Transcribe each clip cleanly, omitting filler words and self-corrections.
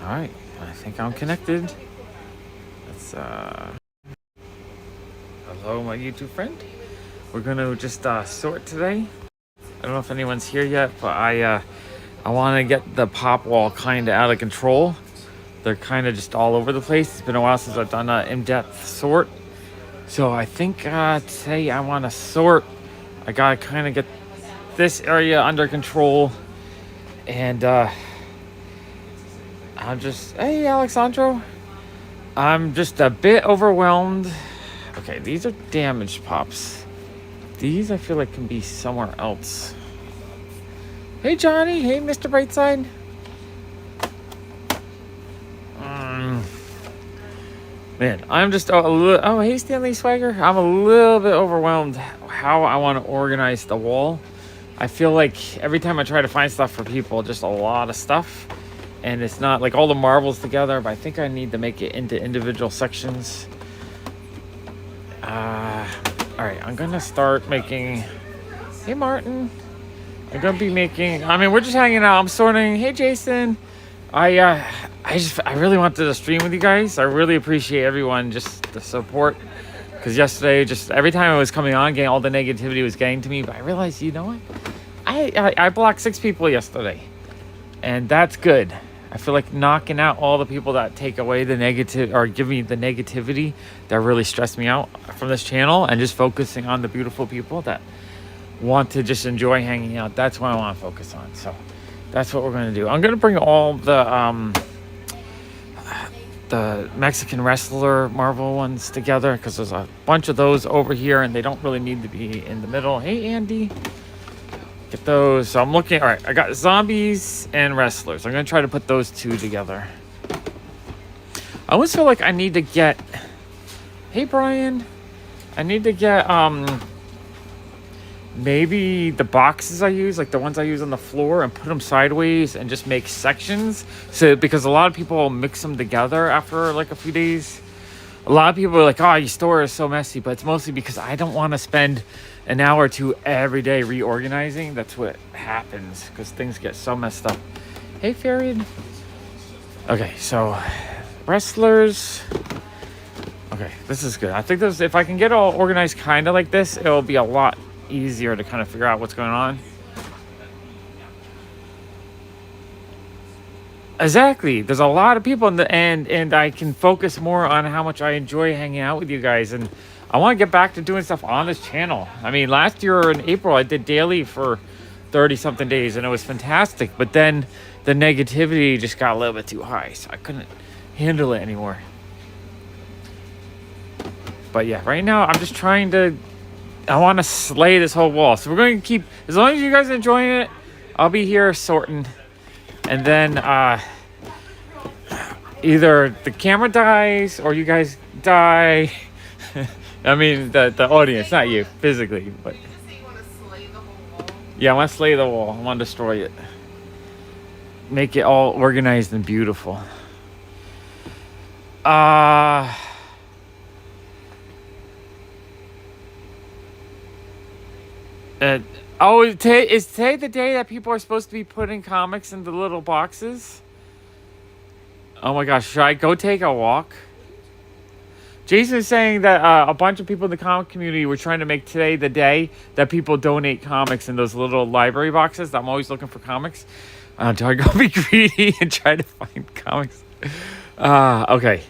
All right, I think I'm connected. Let's hello, my YouTube friend. We're gonna just sort today. I don't know if anyone's here yet, but I want to get the pop wall kind of out of control. They're kind of just all over the place. It's been a while since I've done an in-depth sort, so I think today I want to sort. I gotta kind of get this area under control, and I'm just, hey, Alexandro. I'm just a bit overwhelmed. Okay, these are damaged pops. These I feel like can be somewhere else. Hey, Johnny. Hey, Mr. Brightside. Man, I'm just a little... Oh, hey, Stanley Swagger. I'm a little bit overwhelmed how I want to organize the wall. I feel like every time I try to find stuff for people, just a lot of stuff. And it's not like all the marbles together, but I think I need to make it into individual sections. All right, I'm gonna start making... Hey, Martin. I'm gonna be making... I mean, we're just hanging out. I'm sorting. Hey, Jason. I really wanted to stream with you guys. I really appreciate everyone, just the support. Because yesterday, just every time I was coming on, getting all the negativity was getting to me. But I realized, you know what? I blocked 6 people yesterday. And that's good. I feel like knocking out all the people that take away the negative or give me the negativity that really stress me out from this channel, and just focusing on the beautiful people that want to just enjoy hanging out. That's what I want to focus on. So that's what we're going to do. I'm going to bring all the Mexican wrestler Marvel ones together, because there's a bunch of those over here and they don't really need to be in the middle. Hey, Andy. Get those. So I'm looking. All right, I got zombies and wrestlers. I'm gonna try to put those 2 together. I always feel like I need to get... Hey, Brian. I need to get maybe the boxes I use, like the ones I use on the floor, and put them sideways and just make sections. So, because a lot of people mix them together after like a few days. A lot of people are like, oh, your store is so messy, but it's mostly because I don't want to spend an hour or 2 every day reorganizing. That's what happens, because things get so messed up. Hey, Farid. Okay, so wrestlers. Okay, this is good. I think this, if I can get all organized kind of like this, it'll be a lot easier to kind of figure out what's going on. Exactly. There's a lot of people in the end, and I can focus more on how much I enjoy hanging out with you guys. And I want to get back to doing stuff on this channel. I mean, last year in April, I did daily for 30-something days, and it was fantastic. But then the negativity just got a little bit too high, so I couldn't handle it anymore. But yeah, right now, I'm just trying to... I want to slay this whole wall. So we're going to keep... As long as you guys are enjoying it, I'll be here sorting. And then either the camera dies or you guys die. I mean, the audience, not you, physically. But yeah, I want to slay the wall. I want to destroy it. Make it all organized and beautiful. Is today the day that people are supposed to be putting comics into little boxes? Oh my gosh, should I go take a walk? Jason is saying that a bunch of people in the comic community were trying to make today the day that people donate comics in those little library boxes. I'm always looking for comics. Do I go be greedy and try to find comics? Okay.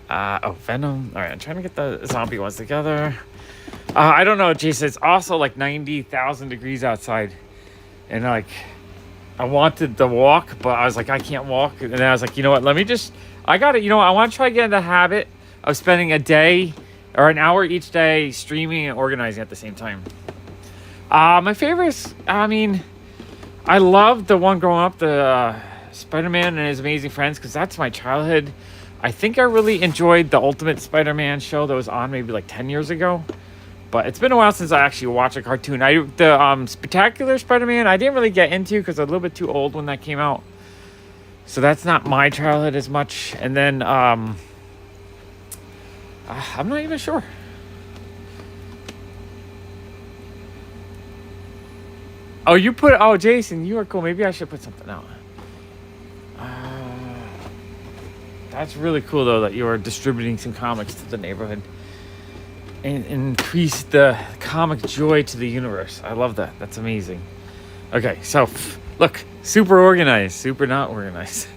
Oh, Venom. All right, I'm trying to get the zombie ones together. I don't know, Jason. It's also like 90,000 degrees outside. And like, I wanted to walk, but I was like, I can't walk. And then I was like, you know what? Let me just... I got it. You know what? I want to try to get in the habit of spending a day or an hour each day streaming and organizing at the same time. My favorites, I mean, I loved the one growing up, the Spider-Man and His Amazing Friends, because that's my childhood. I think I really enjoyed the Ultimate Spider-Man show that was on maybe like 10 years ago. But it's been a while since I actually watched a cartoon. The Spectacular Spider-Man, I didn't really get into because I was a little bit too old when that came out. So that's not my childhood as much. And then, I'm not even sure. Oh, Jason, you are cool. Maybe I should put something out. That's really cool, though, that you are distributing some comics to the neighborhood and increase the comic joy to the universe. I love that. That's amazing. Okay, so look, super organized, super not organized.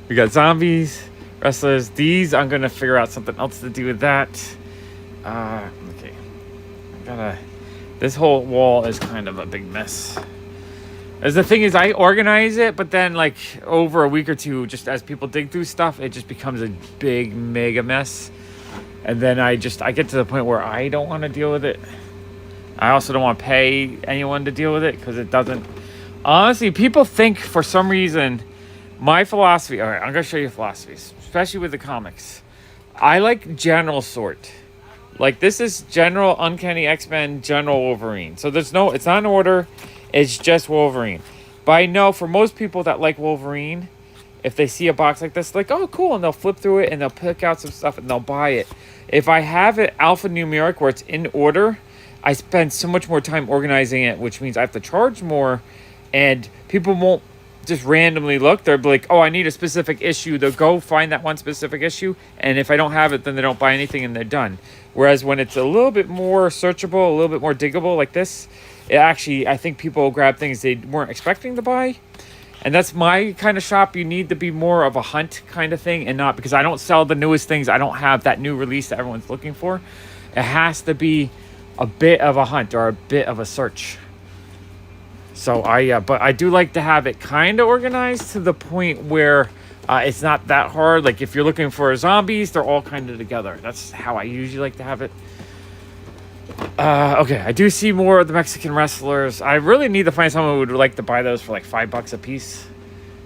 We got zombies, wrestlers. These, I'm gonna figure out something else to do with that. Okay, this whole wall is kind of a big mess. As the thing is, I organize it, but then like over a week or two, just as people dig through stuff, it just becomes a big mega mess. And then I get to the point where I don't want to deal with it. I also don't want to pay anyone to deal with it because it doesn't. Honestly, people think for some reason my philosophy. All right, I'm gonna show you philosophies, especially with the comics. I like general sort. Like this is general Uncanny X-Men, general Wolverine. So it's not an order. It's just Wolverine. But I know for most people that like Wolverine, if they see a box like this, like, oh, cool, and they'll flip through it and they'll pick out some stuff and they'll buy it. If I have it alphanumeric where it's in order, I spend so much more time organizing it, which means I have to charge more, and people won't just randomly look. They'll be like, oh, I need a specific issue. They'll go find that one specific issue, and if I don't have it, then they don't buy anything and they're done. Whereas when it's a little bit more searchable, a little bit more diggable like this, it actually, I think people will grab things they weren't expecting to buy. And that's my kind of shop. You need to be more of a hunt kind of thing, and not because I don't sell the newest things. I don't have that new release that everyone's looking for. It has to be a bit of a hunt or a bit of a search. So but I do like to have it kind of organized to the point where it's not that hard. Like if you're looking for zombies, they're all kind of together. That's how I usually like to have it. Okay, I do see more of the Mexican wrestlers. I really need to find someone who would like to buy those for like $5 a piece,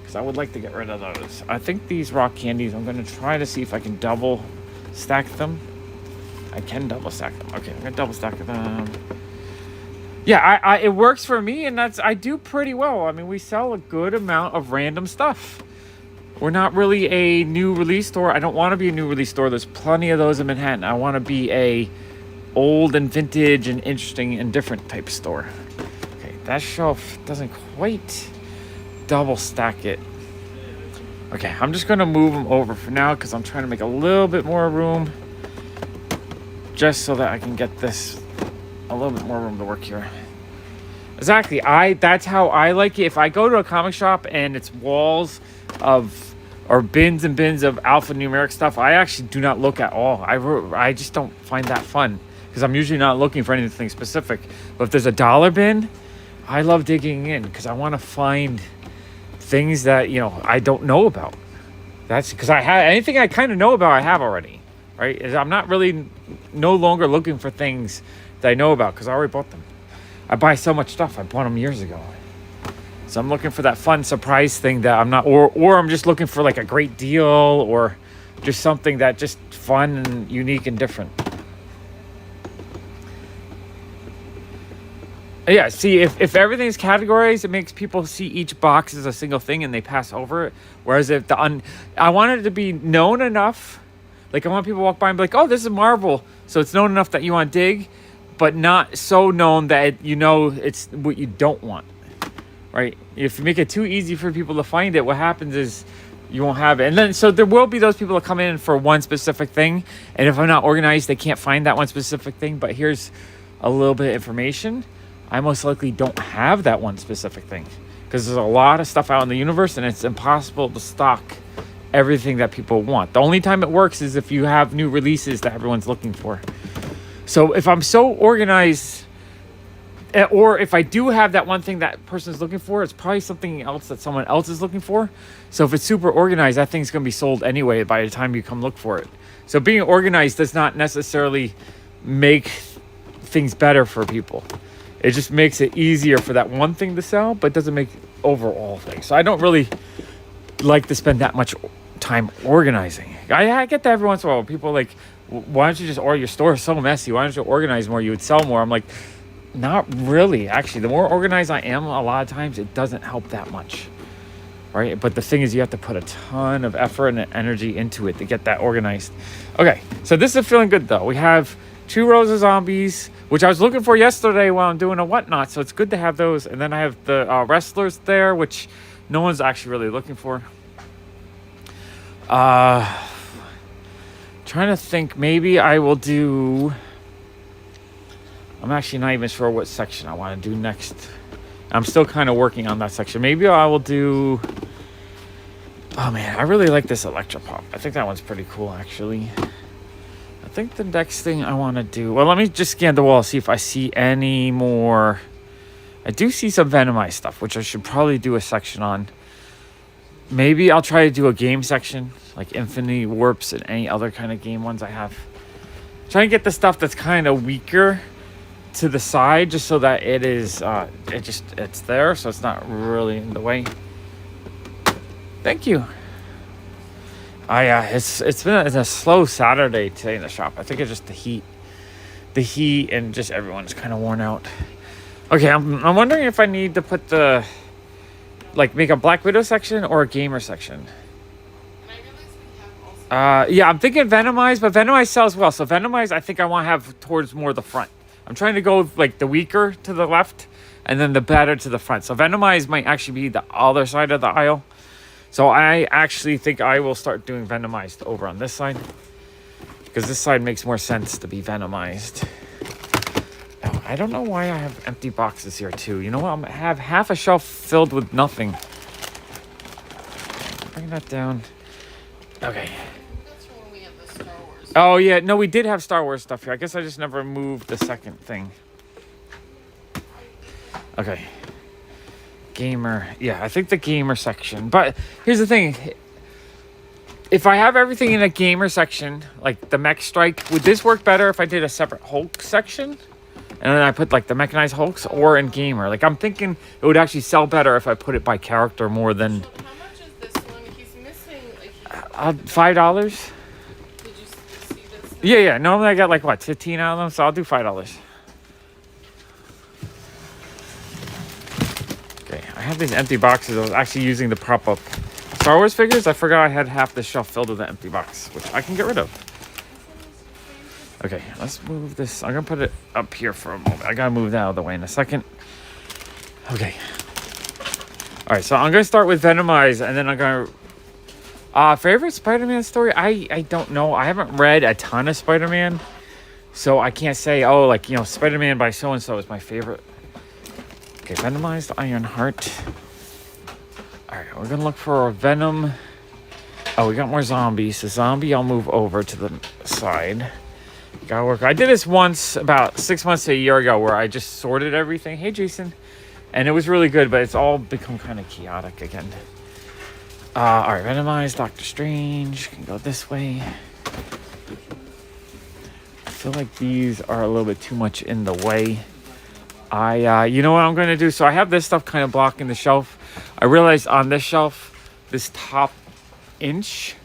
because I would like to get rid of those. I think these rock candies, I'm going to try to see if I can double stack them. I can double stack them. Okay, I'm going to double stack them. Yeah, it works for me, and I do pretty well. I mean, we sell a good amount of random stuff. We're not really a new release store. I don't want to be a new release store. There's plenty of those in Manhattan. I want to be a old and vintage and interesting and different type store. Okay, that shelf doesn't quite double stack it. Okay, I'm just going to move them over for now because I'm trying to make a little bit more room just so that I can get this a little bit more room to work here. Exactly. That's how I like it. If I go to a comic shop and it's walls or bins and bins of alphanumeric stuff, I actually do not look at all. I just don't find that fun because I'm usually not looking for anything specific. But if there's a dollar bin, I love digging in because I want to find things that, I don't know about. That's because I have anything I kind of know about, I have already, right? I'm not really no longer looking for things that I know about because I already bought them. I buy so much stuff. I bought them years ago. So I'm looking for that fun surprise thing that I'm not, or I'm just looking for like a great deal or just something that just fun and unique and different. Yeah, see, if everything's categorized, it makes people see each box as a single thing and they pass over it. Whereas if I want it to be known enough, like I want people to walk by and be like, oh, this is Marvel. So it's known enough that you want to dig, but not so known that it's what you don't want, right? If you make it too easy for people to find it, what happens is you won't have it. And then, so there will be those people that come in for one specific thing. And if I'm not organized, they can't find that one specific thing. But here's a little bit of information. I most likely don't have that one specific thing because there's a lot of stuff out in the universe and it's impossible to stock everything that people want. The only time it works is if you have new releases that everyone's looking for. So if I'm so organized, or if I do have that one thing that person's looking for, it's probably something else that someone else is looking for. So if it's super organized, that thing's going to be sold anyway by the time you come look for it. So being organized does not necessarily make things better for people. It just makes it easier for that one thing to sell, but doesn't make overall things. So I don't really like to spend that much time organizing. I get that every once in a while. People are like, why don't you just, or your store is so messy, why don't you organize more? You would sell more. I'm like, not really. Actually, the more organized I am, a lot of times it doesn't help that much, right? But the thing is, you have to put a ton of effort and energy into it to get that organized. Okay, so this is feeling good though. We have 2 rows of zombies, which I was looking for yesterday while I'm doing a whatnot, so it's good to have those. And then I have the wrestlers there, which no one's actually really looking for. Trying to think. Maybe I will do. I'm actually not even sure what section I want to do next. I'm still kind of working on that section. Maybe I will do. Oh man, I really like this Electropop. I think that one's pretty cool, actually. I think the next thing I want to do. Well, let me just scan the wall, see if I see any more. I do see some Venomized stuff, which I should probably do a section on. Maybe I'll try to do a game section, like Infinity Warps and any other kind of game ones I have. Try and get the stuff that's kind of weaker to the side, just so that it is, it's there, so it's not really in the way. Thank you. It's been a slow Saturday today in the shop. I think it's just the heat, and just everyone's kind of worn out. Okay, I'm wondering if I need to put make a Black Widow section or a gamer section. Yeah, I'm thinking Venomized, but Venomized sells well. So Venomized, I think I want to have towards more the front. I'm trying to go like the weaker to the left, and then the better to the front. So Venomized might actually be the other side of the aisle. So I actually think I will start doing Venomized over on this side, because this side makes more sense to be Venomized. Oh, I don't know why I have empty boxes here too. You know what? I'm gonna have half a shelf filled with nothing. Bring that down. Okay. That's when we have the Star Wars. Oh yeah, no, we did have Star Wars stuff here. I guess I just never moved the second thing. Okay. Gamer. Yeah, I think the gamer section. But here's the thing. If I have everything in a gamer section, like the Mech Strike, would this work better if I did a separate Hulk section? And then I put like the mechanized Hulks, or in gamer? Like I'm thinking it would actually sell better if I put it by character more than... How much is this one? He's missing like... $5. Did you see this? Yeah. Normally I got like, what, 15 out of them? So I'll do $5. Okay, I have these empty boxes. I was actually using to prop up Star Wars figures. I forgot I had half the shelf filled with an empty box, which I can get rid of. Okay, let's move this. I'm going to put it up here for a moment. I got to move that out of the way in a second. Okay. All right, so I'm going to start with Venomized, and then I'm going to... favorite Spider-Man story? I don't know. I haven't read a ton of Spider-Man, so I can't say, oh, like, you know, Spider-Man by so-and-so is my favorite. Okay, Venomized Ironheart. All right, we're going to look for a Venom. Oh, we got more zombies. The zombie I'll move over to the side. Gotta work. I did this once about 6 months to a year ago where I just sorted everything. Hey, Jason. And it was really good, but it's all become kind of chaotic again. All right, Venomized Doctor Strange. Can go this way. I feel like these are a little bit too much in the way. You know what I'm going to do? So I have this stuff kind of blocking the shelf. I realized on this shelf, this top inch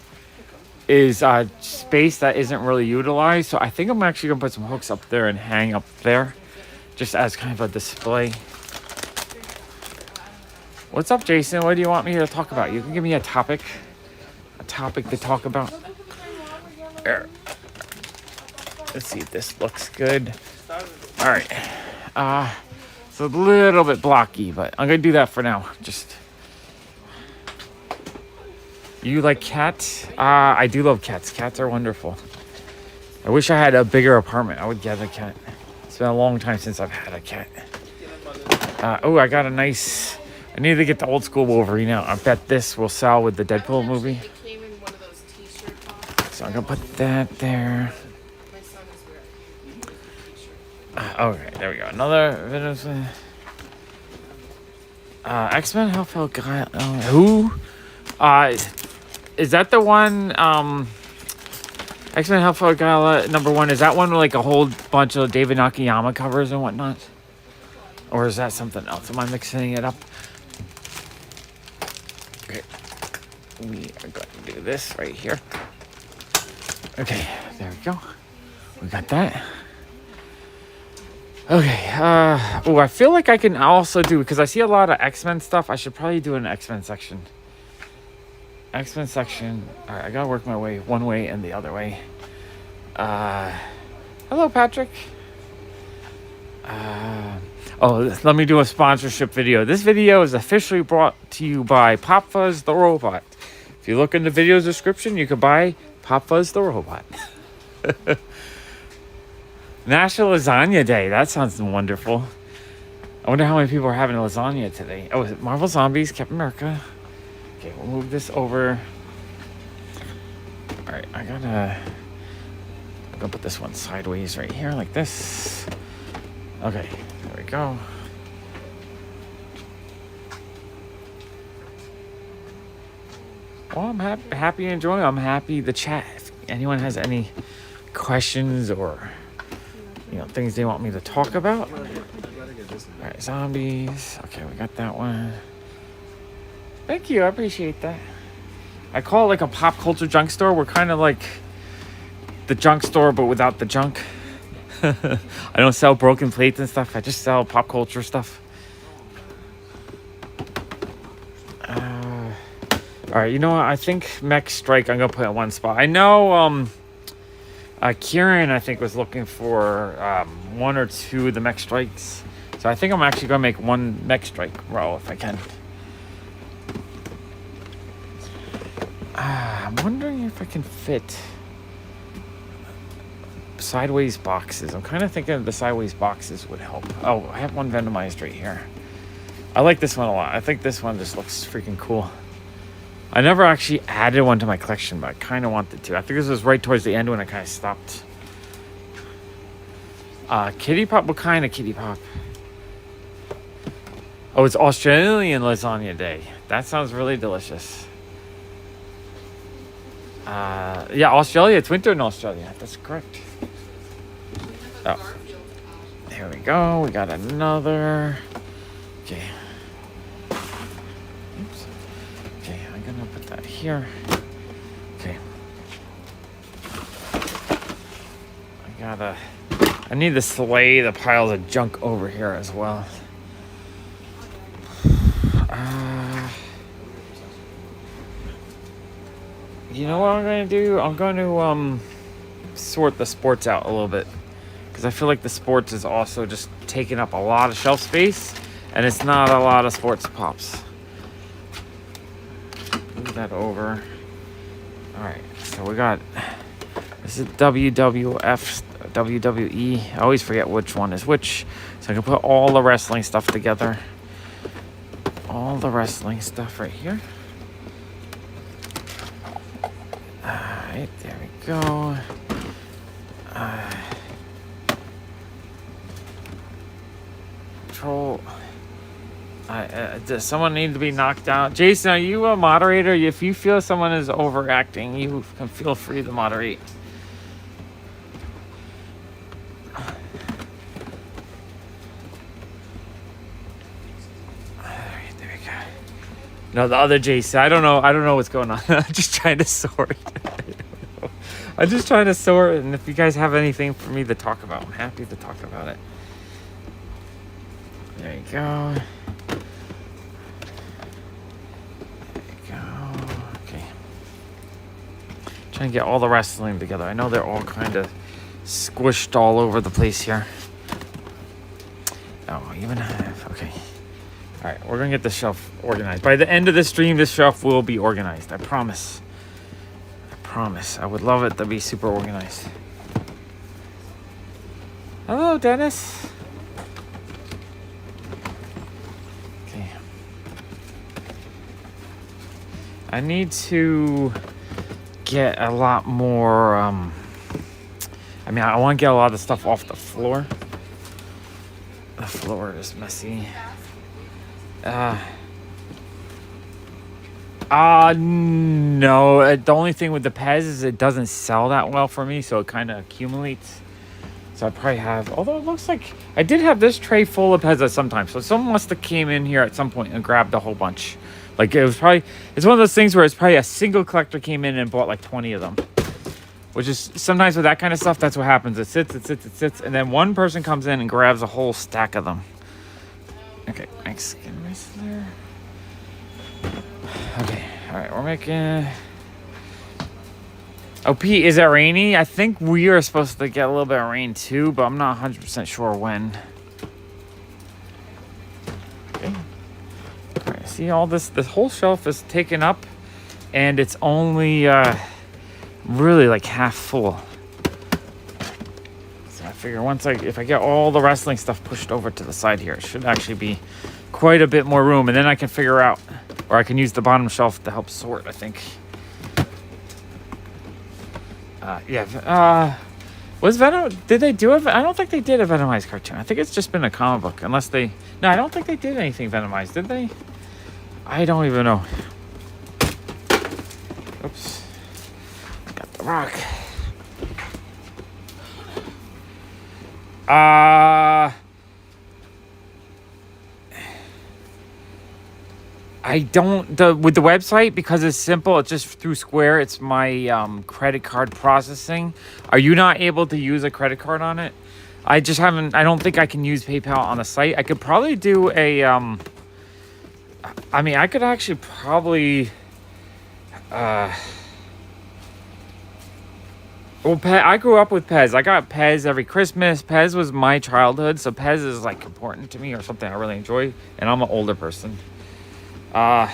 is space that isn't really utilized. So I think I'm actually going to put some hooks up there and hang up there, just as kind of a display. What's up, Jason? What do you want me to talk about? You can give me a topic to talk about. There. Let's see if this looks good. All right. It's a little bit blocky, but I'm going to do that for now. Just... You like cats? I do love cats. Cats are wonderful. I wish I had a bigger apartment. I would get a cat. It's been a long time since I've had a cat. Oh, I got a nice... I need to get the old school Wolverine out. I bet this will sell with the Deadpool movie. It came in one of those t-shirt boxes. So I'm going to put that there. My son is wearing a Okay, there we go. Another... X-Men Hellfell Guy... who? Is that the one, X-Men Hellfire Gala #1? Is that one with like a whole bunch of David Nakayama covers and whatnot? Or is that something else? Am I mixing it up? Okay. We are going to do this right here. Okay, there we go. We got that. Okay, oh, I feel like I can also do, because I see a lot of X-Men stuff, I should probably do an X-Men section. X-Men section. All right, I gotta work my way one way and the other way. Hello, Patrick. Oh, let me do a sponsorship video. This video is officially brought to you by PopFuzz the Robot. If you look in the video description, you could buy PopFuzz the robot. National Lasagna Day. That sounds wonderful. I wonder how many people are having lasagna today. Oh, is it Marvel Zombies, Captain America? Okay, we'll move this over. All right, I'm gonna put this one sideways right here like this. Okay, there we go. Well, I'm happy enjoying. I'm happy to chat. If anyone has any questions or things they want me to talk about. All right, zombies. Okay, we got that one. Thank you. I appreciate that. I call it like a pop culture junk store. We're kind of like the junk store, but without the junk. I don't sell broken plates and stuff. I just sell pop culture stuff. All right, you know what? I think Mech Strike I'm going to put in one spot. I know Kieran, I think, was looking for one or two of the Mech Strikes. So I think I'm actually going to make one Mech Strike row if I can. I'm wondering if I can fit sideways boxes. I'm kind of thinking the sideways boxes would help. Oh, I have one randomized right here. I like this one a lot. I think this one just looks freaking cool. I never actually added one to my collection, but I kind of wanted to. I think this was right towards the end when I kind of stopped. Kitty Pop? What kind of Kitty Pop? Oh, it's Australian Lasagna Day. That sounds really delicious. Yeah, Australia. It's winter in Australia. That's correct. Oh, there we go. We got another. Okay. Oops. Okay, I'm gonna put that here. Okay. I need to slay the piles of junk over here as well. You know what I'm going to do? I'm going to sort the sports out a little bit. Because I feel like the sports is also just taking up a lot of shelf space. And it's not a lot of sports pops. Move that over. Alright, so we got... This is WWF, WWE. I always forget which one is which. So I can put all the wrestling stuff together. All the wrestling stuff right here. Alright, there we go. Control. Does someone need to be knocked out? Jason, are you a moderator? If you feel someone is overacting, you can feel free to moderate. Alright, there we go. No, the other Jason. I don't know what's going on. I'm just trying to sort. I'm just trying to sort, and if you guys have anything for me to talk about, I'm happy to talk about it. There you go. There you go. Okay. Trying to get all the wrestling together. I know they're all kind of squished all over the place here. Oh, even have. Okay. All right, we're gonna get the shelf organized. By the end of the stream, this shelf will be organized. I promise. I promise. I would love it to be super organized. Hello, Dennis. Okay. I need to get a lot more. I want to get a lot of stuff off the floor. The floor is messy. No. The only thing with the Pez is it doesn't sell that well for me, so it kind of accumulates. So I probably have, although it looks like I did have this tray full of Pez at some time. So someone must have came in here at some point and grabbed a whole bunch. Like it's one of those things where it's probably a single collector came in and bought like 20 of them. Which is sometimes with that kind of stuff, that's what happens. It sits, and then one person comes in and grabs a whole stack of them. Okay, thanks. There. Okay, all right, we're making. Oh, Pete, is it rainy? I think we are supposed to get a little bit of rain too, but I'm not 100% sure when. Okay. All right, see all this? This whole shelf is taken up and it's only really like half full. So I figure if I get all the wrestling stuff pushed over to the side here, it should actually be quite a bit more room, and then I can figure out, or I can use the bottom shelf to help sort, I think. Was Venom, did they do it? I don't think they did a Venomized cartoon. I think it's just been a comic book, unless they, no, I don't think they did anything Venomized, did they? I don't even know. Oops. Got the rock. I don't, with the website, because it's simple, it's just through Square, it's my credit card processing. Are you not able to use a credit card on it? I just haven't, I don't think I can use PayPal on the site. I could probably do a, I mean, I could actually probably, well, I grew up with Pez. I got Pez every Christmas. Pez was my childhood, so Pez is like important to me, or something I really enjoy, and I'm an older person. Yeah,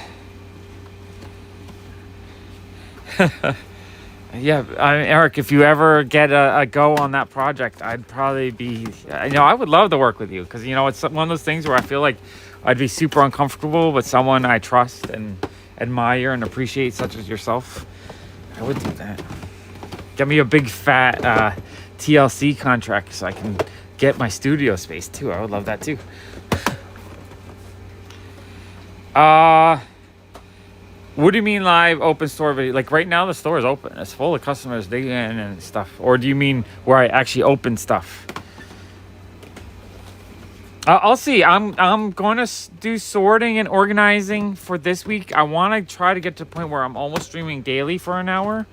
Eric, if you ever get a go on that project, I'd probably be, I would love to work with you, because, it's one of those things where I feel like I'd be super uncomfortable with someone I trust and admire and appreciate, such as yourself. I would do that. Get me a big fat TLC contract so I can get my studio space too. I would love that too. What do you mean live open store video? Like right now the store is open. It's full of customers digging in and stuff. Or do you mean where I actually open stuff? I'll see. I'm going to do sorting and organizing for this week. I want to try to get to the point where I'm almost streaming daily for an hour,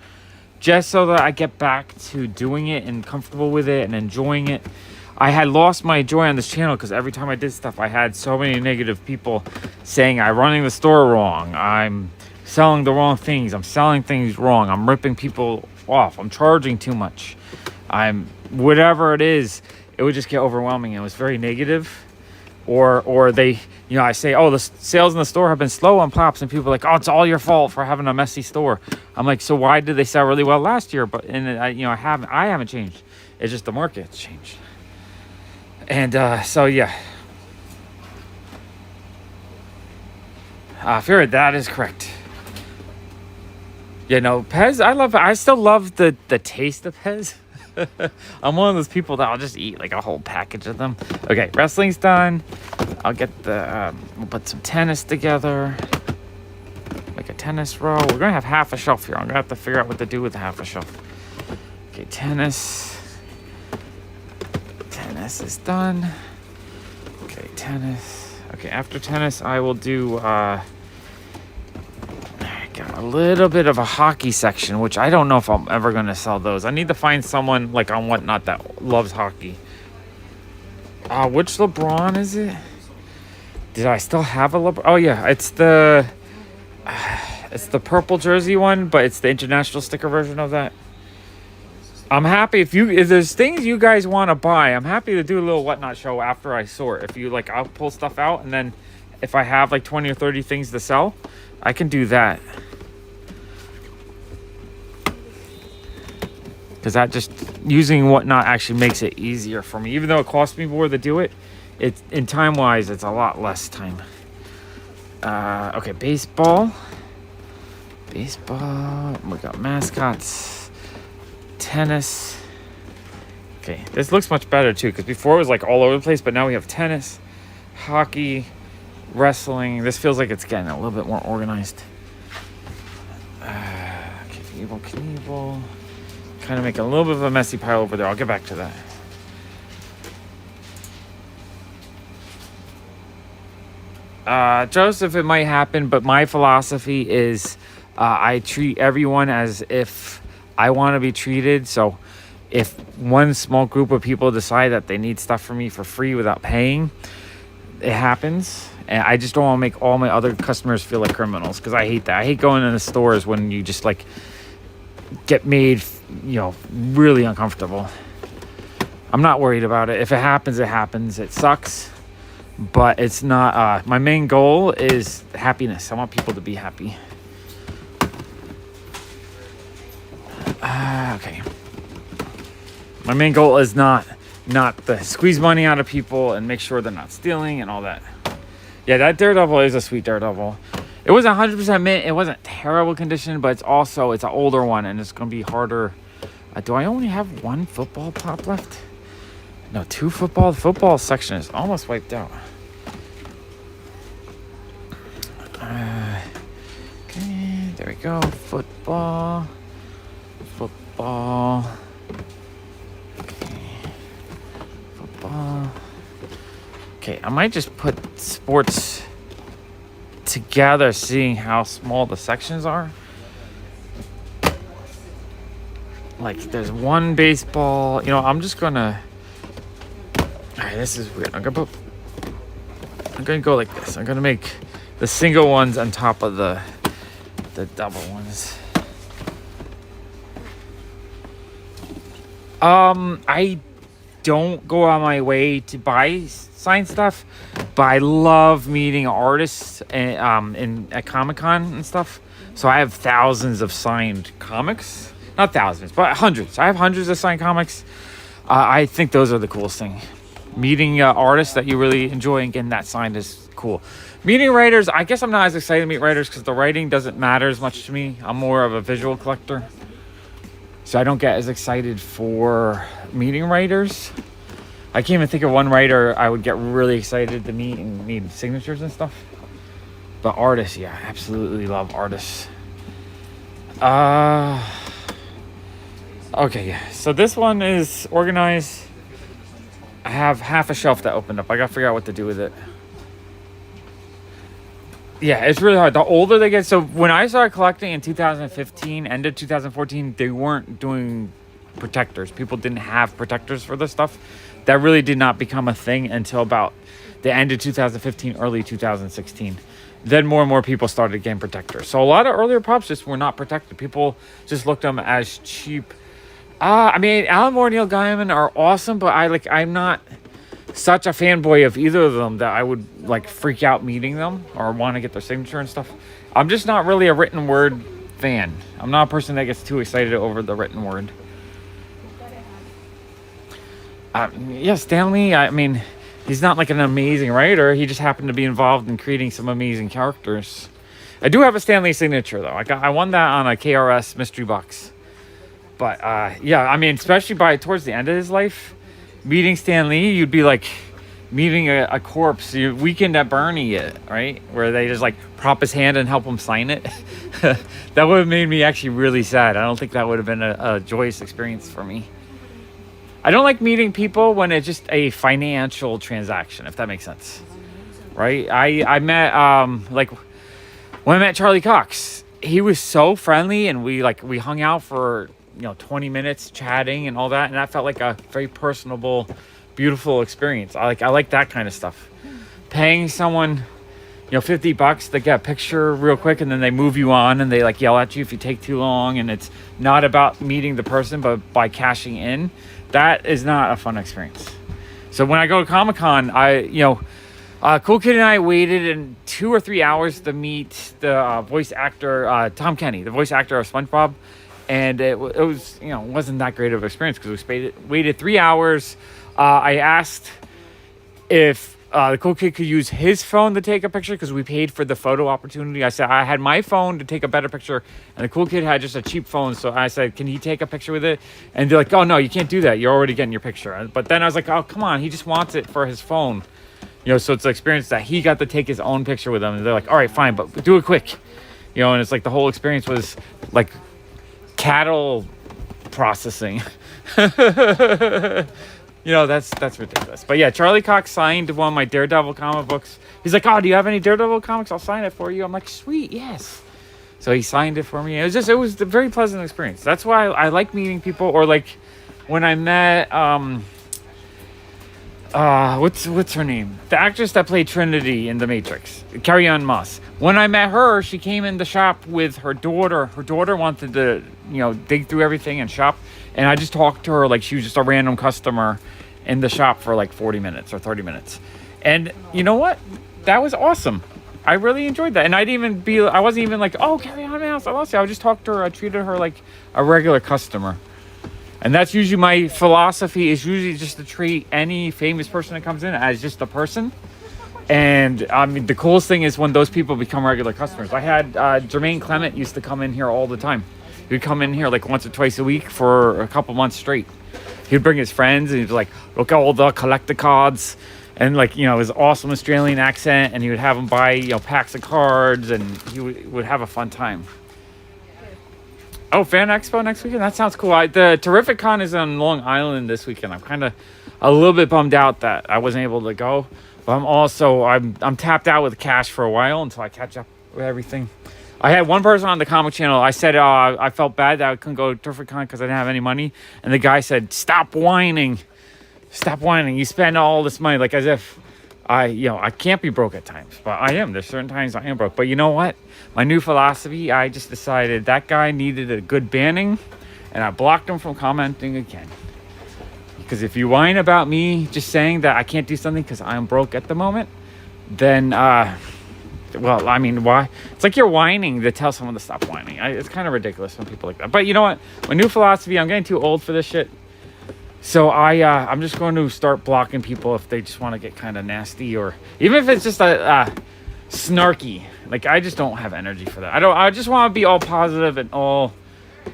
just so that I get back to doing it and comfortable with it and enjoying it. I had lost my joy on this channel because every time I did stuff, I had so many negative people saying I'm running the store wrong, I'm selling the wrong things, I'm selling things wrong, I'm ripping people off, I'm charging too much, I'm whatever it is. It would just get overwhelming. It was very negative. Or they, I say, oh, the sales in the store have been slow on Pops, and people are like, oh, it's all your fault for having a messy store. I'm like, so why did they sell really well last year? But I haven't changed. It's just the market's changed. And so yeah, Fear, that is correct. Pez, I still love the taste of Pez. I'm one of those people that I'll just eat like a whole package of them. Okay, wrestling's done. I'll get we'll put some tennis together. Make a tennis row. We're gonna have half a shelf here. I'm gonna have to figure out what to do with half a shelf. Okay, tennis. Tennis is done. Okay, tennis. Okay, after tennis, I will do, got a little bit of a hockey section, which I don't know if I'm ever going to sell those. I need to find someone like on Whatnot that loves hockey. Which LeBron is it? Did I still have a LeBron? Oh yeah, it's the purple jersey one, but it's the international sticker version of that. I'm happy if there's things you guys want to buy, I'm happy to do a little Whatnot show after I sort. If you like, I'll pull stuff out, and then if I have like 20 or 30 things to sell, I can do that. Because that just, using Whatnot actually makes it easier for me. Even though it costs me more to do it, in time-wise, it's a lot less time. Okay, baseball. Baseball. We got mascots. Tennis. Okay, this looks much better too, because before it was like all over the place, but now we have tennis, hockey, wrestling. This feels like it's getting a little bit more organized. Knievel. Kind of make a little bit of a messy pile over there. I'll get back to that. Joseph, it might happen, but my philosophy is I treat everyone as if I want to be treated. So if one small group of people decide that they need stuff from me for free without paying, it happens. And I just don't want to make all my other customers feel like criminals, because I hate that. I hate going in the stores when you just like get made, really uncomfortable. I'm not worried about it. If it happens, it happens. It sucks, but it's not, my main goal is happiness. I want people to be happy. Okay. My main goal is not to squeeze money out of people and make sure they're not stealing and all that. Yeah, that Daredevil is a sweet Daredevil. It wasn't 100% mint. It wasn't terrible condition, but it's an older one, and it's going to be harder. Do I only have one football pop left? No, 2 football. The football section is almost wiped out. Okay, there we go. Football. Okay, I might just put sports together, seeing how small the sections are. Like, there's one baseball. I'm just gonna. Alright, this is weird. I'm gonna go like this. I'm gonna make the single ones on top of the double ones. I don't go on my way to buy signed stuff, but I love meeting artists and at Comic-Con and stuff. So I have thousands of signed comics. Not thousands, but hundreds. I have hundreds of signed comics. I think those are the coolest thing. Meeting artists that you really enjoy and getting that signed is cool. Meeting writers, I guess I'm not as excited to meet writers because the writing doesn't matter as much to me. I'm more of a visual collector. So I don't get as excited for meeting writers. I can't even think of one writer I would get really excited to meet and need signatures and stuff. But artists, yeah, absolutely love artists. Okay, yeah. So this one is organized. I have half a shelf that opened up. I gotta figure out what to do with it. Yeah, it's really hard. The older they get, so when I started collecting in 2015, end of 2014, they weren't doing protectors. People didn't have protectors for this stuff. That really did not become a thing until about the end of 2015, early 2016. Then more and more people started getting protectors. So a lot of earlier props just were not protected. People just looked at them as cheap. I mean, Alan Moore and Neil Gaiman are awesome, but I'm not such a fanboy of either of them that I would freak out meeting them or want to get their signature and stuff. I'm just not really a written word fan. I'm not a person that gets too excited over the written word. Yeah, Stan Lee, I mean, he's not an amazing writer. He just happened to be involved in creating some amazing characters. I do have a Stan Lee signature, though. I won that on a KRS mystery box. But, yeah, I mean, especially towards the end of his life, meeting Stan Lee, you'd be like meeting a corpse. Weekend at Bernie it, right? Where they just prop his hand and help him sign it. That would have made me actually really sad. I don't think that would have been a joyous experience for me. I don't like meeting people when it's just a financial transaction, if that makes sense. Right? I met, when I met Charlie Cox, he was so friendly, and we hung out for 20 minutes chatting and all that, and that felt like a very personable, beautiful experience. I like that kind of stuff. Paying someone $50 to get a picture real quick, and then they move you on, and they yell at you if you take too long, and it's not about meeting the person but by cashing in. That is not a fun experience. So when I go to Comic-Con, Cool Kid and I waited in 2 or 3 hours to meet the voice actor, Tom Kenny, the voice actor of SpongeBob. And it was, wasn't that great of an experience because we waited 3 hours. I asked if the Cool Kid could use his phone to take a picture because we paid for the photo opportunity. I said I had my phone to take a better picture, and the Cool Kid had just a cheap phone. So I said, can he take a picture with it? And they're like, oh, no, you can't do that. You're already getting your picture. But then I was like, oh, come on. He just wants it for his phone. So it's an experience that he got to take his own picture with them. And they're like, all right, fine, but do it quick. And it's the whole experience was cattle processing. That's ridiculous. But yeah, Charlie Cox signed one of my Daredevil comic books. He's like, oh, do you have any Daredevil comics? I'll sign it for you. I'm like, sweet, yes. So he signed it for me. It was a very pleasant experience. That's why I like meeting people. Or when I met what's her name? The actress that played Trinity in The Matrix, Carrie-Anne Moss. When I met her, she came in the shop with her daughter. Her daughter wanted to, dig through everything and shop. And I just talked to her like she was just a random customer in the shop for 40 minutes or 30 minutes. And you know what? That was awesome. I really enjoyed that, and I wasn't even like, oh, carry on, mouse, I lost you. I would just talk to her. I treated her like a regular customer, and that's usually my philosophy. Is usually just to treat any famous person that comes in as just a person. And I mean, the coolest thing is when those people become regular customers. I had Jermaine Clement used to come in here all the time. He would come in here like once or twice a week for a couple months straight. He'd bring his friends and he'd be like, look at all the collector cards, and like, you know, his awesome Australian accent, and he would have them buy, you know, packs of cards, and he would have a fun time. Oh, Fan Expo next weekend? That sounds cool. The Terrific Con is on Long Island this weekend. I'm kind of a little bit bummed out that I wasn't able to go. But I'm tapped out with cash for a while until I catch up with everything. I had one person on the comic channel. I said I felt bad that I couldn't go to TerfCon because I didn't have any money. And the guy said, stop whining. Stop whining. You spend all this money. Like as if I can't be broke at times. But I am. There's certain times I am broke. But you know what? My new philosophy, I just decided that guy needed a good banning. And I blocked him from commenting again. Because if you whine about me just saying that I can't do something because I'm broke at the moment, then, well, I mean, why? It's like you're whining to tell someone to stop whining. It's kind of ridiculous when people like that. But you know what? My new philosophy, I'm getting too old for this shit. So I'm just going to start blocking people if they just want to get kind of nasty, or even if it's just a snarky. Like, I just don't have energy for that. I just want to be all positive and all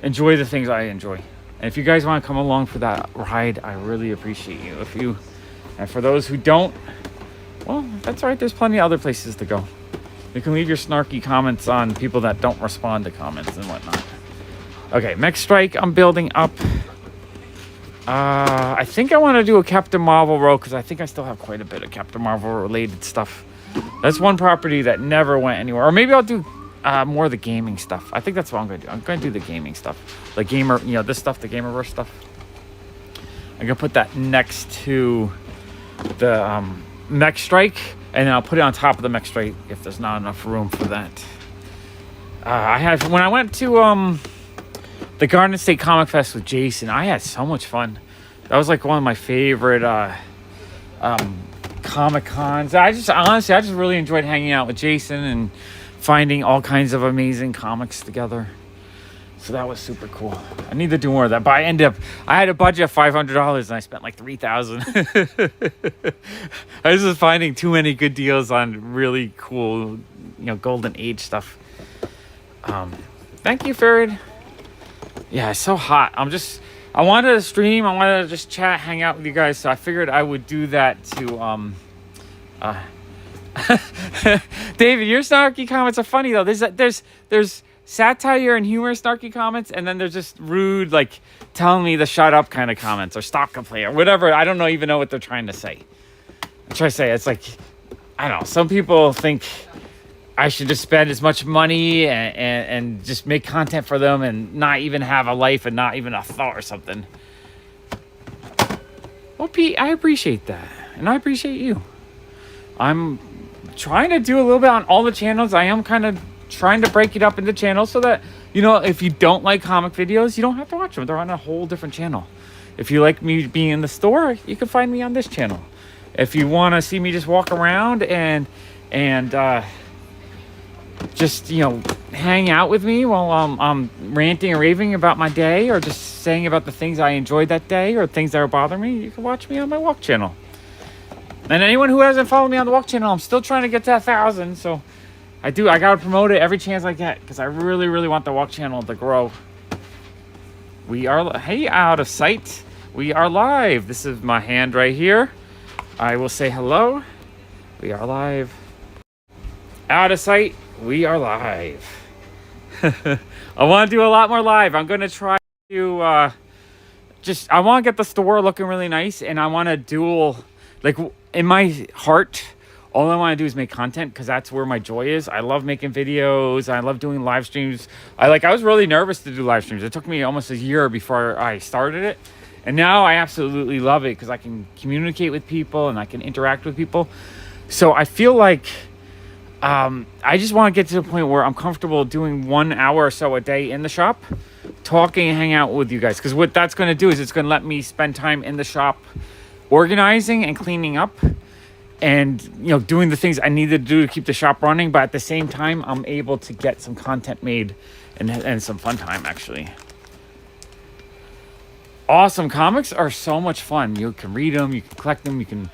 enjoy the things I enjoy. And if you guys want to come along for that ride, I really appreciate you. And for those who don't, well, that's all right. There's plenty of other places to go. You can leave your snarky comments on people that don't respond to comments and whatnot. Okay, Mech Strike, I'm building up. I think I want to do a Captain Marvel row because I think I still have quite a bit of Captain Marvel related stuff. That's one property that never went anywhere. Or maybe I'll do more of the gaming stuff. I think that's what I'm going to do. I'm going to do the gaming stuff. The gamer, you know, this stuff, the Gamerverse stuff. I'm going to put that next to the Mech Strike, and then I'll put it on top of the Mech Strike if there's not enough room for that. When I went to the Garden State Comic Fest with Jason, I had so much fun. That was like one of my favorite Comic Cons. I just really enjoyed hanging out with Jason and finding all kinds of amazing comics together. So that was super cool. I need to do more of that, but I had a budget of $500 and I spent like $3,000. I was just finding too many good deals on really cool, you know, Golden Age stuff. Thank you, Farid. Yeah, it's so hot. I wanted to stream. I wanted to just chat, hang out with you guys. So I figured I would do that to, David, your snarky comments are funny though. There's satire and humor snarky comments, and then there's just rude, like telling me to shut up kind of comments, or stop complaining, or whatever. I don't even know what they're trying to say. I'm trying to say, it's like, I don't know. Some people think I should just spend as much money and just make content for them and not even have a life and not even a thought or something. Well, Pete, I appreciate that. And I appreciate you. I'm trying to do a little bit on all the channels. I am kind of trying to break it up into channels so that, you know, if you don't like comic videos, you don't have to watch them. They're on a whole different channel. If you like me being in the store, you can find me on this channel. If you want to see me just walk around and just, you know, hang out with me while I'm ranting and raving about my day, or just saying about the things I enjoyed that day or things that are bothering me, you can watch me on my walk channel. And anyone who hasn't followed me on the walk channel, I'm still trying to get to 1,000. So I gotta promote it every chance I get, because I really, really want the walk channel to grow. Hey, out of sight. We are live. This is my hand right here. I will say hello. We are live. Out of sight. We are live. I want to do a lot more live. I'm going to try to I want to get the store looking really nice, and I want to dual, like, in my heart, all I want to do is make content, because that's where my joy is. I love making videos. I love doing live streams. I was really nervous to do live streams. It took me almost a year before I started it. And now I absolutely love it, because I can communicate with people and I can interact with people. So I feel like I just want to get to the point where I'm comfortable doing 1 hour or so a day in the shop, talking and hanging out with you guys. Because what that's going to do is it's going to let me spend time in the shop organizing and cleaning up. and doing the things I need to do to keep the shop running. But at the same time, I'm able to get some content made and some fun time actually. Awesome. Comics are so much fun. You can read them, you can collect them, you can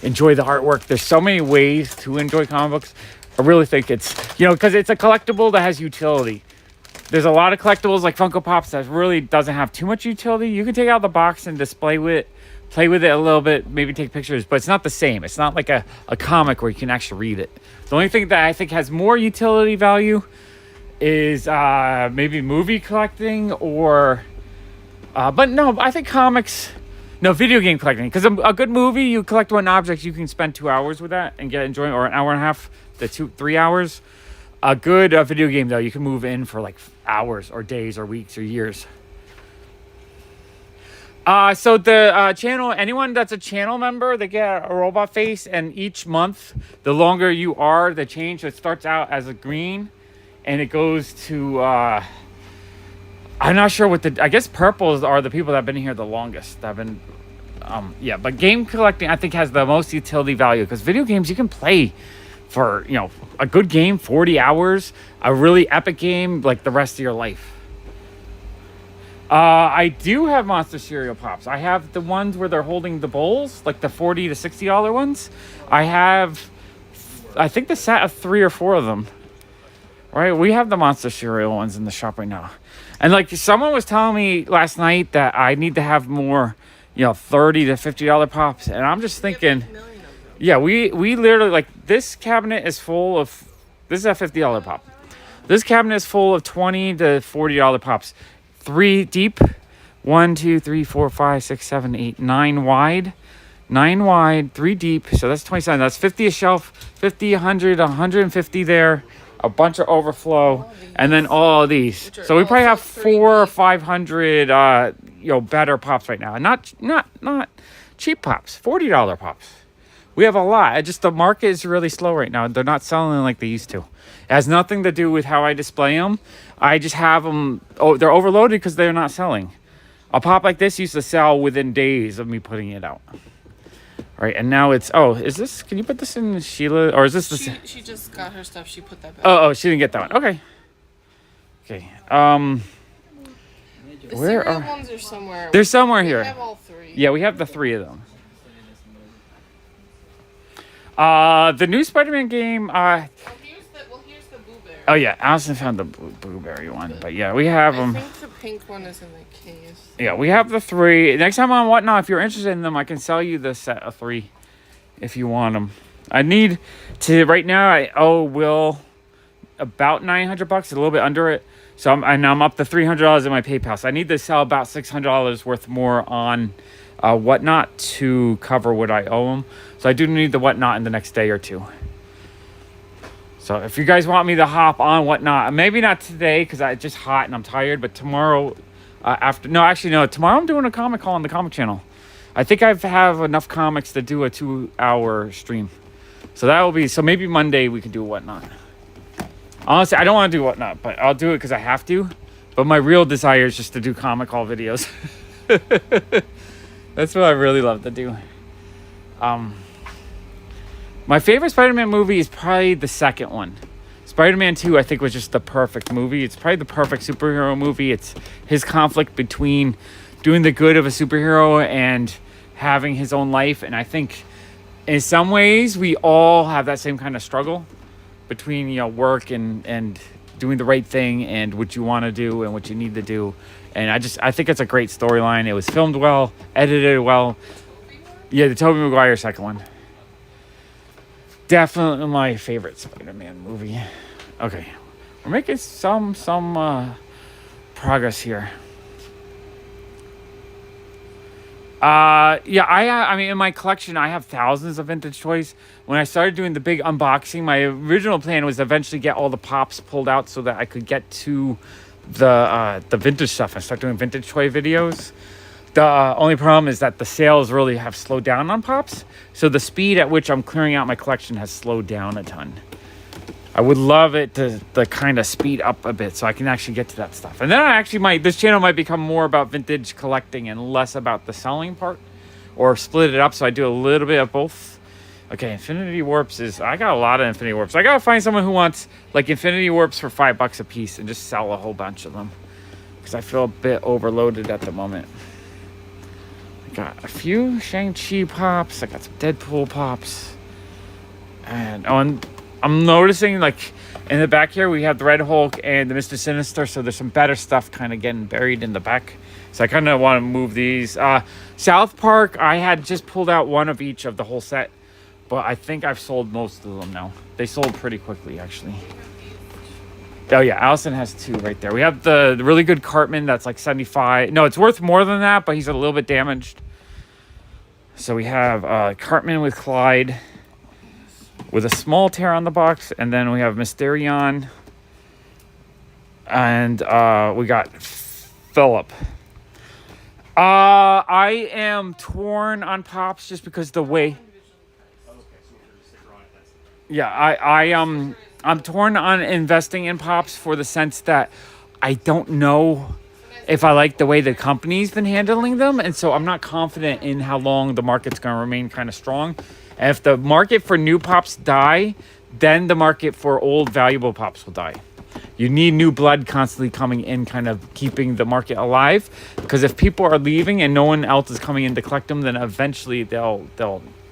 enjoy the artwork. There's so many ways to enjoy comic books. I really think it's, because it's a collectible that has utility. There's a lot of collectibles like Funko Pops that really doesn't have too much utility. You can take out the box and display with it, play with it a little bit, maybe take pictures, but it's not the same. It's not like a comic where you can actually read it. The only thing that I think has more utility value is maybe movie collecting or... but no, I think comics... No, video game collecting. Because a good movie, you collect one object, you can spend 2 hours with that and get enjoyment, or an hour and a half to 3 hours. A good video game, though, you can move in for like hours or days or weeks or years. So the channel, anyone that's a channel member, they get a robot face, and each month, the longer you are, the change. It starts out as a green, and it goes to... I'm not sure what I guess purples are the people that have been here the longest. That have been, yeah. But game collecting, I think, has the most utility value because video games you can play for, a good game, 40 hours, a really epic game, like the rest of your life. I do have Monster Cereal Pops. I have the ones where they're holding the bowls, like the $40 to $60 ones. I think the set of 3 or 4 of them. Right, we have the Monster Cereal ones in the shop right now. And like someone was telling me last night that I need to have more, $30 to $50 pops. And I'm just thinking, yeah, we literally, like, this cabinet is full of, this is a $50 pop. This cabinet is full of $20 to $40 pops. 3 deep, 1, 2, 3, 4, 5, 6, 7, 8, 9 wide. 9 wide, 3 deep. So that's 27. That's 50 a shelf, 50, 100, 150 there. A bunch of overflow, and then all of these. So we probably have 400 or 500, better pops right now. Not cheap pops, $40 pops. We have a lot. The market is really slow right now. They're not selling like they used to. It has nothing to do with how I display them. I just have them. Oh, they're overloaded because they're not selling. A pop like this used to sell within days of me putting it out. All right, and now it's... Oh, is this... Can you put this in Sheila? Or is this the... She just got her stuff. She put that back. Oh, she didn't get that one. Okay. Okay. The where cereal are... ones are somewhere. They're somewhere here. We have all 3. Yeah, we have the 3 of them. The new Spider-Man game... here's the blueberry. Oh, yeah. Allison found the blueberry one. But, yeah, we have them. I think the pink one is in the case. Yeah, we have the 3. Next time on Whatnot, if you're interested in them, I can sell you the set of 3 if you want them. I need to... Right now, I owe Will about $900, a little bit under it. So I'm up to $300 in my PayPal. So I need to sell about $600 worth more on Whatnot to cover what I owe him. So I do need the Whatnot in the next day or 2. So if you guys want me to hop on Whatnot, maybe not today because it's just hot and I'm tired, but tomorrow tomorrow I'm doing a comic haul on the comic channel. I think I have enough comics to do a 2-hour stream. So that will be, so maybe Monday we can do Whatnot. Honestly, I don't want to do Whatnot, but I'll do it because I have to. But my real desire is just to do comic haul videos. That's what I really love to do. My favorite Spider-Man movie is probably the second one. Spider-Man 2, I think, was just the perfect movie. It's probably the perfect superhero movie. It's his conflict between doing the good of a superhero and having his own life. And I think in some ways we all have that same kind of struggle between, work and doing the right thing and what you want to do and what you need to do. And I think it's a great storyline. It was filmed well, edited well. Yeah, the Tobey Maguire second one. Definitely my favorite Spider-Man movie. Okay, we're making some progress here. Yeah, I mean, in my collection, I have thousands of vintage toys. When I started doing the big unboxing, my original plan was to eventually get all the pops pulled out so that I could get to the vintage stuff and start doing vintage toy videos. The only problem is that the sales really have slowed down on pops. So the speed at which I'm clearing out my collection has slowed down a ton. I would love it to kind of speed up a bit so I can actually get to that stuff. And then this channel might become more about vintage collecting and less about the selling part. Or split it up so I do a little bit of both. Okay, Infinity Warps is... I got a lot of Infinity Warps. I gotta find someone who wants, like, Infinity Warps for $5 a piece and just sell a whole bunch of them. Because I feel a bit overloaded at the moment. I got a few Shang-Chi pops. I got some Deadpool pops. And I'm noticing, like, in the back here, we have the Red Hulk and the Mr. Sinister. So there's some better stuff kind of getting buried in the back. So I kind of want to move these. South Park, I had just pulled out one of each of the whole set. But I think I've sold most of them now. They sold pretty quickly, actually. Oh, yeah. Allison has 2 right there. We have the really good Cartman that's like 75. No, it's worth more than that, but he's a little bit damaged. So we have Cartman with Clyde with a small tear on the box. And then we have Mysterion. And we got Philip. I am torn on Pops just because the way... Yeah, I'm torn on investing in Pops for the sense that I don't know if I like the way the company's been handling them. And so I'm not confident in how long the market's going to remain kind of strong. And if the market for new Pops die, then the market for old valuable Pops will die. You need new blood constantly coming in, kind of keeping the market alive. Because if people are leaving and no one else is coming in to collect them, then eventually they'll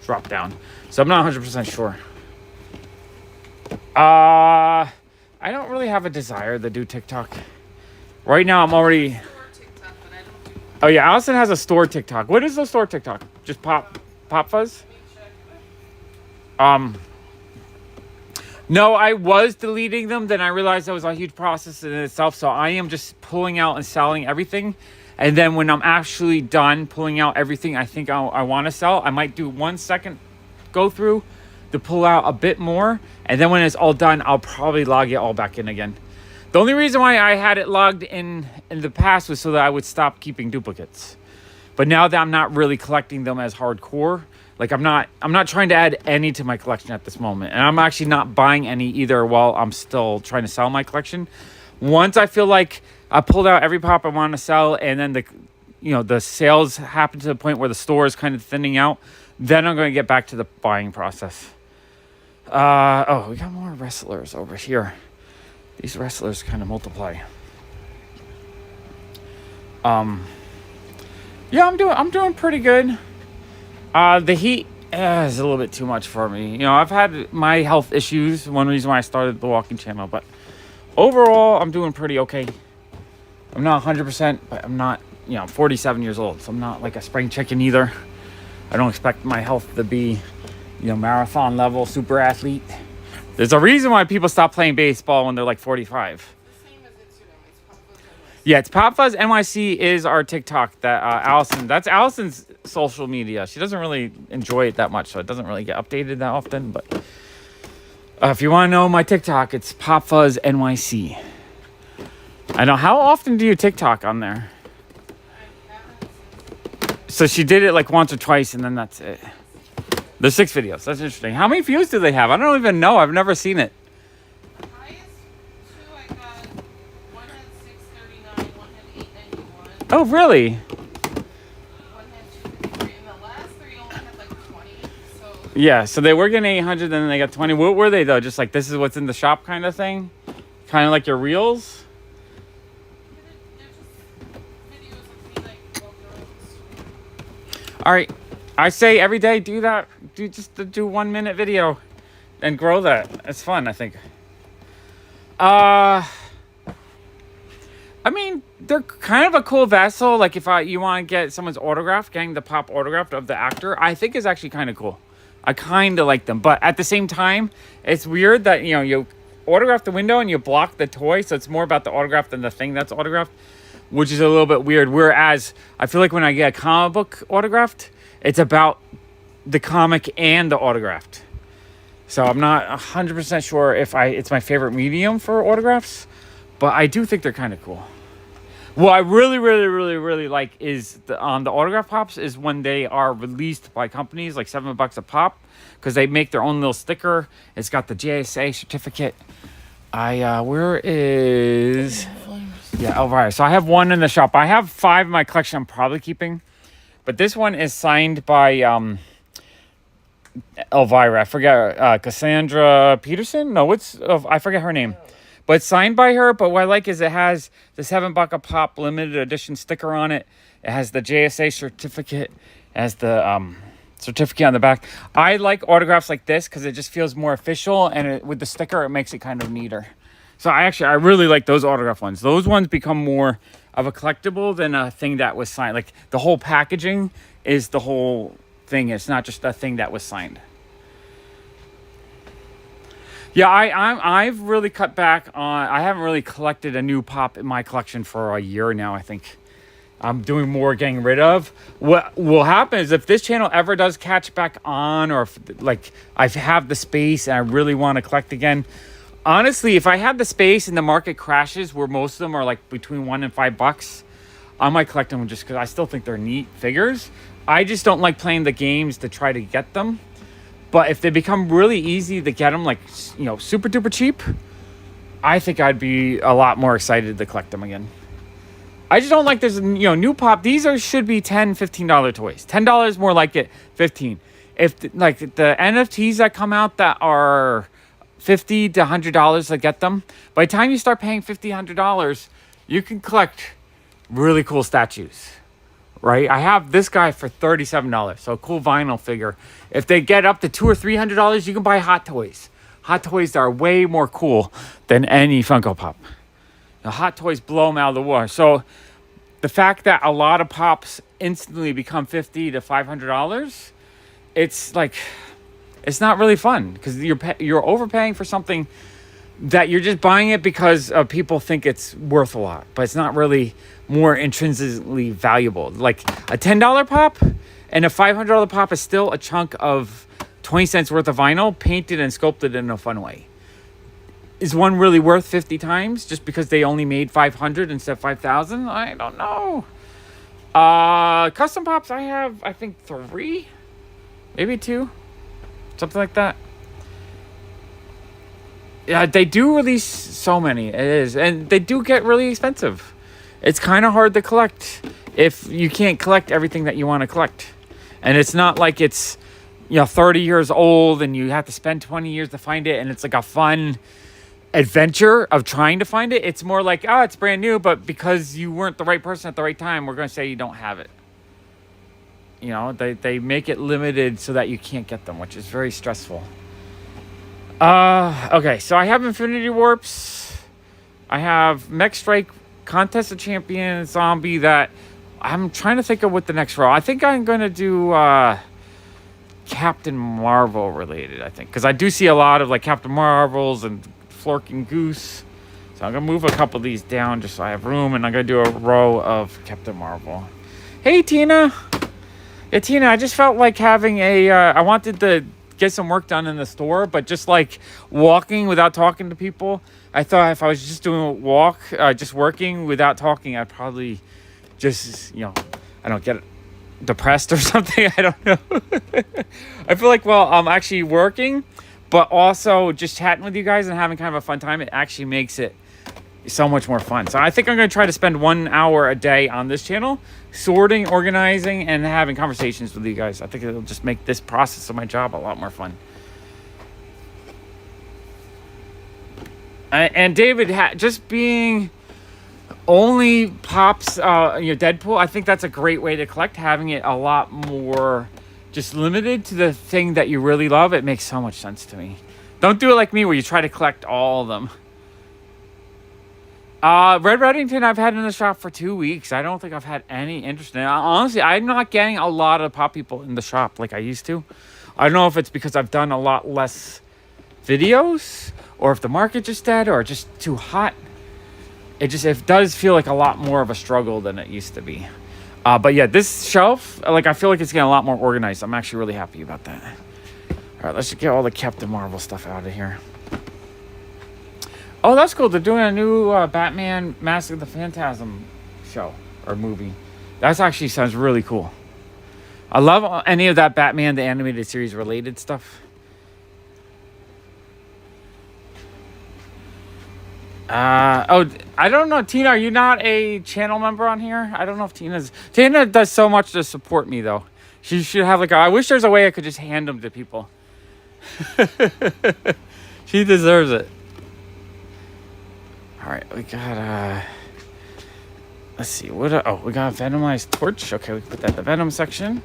drop down. So I'm not 100% sure. I don't really have a desire to do TikTok. Right now, I'm already... Oh, yeah, Allison has a store TikTok. What is the store TikTok? Just PopFuzz? No, I was deleting them. Then I realized that was a huge process in itself. So I am just pulling out and selling everything. And then when I'm actually done pulling out everything I think I want to sell, I might do 1 second go through to pull out a bit more, and then when it's all done, I'll probably log it all back in again. The only reason why I had it logged in the past was so that I would stop keeping duplicates. But now that I'm not really collecting them as hardcore, like I'm not trying to add any to my collection at this moment, and I'm actually not buying any either while I'm still trying to sell my collection. Once I feel like I pulled out every pop I want to sell, and then the sales happen to the point where the store is kind of thinning out, then I'm going to get back to the buying process. We got more wrestlers over here. These wrestlers kind of multiply. Yeah, I'm doing pretty good. The heat is a little bit too much for me. You know, I've had my health issues. One reason why I started the walking channel, but overall, I'm doing pretty okay. I'm not 100%, but I'm not, I'm 47 years old, so I'm not like a spring chicken either. I don't expect my health to be, marathon level super athlete. There's a reason why people stop playing baseball when they're like 45. The same as Instagram. It's PopFuzz NYC. Yeah, it's PopFuzz NYC is our TikTok that that's Allison's social media. She doesn't really enjoy it that much, so it doesn't really get updated that often. But if you want to know my TikTok, it's PopFuzz NYC. I know. How often do you TikTok on there? So she did it like once or twice, and then that's it. There's 6 videos. That's interesting. How many views do they have? I don't even know. I've never seen it. The highest 2 I got, one had 639, one had 891. Oh, really? One had 253, and the last 3 only had like 20. So Yeah, so they were getting 800, and then they got 20. What were they, though? Just like, this is what's in the shop kind of thing? Kind of like your reels? they're just videos of me like walking around the street. All right. I say every day, do that. Do 1 minute video and grow that. It's fun, I think. I mean, they're kind of a cool vessel. Like if you want to get someone's autograph, getting the pop autograph of the actor, I think is actually kind of cool. I kind of like them. But at the same time, it's weird that, you autograph the window and you block the toy. So it's more about the autograph than the thing that's autographed, which is a little bit weird. Whereas I feel like when I get a comic book autographed, it's about the comic and the autographed. So I'm not 100% sure if it's my favorite medium for autographs, but I do think they're kind of cool. What I really, really, really, really like is the autograph pops is when they are released by companies like $7 a pop, because they make their own little sticker. It's got the JSA certificate. Where is... Yeah, Elvira. So I have 1 in the shop. I have 5 in my collection I'm probably keeping. But this one is signed by Elvira. I forget Cassandra Peterson. No, I forget her name, but it's signed by her. But what I like is it has the $7 a pop limited edition sticker on it. It has the JSA certificate. It has the certificate on the back. I like autographs like this because it just feels more official, and with the sticker, it makes it kind of neater. So I really like those autograph ones. Those ones become more of a collectible than a thing that was signed. Like the whole packaging is the whole thing. It's not just a thing that was signed. Yeah, I've really cut back on. I haven't really collected a new pop in my collection for a year now. I think I'm doing more getting rid of. What will happen is if this channel ever does catch back on, or if like I have the space and I really want to collect again. Honestly, if I had the space and the market crashes where most of them are like between $1 and $5, I might collect them just because I still think they're neat figures. I just don't like playing the games to try to get them. But if they become really easy to get them, like, you know, super duper cheap, I think I'd be a lot more excited to collect them again. I just don't like this, you know, new pop. These should be $10, $15 toys. $10 more like it, 15. If like the NFTs that come out that are $50 to $100 to get them, by the time you start paying $50, $100, you can collect really cool statues, right? I have this guy for $37, so a cool vinyl figure. If they get up to $200 or $300, you can buy Hot Toys. Hot Toys are way more cool than any Funko Pop. The Hot Toys blow them out of the water. So the fact that a lot of pops instantly become $50 to $500, it's like, it's not really fun because you're overpaying for something that you're just buying it because people think it's worth a lot, but it's not really more intrinsically valuable. Like a $10 pop and a $500 pop is still a chunk of 20 cents worth of vinyl painted and sculpted in a fun way. Is one really worth 50 times just because they only made 500 instead of 5,000? I don't know. Custom pops, I have, I think 3, maybe 2. Something like that. Yeah, they do release so many. It is. And they do get really expensive. It's kind of hard to collect if you can't collect everything that you want to collect. And it's not like it's, you know, 30 years old and you have to spend 20 years to find it. And it's like a fun adventure of trying to find it. It's more like, oh, it's brand new. But because you weren't the right person at the right time, we're going to say you don't have it. You know, they make it limited so that you can't get them, which is very stressful. Okay, so I have Infinity Warps. I have Mech Strike, Contest of Champions, Zombie, that I'm trying to think of what the next row. I think I'm going to do Captain Marvel related, I think. Because I do see a lot of like Captain Marvels and Flork and Goose. So I'm going to move a couple of these down just so I have room. And I'm going to do a row of Captain Marvel. Hey, Tina. Yeah, Tina, I just felt like having I wanted to get some work done in the store, but just like walking without talking to people. I thought if I was just doing a walk, just working without talking, I'd probably just, you know, I don't get depressed or something. I don't know. I feel like, well, I'm actually working, but also just chatting with you guys and having kind of a fun time. It actually makes it so much more fun. So I think I'm going to try to spend 1 hour a day on this channel, sorting, organizing, and having conversations with you guys. I think it'll just make this process of my job a lot more fun. And David, just being only pops, Deadpool, I think that's a great way to collect, having it a lot more just limited to the thing that you really love. It makes so much sense to me. Don't do it like me where you try to collect all of them. Red Reddington I've had in the shop for 2 weeks. I don't think I've had any interest in it. Honestly, I'm not getting a lot of pop people in the shop like I used to. I don't know if it's because I've done a lot less videos or if the market just dead or just too hot. It does feel like a lot more of a struggle than it used to be. But yeah, this shelf, like I feel like it's getting a lot more organized. I'm actually really happy about that. All right, let's just get all the Captain Marvel stuff out of here. Oh, that's cool. They're doing a new Batman Mask of the Phantasm show or movie. That actually sounds really cool. I love any of that Batman the Animated Series related stuff. I don't know. Tina, are you not a channel member on here? I don't know if Tina does so much to support me, though. She should have like I wish there's a way I could just hand them to people. She deserves it. All right, we got let's see, what we got a Venomized torch. Okay, we can put that in the Venom section.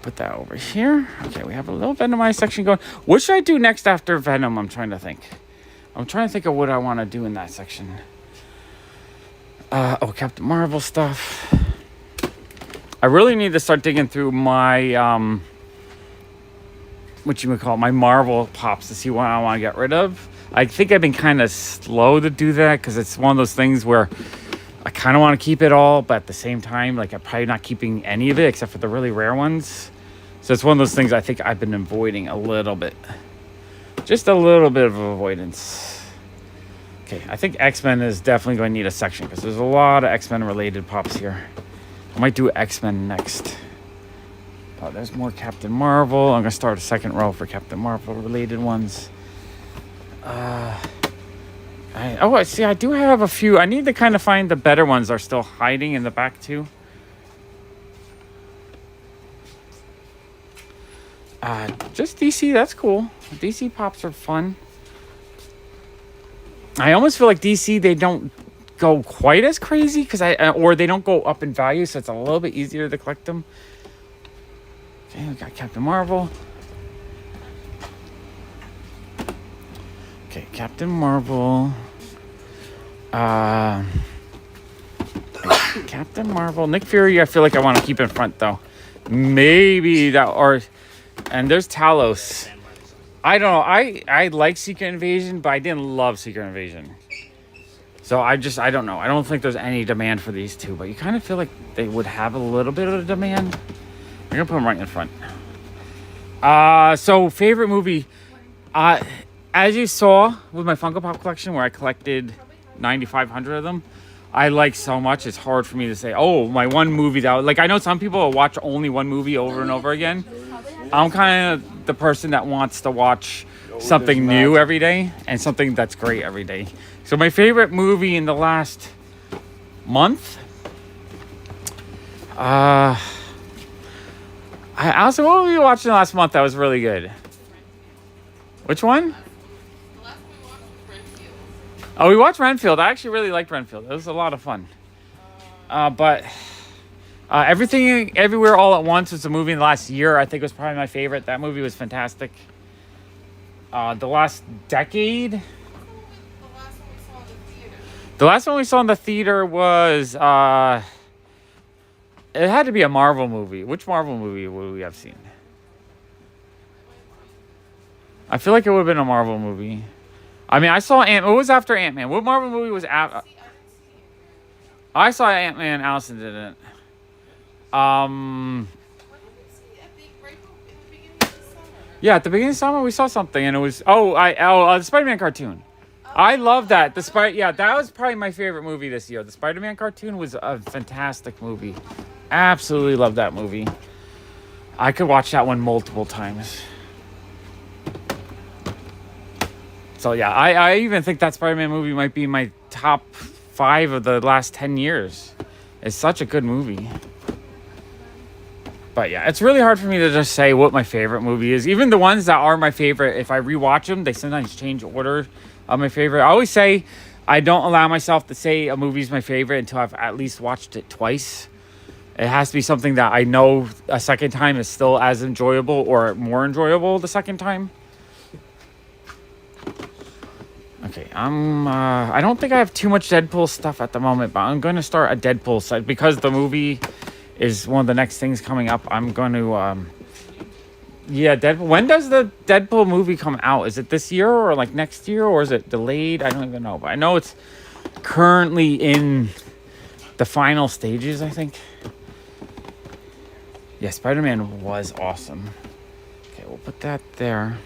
Put that over here. Okay, we have a little Venomized section going. What should I do next after Venom? I'm trying to think of what I want to do in that section. Captain Marvel stuff. I really need to start digging through my my Marvel pops to see what I want to get rid of. I think I've been kind of slow to do that because it's one of those things where I kind of want to keep it all, but at the same time, like I'm probably not keeping any of it except for the really rare ones. So it's one of those things I think I've been avoiding a little bit. Just a little bit of avoidance. Okay, I think X-Men is definitely going to need a section because there's a lot of X-Men related pops here. I might do X-Men next. Oh, there's more Captain Marvel. I'm going to start a second row for Captain Marvel related ones. I see. I do have a few. I need to kind of find the better ones are still hiding in the back too. Just DC. That's cool. DC pops are fun. I almost feel like DC they don't go quite as crazy because or they don't go up in value, so it's a little bit easier to collect them. Okay, we got Captain Marvel. Okay, Captain Marvel. Captain Marvel. Nick Fury, I feel like I want to keep in front, though. Maybe that, and there's Talos. I don't know. I like Secret Invasion, but I didn't love Secret Invasion. So I don't know. I don't think there's any demand for these two, but you kind of feel like they would have a little bit of a demand. I'm going to put them right in front. So favorite movie. As you saw with my Funko Pop collection where I collected 9,500 of them, I like so much. It's hard for me to say, oh, my one movie that... Like, I know some people will watch only one movie over and over again. I'm kind of the person that wants to watch something new every day and something that's great every day. So my favorite movie in the last month... I also, what were we watching last month that was really good? Which one? Oh, we watched Renfield. I actually really liked Renfield. It was a lot of fun. But Everything Everywhere All at Once was a movie in the last year. I think was probably my favorite. That movie was fantastic. The last decade. The last one we saw in the theater was... it had to be a Marvel movie. Which Marvel movie would we have seen? I feel like it would have been a Marvel movie. I mean, I saw Ant-Man. It was after Ant-Man. What Marvel movie was after? I saw Ant-Man. Allison didn't. Yeah, at the beginning of summer, we saw something, and it was... the Spider-Man cartoon. I love that. That was probably my favorite movie this year. The Spider-Man cartoon was a fantastic movie. Absolutely love that movie. I could watch that one multiple times. So yeah, I even think that Spider-Man movie might be my top 5 of the last 10 years. It's such a good movie. But yeah, it's really hard for me to just say what my favorite movie is. Even the ones that are my favorite, if I rewatch them, they sometimes change order of my favorite. I always say I don't allow myself to say a movie's my favorite until I've at least watched it twice. It has to be something that I know a second time is still as enjoyable or more enjoyable the second time. Okay, I don't think I have too much Deadpool stuff at the moment, but I'm going to start a Deadpool site because the movie is one of the next things coming up. I'm going to, Deadpool. When does the Deadpool movie come out? Is it this year or like next year, or is it delayed? I don't even know, but I know it's currently in the final stages, I think. Yeah, Spider-Man was awesome. Okay, we'll put that there.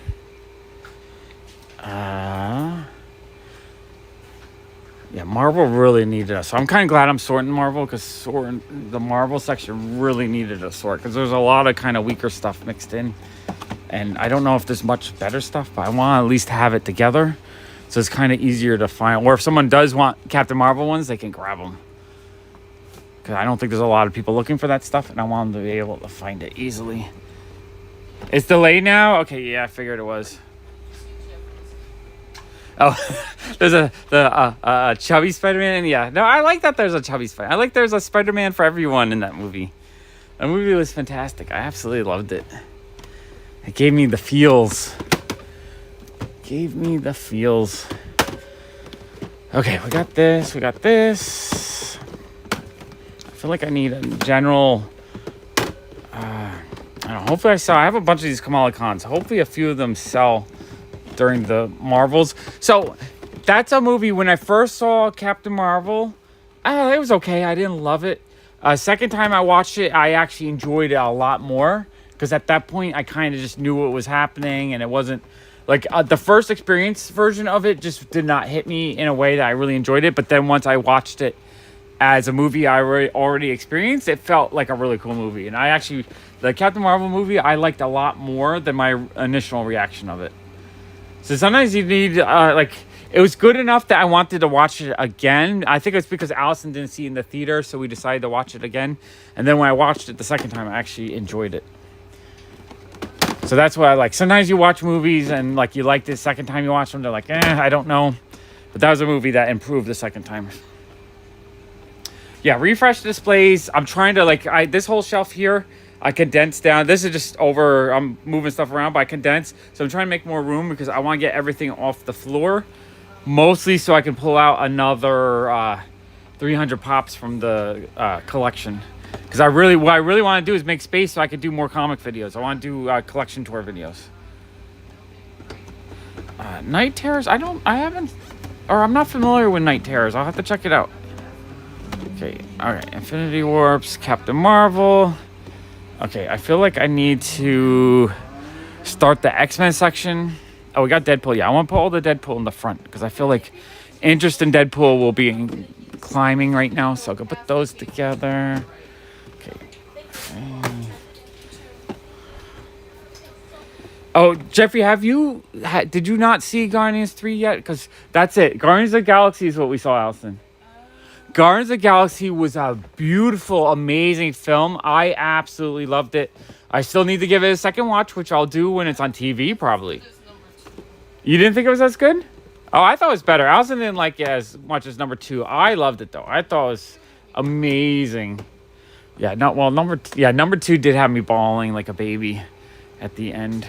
Yeah, Marvel really needed us. So I'm kind of glad I'm sorting Marvel because the Marvel section really needed a sort because there's a lot of kind of weaker stuff mixed in. And I don't know if there's much better stuff, but I want to at least have it together. So it's kind of easier to find. Or if someone does want Captain Marvel ones, they can grab them. because I don't think there's a lot of people looking for that stuff, and I want them to be able to find it easily. It's delayed now? Okay, yeah, I figured it was. Oh, there's a chubby Spider-Man. Yeah, no, I like that there's a chubby Spider-Man. I like there's a Spider-Man for everyone in that movie. That movie was fantastic. I absolutely loved it. It gave me the feels. Gave me the feels. Okay, we got this. We got this. I feel like I need a general... I don't know. Hopefully I have a bunch of these Kamala Khans. Hopefully a few of them sell during the Marvels. So that's a movie. When I first saw Captain Marvel, it was okay. I didn't love it. Second time I watched it, I actually enjoyed it a lot more, because at that point I kind of just knew what was happening, and it wasn't like the first experience version of it just did not hit me in a way that I really enjoyed it. But then once I watched it as a movie I already experienced, it felt like a really cool movie. And I actually, the Captain Marvel movie, I liked a lot more than my initial reaction of it. So sometimes you need, it was good enough that I wanted to watch it again. I think it's because Allison didn't see it in the theater, so we decided to watch it again. And then when I watched it the second time, I actually enjoyed it. So that's what I like. Sometimes you watch movies and like you like the second time you watch them, they're like, I don't know. But that was a movie that improved the second time. Yeah, refresh displays. I'm trying to this whole shelf here, I condensed down. This is just over, I'm moving stuff around, but I condensed. So I'm trying to make more room because I want to get everything off the floor. Mostly so I can pull out another 300 pops from the collection. Because what I really want to do is make space so I can do more comic videos. I want to do collection tour videos. Night Terrors, I'm not familiar with Night Terrors. I'll have to check it out. Okay, alright, Infinity Warps, Captain Marvel. Okay, I feel like I need to start the X-Men section. Oh, we got Deadpool. Yeah, I want to put all the Deadpool in the front because I feel like interest in Deadpool will be climbing right now. So I'll go put those together. Okay. Oh, Jeffrey, did you not see Guardians 3 yet? Because that's it. Guardians of the Galaxy is what we saw, Allison. Guardians of the Galaxy was a beautiful, amazing film. I absolutely loved it. I still need to give it a second watch, which I'll do when it's on TV, probably. You didn't think it was as good? Oh, I thought it was better. Allison didn't like it as much as number 2. I loved it, though. I thought it was amazing. Yeah, number 2 did have me bawling like a baby at the end.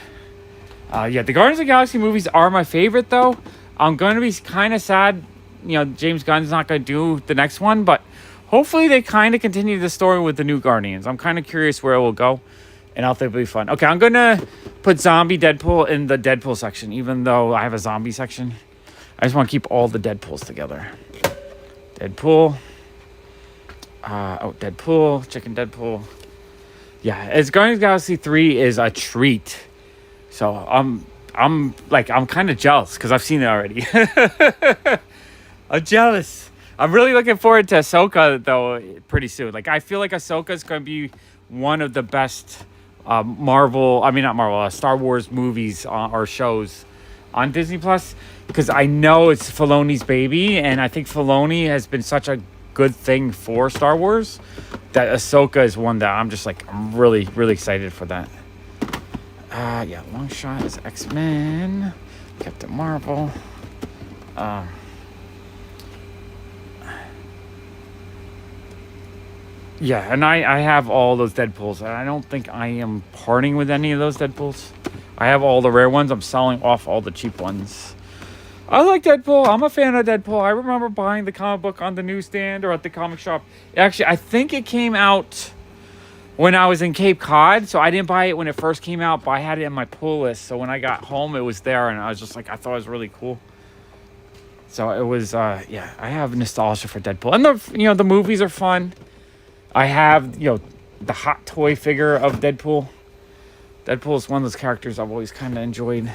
Yeah, the Guardians of the Galaxy movies are my favorite, though. I'm going to be kind of sad, James Gunn's not going to do the next one, but hopefully they kind of continue the story with the new Guardians. I'm kind of curious where it will go, and I think it'll be fun. Okay, I'm going to put Zombie Deadpool in the Deadpool section, even though I have a zombie section. I just want to keep all the Deadpools together. Deadpool. Deadpool. Chicken Deadpool. Yeah, it's Guardians of the Galaxy 3 is a treat. So I'm kind of jealous because I've seen it already. I'm jealous. I'm really looking forward to Ahsoka, though, pretty soon. I feel like Ahsoka is going to be one of the best Star Wars movies or shows on Disney Plus, because I know it's Filoni's baby, and I think Filoni has been such a good thing for Star Wars that Ahsoka is one that I'm really, really excited for that. Long shot is X-Men, Captain Marvel. Yeah, and I have all those Deadpools, and I don't think I am parting with any of those Deadpools. I have all the rare ones. I'm selling off all the cheap ones. I like Deadpool. I'm a fan of Deadpool. I remember buying the comic book on the newsstand or at the comic shop. Actually, I think it came out when I was in Cape Cod, so I didn't buy it when it first came out, but I had it in my pull list. So when I got home, it was there, and I was just I thought it was really cool. So it was, I have nostalgia for Deadpool, and the movies are fun. I have, the hot toy figure of Deadpool. Deadpool is one of those characters I've always kind of enjoyed.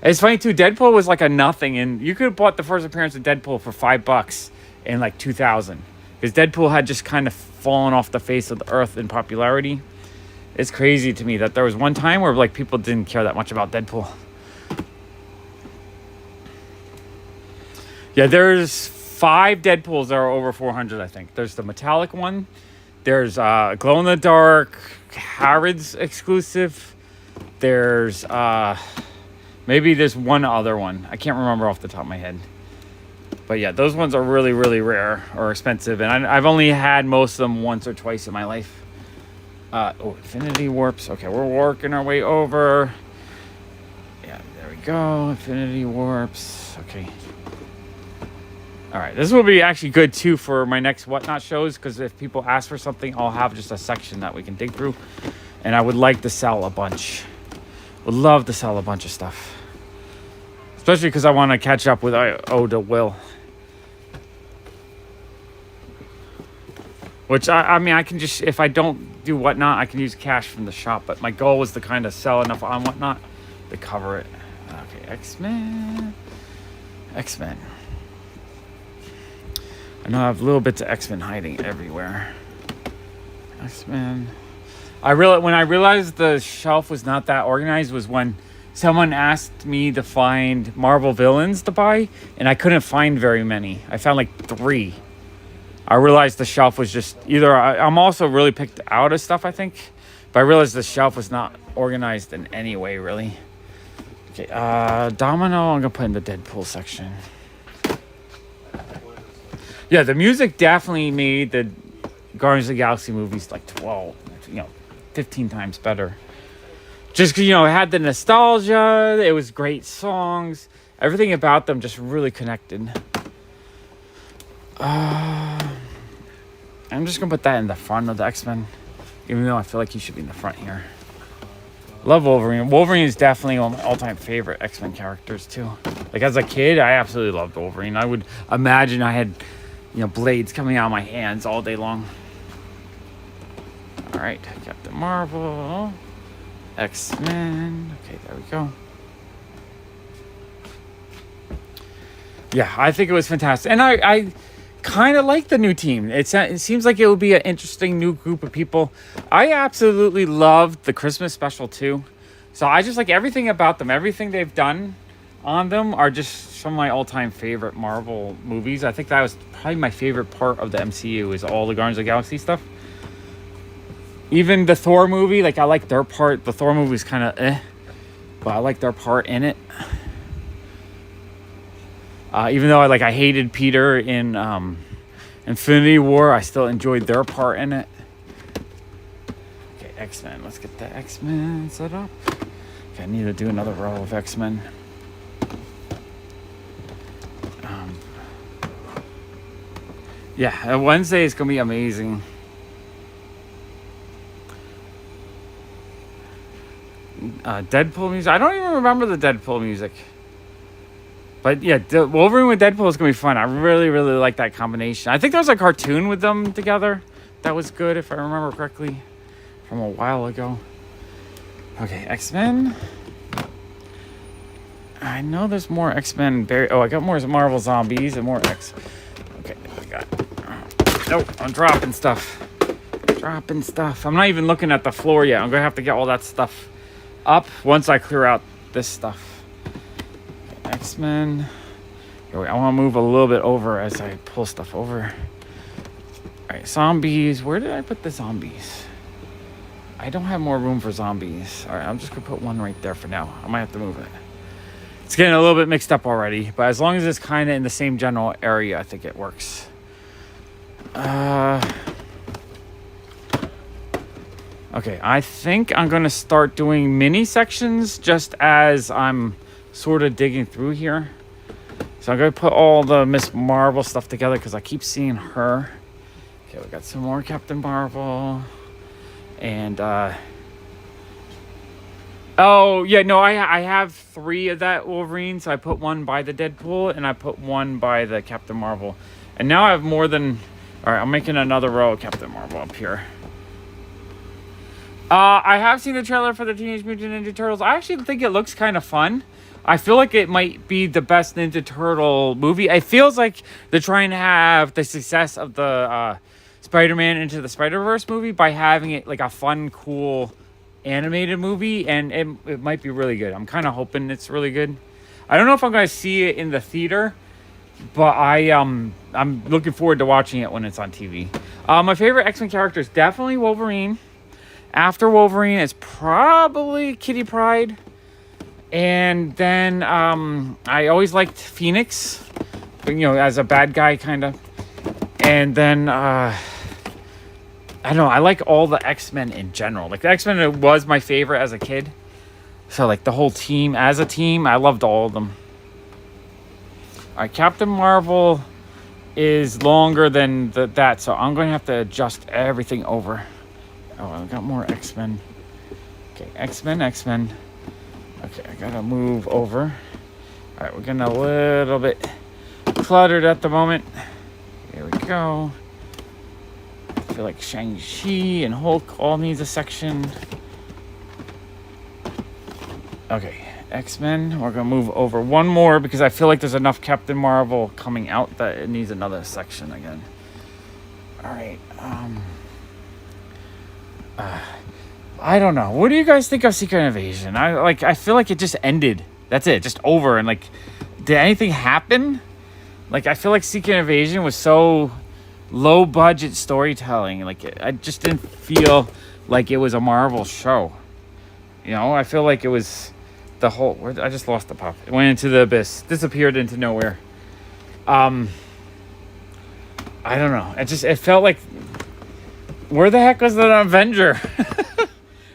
And it's funny, too. Deadpool was a nothing. And you could have bought the first appearance of Deadpool for $5 in 2000. Because Deadpool had just kind of fallen off the face of the earth in popularity. It's crazy to me that there was one time where people didn't care that much about Deadpool. Yeah, there's 5 Deadpools that are over 400, I think. There's the metallic one. There's glow in the dark, Harrods exclusive. There's maybe there's one other one. I can't remember off the top of my head. But yeah, those ones are really, really rare or expensive. And I've only had most of them once or twice in my life. Infinity Warps. Okay, we're working our way over. Yeah, there we go. Infinity Warps. Okay. All right, this will be actually good too for my next Whatnot shows, because if people ask for something, I'll have just a section that we can dig through. And I would like to sell a bunch. Would love to sell a bunch of stuff. Especially because I want to catch up with Oda Will. Which, I mean, I can just, if I don't do Whatnot, I can use cash from the shop. But my goal was to kind of sell enough on Whatnot to cover it. Okay, X-Men. X-Men. I know I have little bits of X-Men hiding everywhere. X-Men. When I realized the shelf was not that organized was when someone asked me to find Marvel villains to buy, and I couldn't find very many. I found like 3. I realized the shelf was just either... I'm also really picked out of stuff, I think. But I realized the shelf was not organized in any way, really. Okay, Domino, I'm going to put in the Deadpool section. Yeah, the music definitely made the Guardians of the Galaxy movies like 15 times better. Just because, it had the nostalgia, it was great songs, everything about them just really connected. I'm just going to put that in the front of the X-Men, even though I feel like he should be in the front here. Love Wolverine. Wolverine is definitely one of my all-time favorite X-Men characters, too. Like, as a kid, I absolutely loved Wolverine. I would imagine I had... blades coming out of my hands all day long. All right, Captain Marvel, X-Men. Okay, there we go. Yeah, I think it was fantastic. And I kind of like the new team. It seems like it would be an interesting new group of people. I absolutely loved the Christmas special, too. So I just like everything about them. Everything they've done on them are just some of my all-time favorite Marvel movies. I think that was probably my favorite part of the MCU is all the Guardians of the Galaxy stuff. Even the Thor movie, like I like their part. The Thor movie is kind of but I like their part in it. Even though I hated Peter in Infinity War, I still enjoyed their part in it. Okay, X-Men. Let's get the X-Men set up. Okay, I need to do another row of X-Men. Yeah, Wednesday is going to be amazing. Deadpool music. I don't even remember the Deadpool music. But yeah, Wolverine with Deadpool is going to be fun. I really, really like that combination. I think there was a cartoon with them together. That was good, if I remember correctly. From a while ago. Okay, X-Men. I know there's more X-Men. I got more Marvel Zombies and more X. Okay, I got... Nope, I'm dropping stuff. I'm not even looking at the floor yet. I'm going to have to get all that stuff up once I clear out this stuff. Okay, X-Men. I want to move a little bit over as I pull stuff over. Alright, zombies. Where did I put the zombies? I don't have more room for zombies. Alright, I'm just going to put one right there for now. I might have to move it. It's getting a little bit mixed up already. But as long as it's kind of in the same general area, I think it works. Okay, I think I'm going to start doing mini sections just as I'm sort of digging through here. So I'm going to put all the Miss Marvel stuff together because I keep seeing her. Okay, we got some more Captain Marvel. And, oh, yeah, no, I have 3 of that Wolverine. So I put one by the Deadpool and I put one by the Captain Marvel. And now I have more than... All right, I'm making another row of Captain Marvel up here. I have seen the trailer for the Teenage Mutant Ninja Turtles. I actually think it looks kind of fun. I feel like it might be the best Ninja Turtle movie. It feels like they're trying to have the success of the Spider-Man Into the Spider-Verse movie by having it like a fun, cool animated movie. And it might be really good. I'm kind of hoping it's really good. I don't know if I'm going to see it in the theater. But I'm looking forward to watching it when it's on TV. My favorite X-Men character is definitely Wolverine. After Wolverine, it's probably Kitty Pryde. And then I always liked Phoenix, as a bad guy kind of. And then I don't know, I like all the X-Men in general. Like the X-Men was my favorite as a kid. So like the whole team, as a team, I loved all of them. All right, Captain Marvel is longer than that, so I'm going to have to adjust everything over. Oh, I got more X-Men. Okay, X-Men. Okay, I gotta move over. All right, we're getting a little bit cluttered at the moment. Here we go. I feel like Shang-Chi and Hulk all needs a section. Okay, X-Men. We're gonna move over one more because I feel like there's enough Captain Marvel coming out that it needs another section again. All right. I don't know. What do you guys think of Secret Invasion? I feel like it just ended. That's it, just over. And like, did anything happen? Like, I feel like Secret Invasion was so low budget storytelling. Like, I just didn't feel like it was a Marvel show. I feel like it was the whole. I just lost the pop. It went into the abyss, disappeared into nowhere. I don't know. It felt like, where the heck was the Avenger?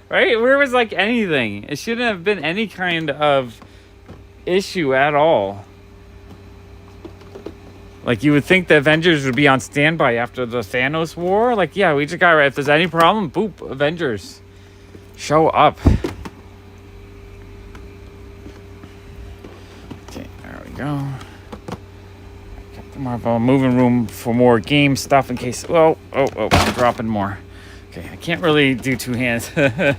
Right? Where was like anything? It shouldn't have been any kind of issue at all. Like, you would think the Avengers would be on standby after the Thanos war. Like, yeah, we just got right. If there's any problem, boop, Avengers. Show up. Okay, there we go. Captain Marvel, moving room for more game stuff in case. Oh, I'm dropping more. Okay, I can't really do two hands. No,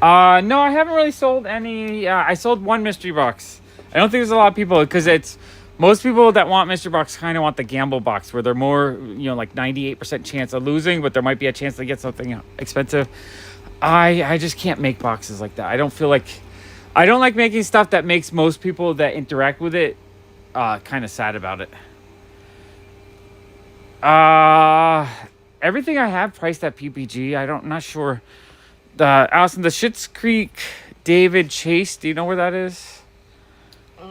I haven't really sold any. I sold one mystery box. I don't think there's a lot of people because most people that want mystery box kind of want the gamble box where they're more, like 98% chance of losing, but there might be a chance to get something expensive. I just can't make boxes like that. I don't like making stuff that makes most people that interact with it kind of sad about it. Everything I have priced at PPG. Not sure. Allison, the Schitt's Creek David Chase. Do you know where that is? I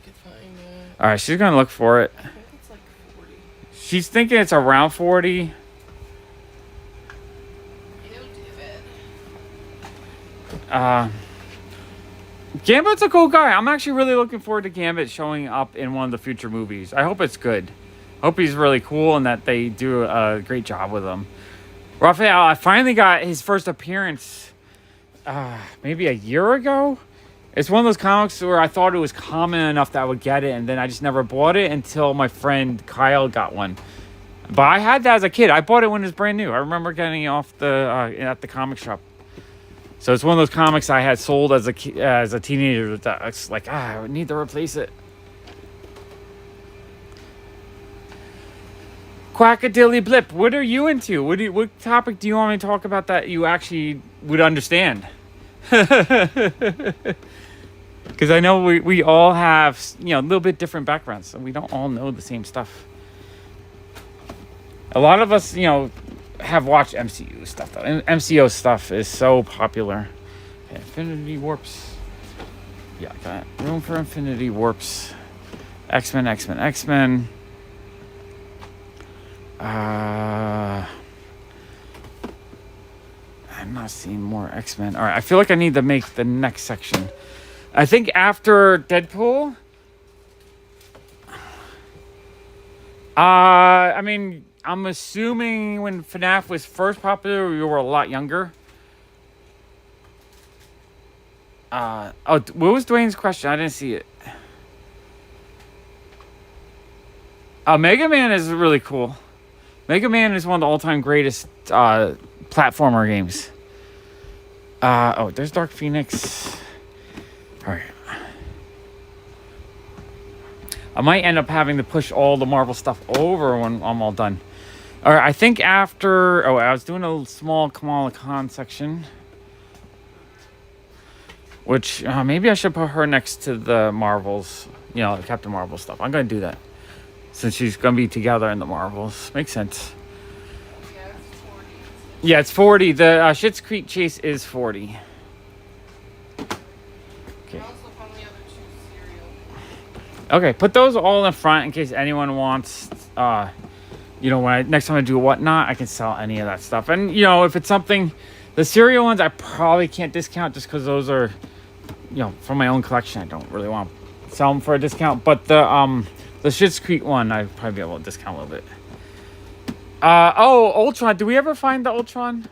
could find it. All right, she's gonna look for it. I think it's like 40. She's thinking it's around 40. Ew, David. Gambit's a cool guy. I'm actually really looking forward to Gambit showing up in one of the future movies. I hope it's good. Hope he's really cool and that they do a great job with him. Raphael, I finally got his first appearance maybe a year ago. It's one of those comics where I thought it was common enough that I would get it, and then I just never bought it until my friend Kyle got one. But I had that as a kid. I bought it when it was brand new. I remember getting it off at the comic shop. So it's one of those comics I had sold as a teenager. That it's like, I would need to replace it. Quackadilly blip. What are you into? What topic do you want me to talk about that you actually would understand? Because I know we all have a little bit different backgrounds, so we don't all know the same stuff. A lot of us, have watched MCU stuff though. And MCU stuff is so popular. Okay, Infinity Warps. Yeah, I got room for Infinity Warps. X-Men. I'm not seeing more X-Men. All right, I feel like I need to make the next section. I think after Deadpool. I'm assuming when FNAF was first popular, we were a lot younger. What was Dwayne's question? I didn't see it. Mega Man is really cool. Mega Man is one of the all-time greatest platformer games. There's Dark Phoenix. All right. I might end up having to push all the Marvel stuff over when I'm all done. All right, I think after... I was doing a small Kamala Khan section. which maybe I should put her next to the Marvels, you know, Captain Marvel stuff. I'm gonna do that since she's gonna be together in the Marvels. Makes sense. Yeah, it's 40. Yeah, it's 40. The Schitt's Creek chase is 40. I also found the other two cereal. Okay, put those all in front in case anyone wants. You know, when next time I do whatnot, I can sell any of that stuff. And you know, if it's something, the cereal ones I probably can't discount just because those are, you know, from my own collection. I don't really want to sell them for a discount. But the Schitt's Creek one, I'd probably be able to discount a little bit. Oh, Ultron. Did we ever find the Ultron?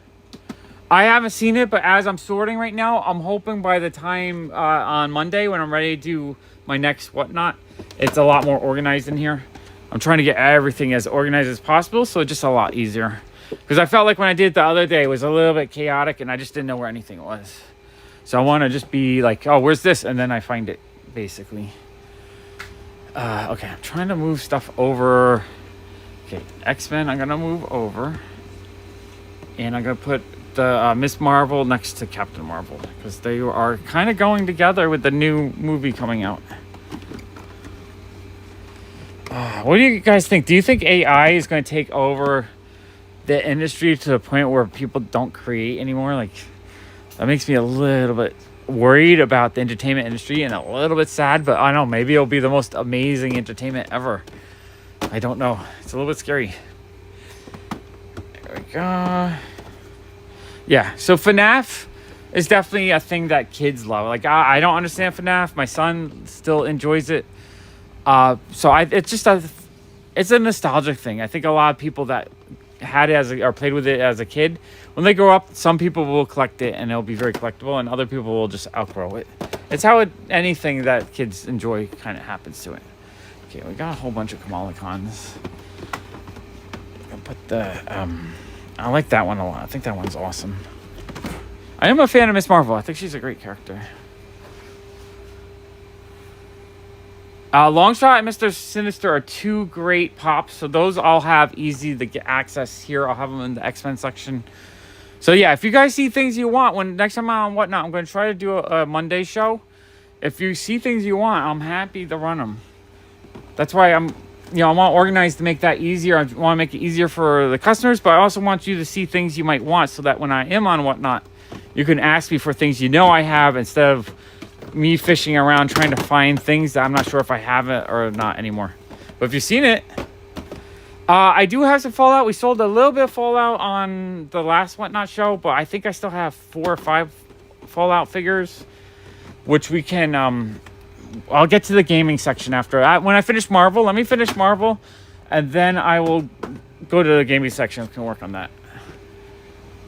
I haven't seen it, but as I'm sorting right now, I'm hoping by the time on Monday when I'm ready to do my next whatnot, it's a lot more organized in here. I'm trying to get everything as organized as possible, so it's just a lot easier. Because I felt like when I did it the other day, it was a little bit chaotic, and I just didn't know where anything was. So I want to just be like, oh, where's this? And then I find it, basically. Okay, I'm trying to move stuff over. Okay, X-Men, I'm going to move over. And I'm going to put the Miss Marvel next to Captain Marvel. Because they are kind of going together with the new movie coming out. What do you guys think? Do you think AI is going to take over the industry to the point where people don't create anymore? Like, that makes me a little bit worried about the entertainment industry and a little bit sad, but I don't know, maybe it'll be the most amazing entertainment ever. I don't know. It's a little bit scary. There we go. Yeah, so FNAF is definitely a thing that kids love. Like, I don't understand FNAF. My son still enjoys it. So it's just it's a nostalgic thing. I think a lot of people that had it or played with it as a kid, when they grow up, some people will collect it and it'll be very collectible, and other people will just outgrow it. It's how anything that kids enjoy kind of happens to it. Okay, we got a whole bunch of Kamala Khans. I'll put the I like that one a lot. I think that one's awesome. I am a fan of Miss Marvel. I think she's a great character. Longshot and Mr. Sinister are two great pops, so those I'll have easy to get access here. I'll have them in the X-Men section. So yeah, if you guys see things you want, when next time I'm on whatnot, I'm going to try to do a Monday show. If you see things you want, I'm happy to run them. That's why I want to organize to make that easier. I want to make it easier for the customers, but I also want you to see things you might want so that when I am on whatnot, you can ask me for things you know I have instead of me fishing around trying to find things that I'm not sure if I have it or not anymore. But if you've seen it, I do have some Fallout. We sold a little bit of Fallout on the last whatnot show, but I think I still have 4 or 5 Fallout figures, which we can I'll get to the gaming section after. When I finish Marvel, let me finish Marvel, and then I will go to the gaming section and can work on that.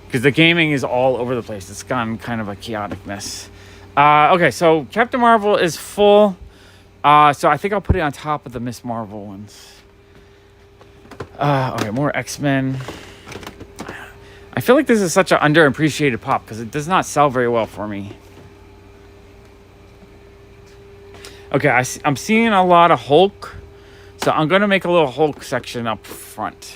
Because the gaming is all over the place. It's gone kind of a chaotic mess. Okay, so Captain Marvel is full. So I think I'll put it on top of the Miss Marvel ones. Okay, more X-Men. I feel like this is such an underappreciated pop because it does not sell very well for me. Okay, I'm seeing a lot of Hulk. So I'm going to make a little Hulk section up front.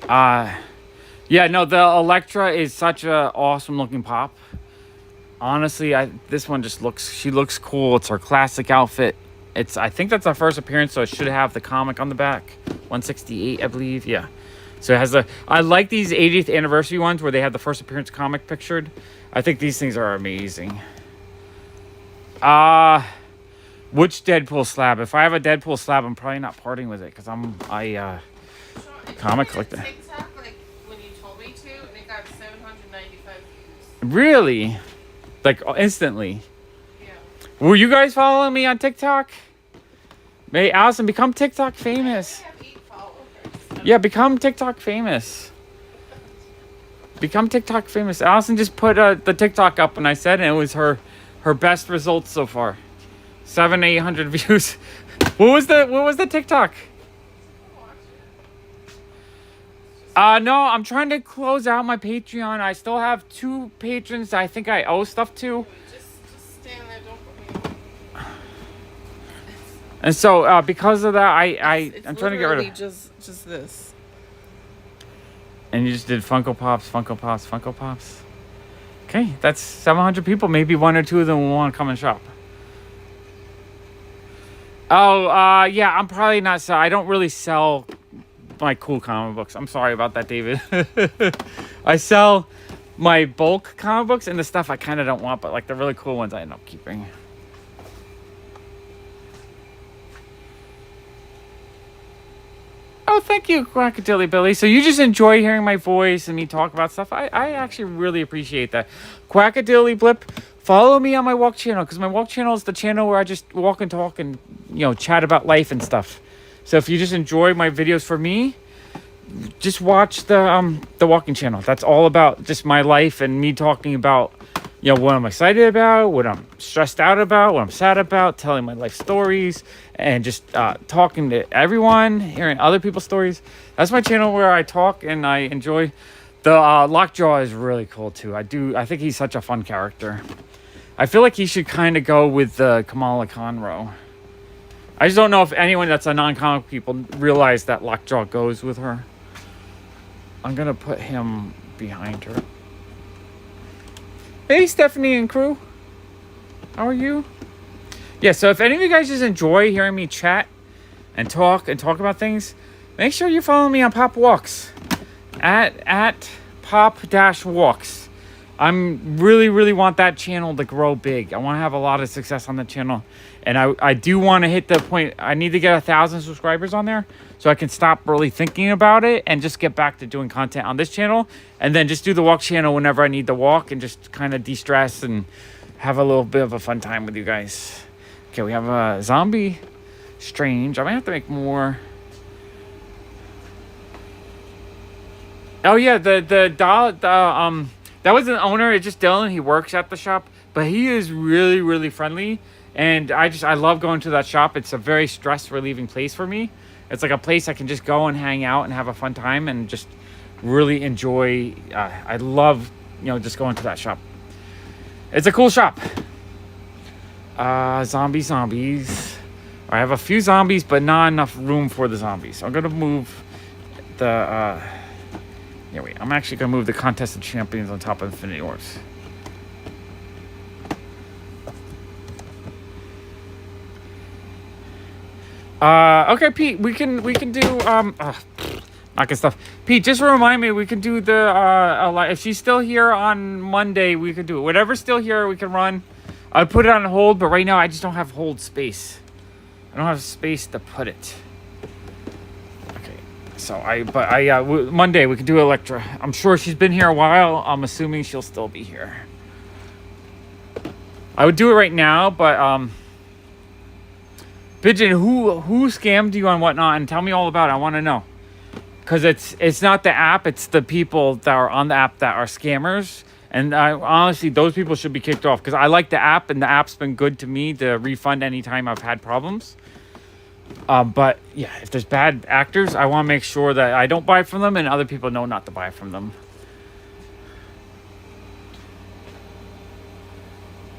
Yeah, no, the Elektra is such a awesome looking pop. Honestly, this one just she looks cool. It's her classic outfit. I think that's our first appearance, so it should have the comic on the back. 168, I believe. Yeah. So it has I like these 80th anniversary ones where they have the first appearance comic pictured. I think these things are amazing. Which Deadpool slab? If I have a Deadpool slab, I'm probably not parting with it because comic collector. TikTok, like when you told me to, and it got 795 views. Really? Like instantly? Yeah. Were you guys following me on TikTok? May Allison become TikTok famous? I have 8 followers. Yeah, become TikTok famous. Become TikTok famous. Allison just put the TikTok up, and I said it was her best results so far. 700-800 views. What was the TikTok? No, I'm trying to close out my Patreon. I still have 2 patrons I think I owe stuff to. Just stand there, don't put me on. And so because of that, I'm trying to get rid of. Just this. And you just did Funko Pops, Funko Pops, Funko Pops. Okay, that's 700 people. Maybe one or two of them will want to come and shop. Oh, yeah, I'm probably not I don't really sell my cool comic books. I'm sorry about that, David. I sell my bulk comic books and the stuff I kind of don't want, but like the really cool ones I end up keeping. Oh, thank you, Quackadilly Billy. So you just enjoy hearing my voice and me talk about stuff. I actually really appreciate that. Quackadilly Blip, follow me on my walk channel, because my walk channel is the channel where I just walk and talk and, you know, chat about life and stuff. So if you just enjoy my videos for me, just watch the walking channel. That's all about just my life and me talking about, you know, what I'm excited about, what I'm stressed out about, what I'm sad about, telling my life stories, and just talking to everyone, hearing other people's stories. That's my channel where I talk and I enjoy. The Lockjaw is really cool too. I think he's such a fun character. I feel like he should kind of go with the Kamala Conroe. I just don't know if anyone that's a non-comic people realize that Lockjaw goes with her. I'm gonna put him behind her. Hey, Stephanie and crew. How are you? Yeah, so if any of you guys just enjoy hearing me chat and talk about things, make sure you follow me on Pop Walks. At Pop-Walks. I'm really want that channel to grow big. I want to have a lot of success on the channel. And I do want to hit the point. I need to get 1,000 subscribers on there so I can stop really thinking about it and just get back to doing content on this channel. And then just do the walk channel whenever I need to walk and just kind of de-stress and have a little bit of a fun time with you guys. Okay, we have a zombie strange. I might have to make more. Oh yeah, that was an owner. It's just Dylan. He works at the shop, but he is really friendly. And I love going to that shop. It's a very stress relieving place for me. It's like a place I can just go and hang out and have a fun time and just really enjoy. I love, you know, just going to that shop. It's a cool shop. Zombies. I have a few zombies, but not enough room for the zombies. So I'm gonna move the. Yeah, wait. I'm actually gonna move the Contest of Champions on top of Infinity Wars. Okay, Pete. We can do not good stuff. Pete, just remind me. We can do the if she's still here on Monday, we can do it. Whatever's still here, we can run. I put it on hold, but right now I just don't have hold space. I don't have space to put it. So Monday we can do Electra. I'm sure she's been here a while. I'm assuming she'll still be here. I would do it right now, but Pigeon, who scammed you on whatnot, and tell me all about it. I want to know, because it's not the app, it's the people that are on the app that are scammers. And honestly, those people should be kicked off, because I like the app, and the app's been good to me to refund anytime I've had problems. But yeah, if there's bad actors, I want to make sure that I don't buy from them and other people know not to buy from them.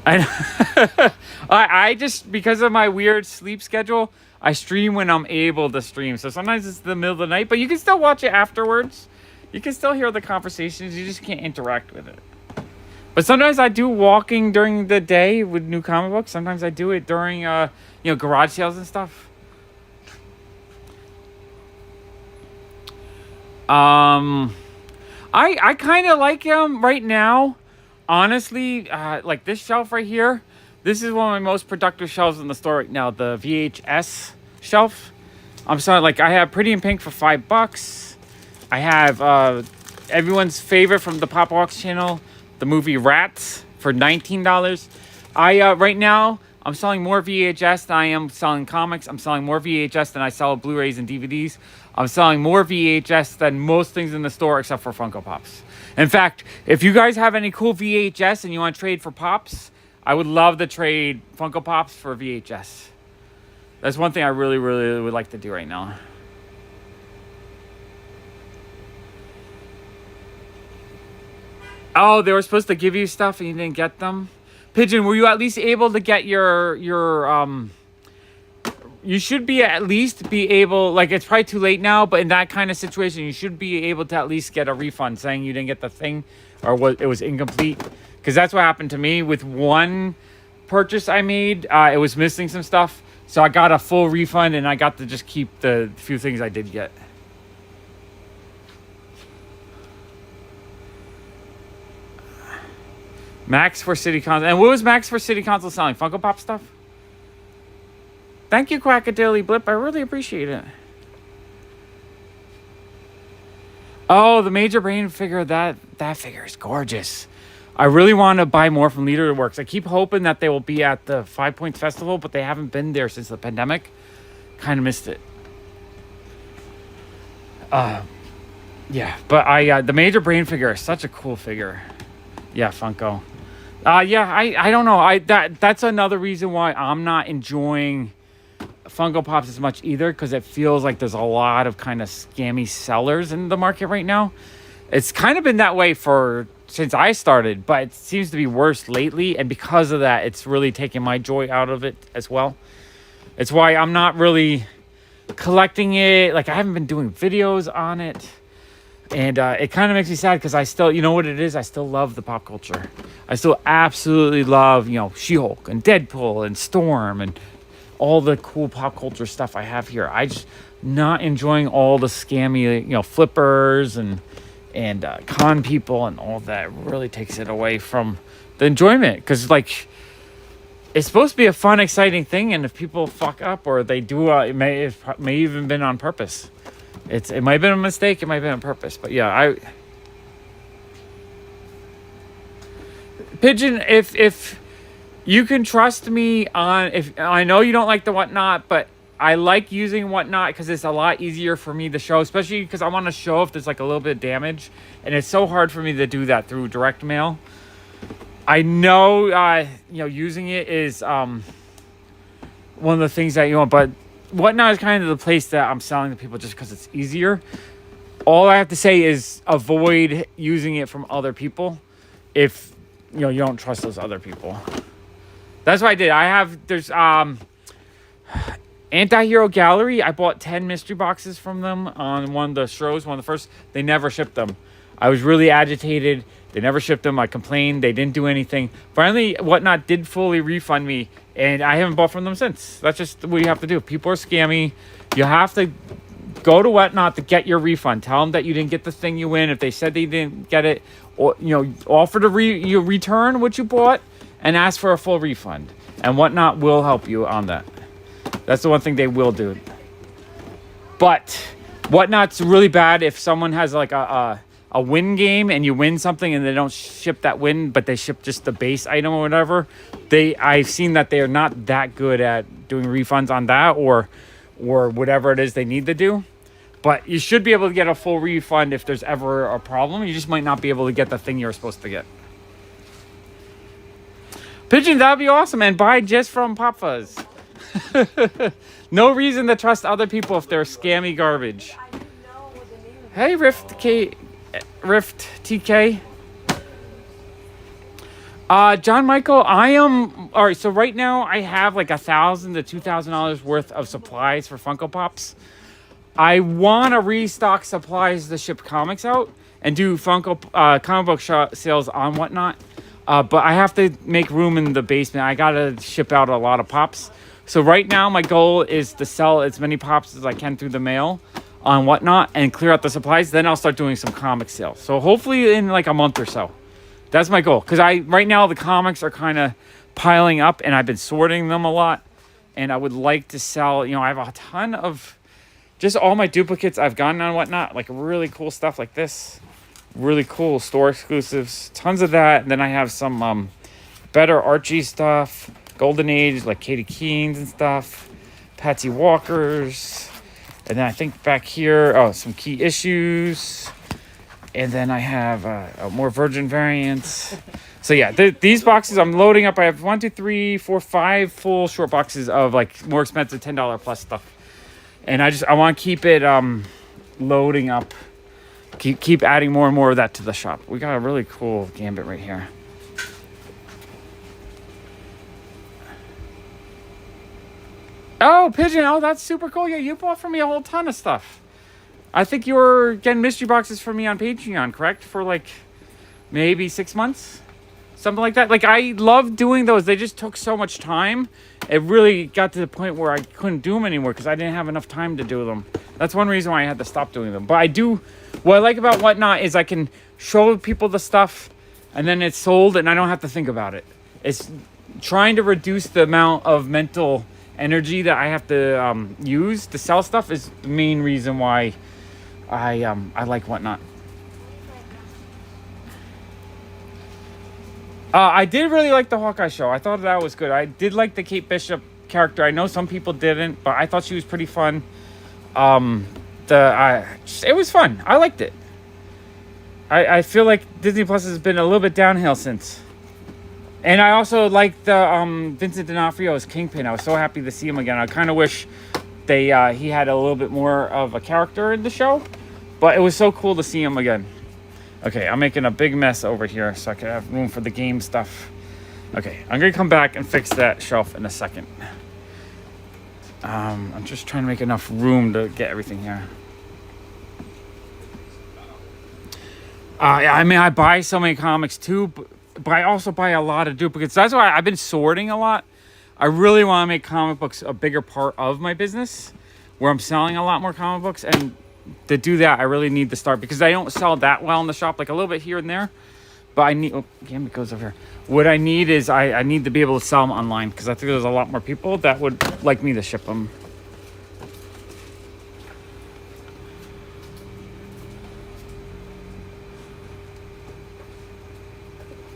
I just, because of my weird sleep schedule, I stream when I'm able to stream. So sometimes it's the middle of the night, but you can still watch it afterwards. You can still hear the conversations. You just can't interact with it. But sometimes I do walking during the day with new comic books. Sometimes I do it during, garage sales and stuff. I kind of like him right now. Honestly, like this shelf right here. This is one of my most productive shelves in the store right now. The VHS shelf. I'm sorry, like I have Pretty in Pink for $5. I have everyone's favorite from the Pop Walks channel, the movie Rats, for $19. Right now I'm selling more VHS than I am selling comics. I'm selling more VHS than I sell Blu-rays and DVDs. I'm selling more VHS than most things in the store except for Funko Pops. In fact, if you guys have any cool VHS and you want to trade for Pops, I would love to trade Funko Pops for VHS. That's one thing I really would like to do right now. Oh, they were supposed to give you stuff and you didn't get them? Pigeon, were you at least able to get your you should be at least be able, like it's probably too late now, but in that kind of situation, you should be able to at least get a refund saying you didn't get the thing or it was incomplete. because that's what happened to me with one purchase I made. It was missing some stuff, so I got a full refund, and I got to just keep the few things I did get. Max for City Console. And what was Max for City Console selling? Funko Pop stuff? Thank you, Quackadilly Blip. I really appreciate it. Oh, the Major Brain figure. That figure is gorgeous. I really want to buy more from Leaderworks. I keep hoping that they will be at the 5 Points Festival, but they haven't been there since the pandemic. Kind of missed it. Yeah, but the Major Brain figure is such a cool figure. Yeah, Funko. Yeah, I don't know. That's another reason why I'm not enjoying Funko Pops as much either, because it feels like there's a lot of kind of scammy sellers in the market right now. It's kind of been that way since I started, but it seems to be worse lately, and because of that, it's really taken my joy out of it as well. It's why I'm not really collecting it. Like, I haven't been doing videos on it. And it kind of makes me sad because I still, you know what it is? I still love the pop culture. I still absolutely love, She-Hulk and Deadpool and Storm and all the cool pop culture stuff I have here. I just not enjoying all the scammy, flippers and con people and all that. It really takes it away from the enjoyment, because, like, it's supposed to be a fun, exciting thing, and if people fuck up or they do, it may even been on purpose. It might have been a mistake. It might have been on purpose. But yeah, Pigeon, if you can trust me if I know you don't like the Whatnot, but I like using Whatnot because it's a lot easier for me to show, especially because I want to show if there's like a little bit of damage, and it's so hard for me to do that through direct mail. I know, using it is one of the things that you want, but Whatnot is kind of the place that I'm selling to people just because it's easier. All I have to say is avoid using it from other people if you don't trust those other people. That's what I did. There's Anti-Hero Gallery. I bought 10 mystery boxes from them on one of the shows, one of the first. They never shipped them. I was really agitated. They never shipped them. I complained. They didn't do anything. Finally, Whatnot did fully refund me, and I haven't bought from them since. That's just what you have to do. People are scammy. You have to go to Whatnot to get your refund. Tell them that you didn't get the thing you win. If they said they didn't get it, or offer to return what you bought and ask for a full refund. And Whatnot will help you on that. That's the one thing they will do. But Whatnot's really bad if someone has like a win game and you win something and they don't ship that win, but they ship just the base item or whatever. I've seen that they are not that good at doing refunds on that or whatever it is they need to do. But you should be able to get a full refund if there's ever a problem. You just might not be able to get the thing you're supposed to get. Pigeon, that would be awesome. And buy just from PopFuzz. No reason to trust other people if they're scammy garbage. Hey, Rift TK. John Michael, all right, so right now I have like $1,000 to $2,000 worth of supplies for Funko Pops. I want to restock supplies to ship comics out and do Funko comic book sales on Whatnot. But I have to make room in the basement. I got to ship out a lot of Pops. So right now my goal is to sell as many Pops as I can through the mail on Whatnot and clear out the supplies. Then I'll start doing some comic sales. So hopefully in like a month or so. That's my goal. Because right now the comics are kind of piling up and I've been sorting them a lot. And I would like to sell, I have a ton of just all my duplicates I've gotten on Whatnot. Like really cool stuff like this. Really cool store exclusives. Tons of that. And then I have some better Archie stuff. Golden Age, like Katie Keens and stuff. Patsy Walkers. And then I think back here, some key issues. And then I have more Virgin variants. So yeah, these boxes I'm loading up. I have 1, 2, 3, 4, 5 full short boxes of like more expensive $10 plus stuff. And I want to keep it loading up. Keep adding more and more of that to the shop. We got a really cool Gambit right here. Oh, Pigeon. Oh, that's super cool. Yeah, you bought for me a whole ton of stuff. I think you were getting mystery boxes for me on Patreon, correct? For like maybe 6 months? something like that. Like, I love doing those. They just took so much time. It really got to the point where I couldn't do them anymore because I didn't have enough time to do them. That's one reason why I had to stop doing them. But I do, what I like about Whatnot is I can show people the stuff and then it's sold and I don't have to think about it. It's trying to reduce the amount of mental energy that I have to use to sell stuff is the main reason why I like Whatnot. I did really like the Hawkeye show. I thought that was good. I did like the Kate Bishop character. I know some people didn't, but I thought she was pretty fun. It was fun. I liked it. I feel like Disney Plus has been a little bit downhill since. And I also like the Vincent D'Onofrio as Kingpin. I was so happy to see him again. I kind of wish he had a little bit more of a character in the show, but it was so cool to see him again. Okay, I'm making a big mess over here so I can have room for the game stuff. Okay, I'm gonna come back and fix that shelf in a second. I'm just trying to make enough room to get everything here. Yeah, I mean, I buy so many comics too, but I also buy a lot of duplicates. That's why I've been sorting a lot. I really want to make comic books a bigger part of my business, where I'm selling a lot more comic books. And to do that, I really need to start, because I don't sell that well in the shop, like a little bit here and there. But I need, Gambit goes over here. What I need is I need to be able to sell them online, because I think there's a lot more people that would like me to ship them.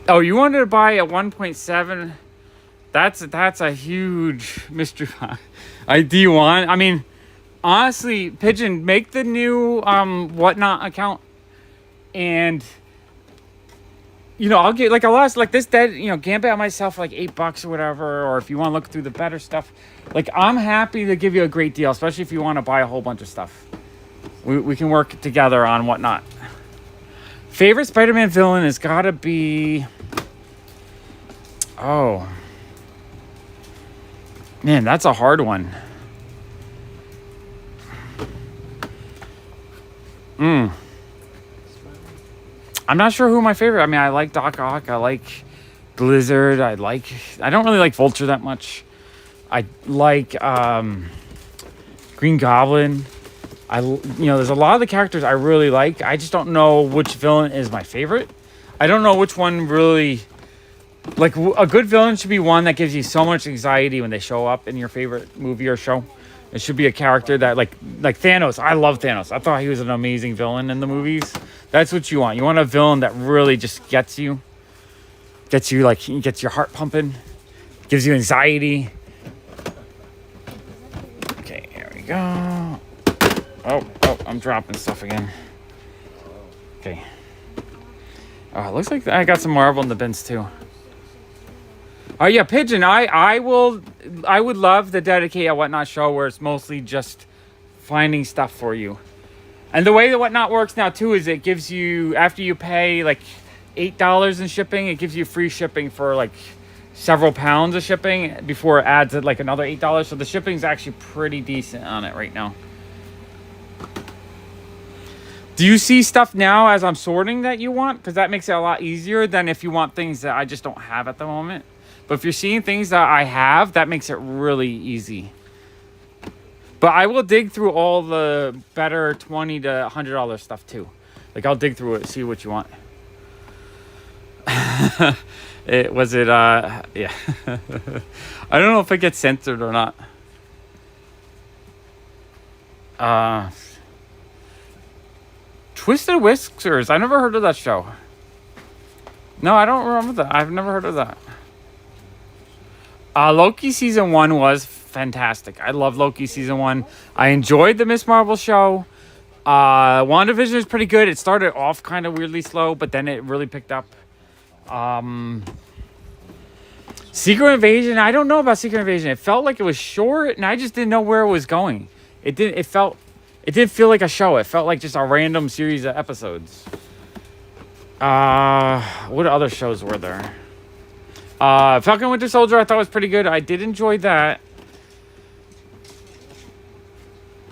Oh, you wanted to buy a 1.7? That's a huge mystery box. Do you want? I mean, honestly, Pigeon, make the new Whatnot account, and I'll get like a lot of, like this dead, Gambit on myself for like $8 or whatever, or if you want to look through the better stuff, like I'm happy to give you a great deal, especially if you want to buy a whole bunch of stuff. We can work together on Whatnot. Favorite Spider-Man villain has got to be, oh man, that's a hard one. I'm not sure who my favorite. I mean, I like Doc Ock. I like Blizzard. I don't really like Vulture that much. I like Green Goblin. There's a lot of the characters I really like. I just don't know which villain is my favorite. I don't know which one really, like, a good villain should be one that gives you so much anxiety when they show up in your favorite movie or show. It should be a character that, like Thanos. I love Thanos. I thought he was an amazing villain in the movies. That's what you want. You want a villain that really just gets your heart pumping, gives you anxiety. Okay, here we go. Oh, I'm dropping stuff again. Okay. Oh, it looks like I got some Marvel in the bins too. Oh yeah, Pigeon. I would love to dedicate a Whatnot show where it's mostly just finding stuff for you. And the way that Whatnot works now too is it gives you, after you pay like $8 in shipping, it gives you free shipping for like several pounds of shipping before it adds like another $8. So the shipping is actually pretty decent on it right now. Do you see stuff now as I'm sorting that you want? Because that makes it a lot easier than if you want things that I just don't have at the moment. But if you're seeing things that I have, that makes it really easy. But I will dig through all the better $20 to $100 stuff too. Like, I'll dig through it, see what you want. Yeah. I don't know if it gets censored or not. Twisted Whiskers. I never heard of that show. No, I don't remember that. I've never heard of that. Loki season 1 was fantastic. I love Loki season 1. I enjoyed the Miss Marvel show. WandaVision is pretty good. It started off kind of weirdly slow, but then it really picked up. Secret Invasion. I don't know about Secret Invasion. It felt like it was short, and I just didn't know where it was going. It didn't feel like a show. It felt like just a random series of episodes. What other shows were there? Falcon Winter Soldier I thought was pretty good. I did enjoy that.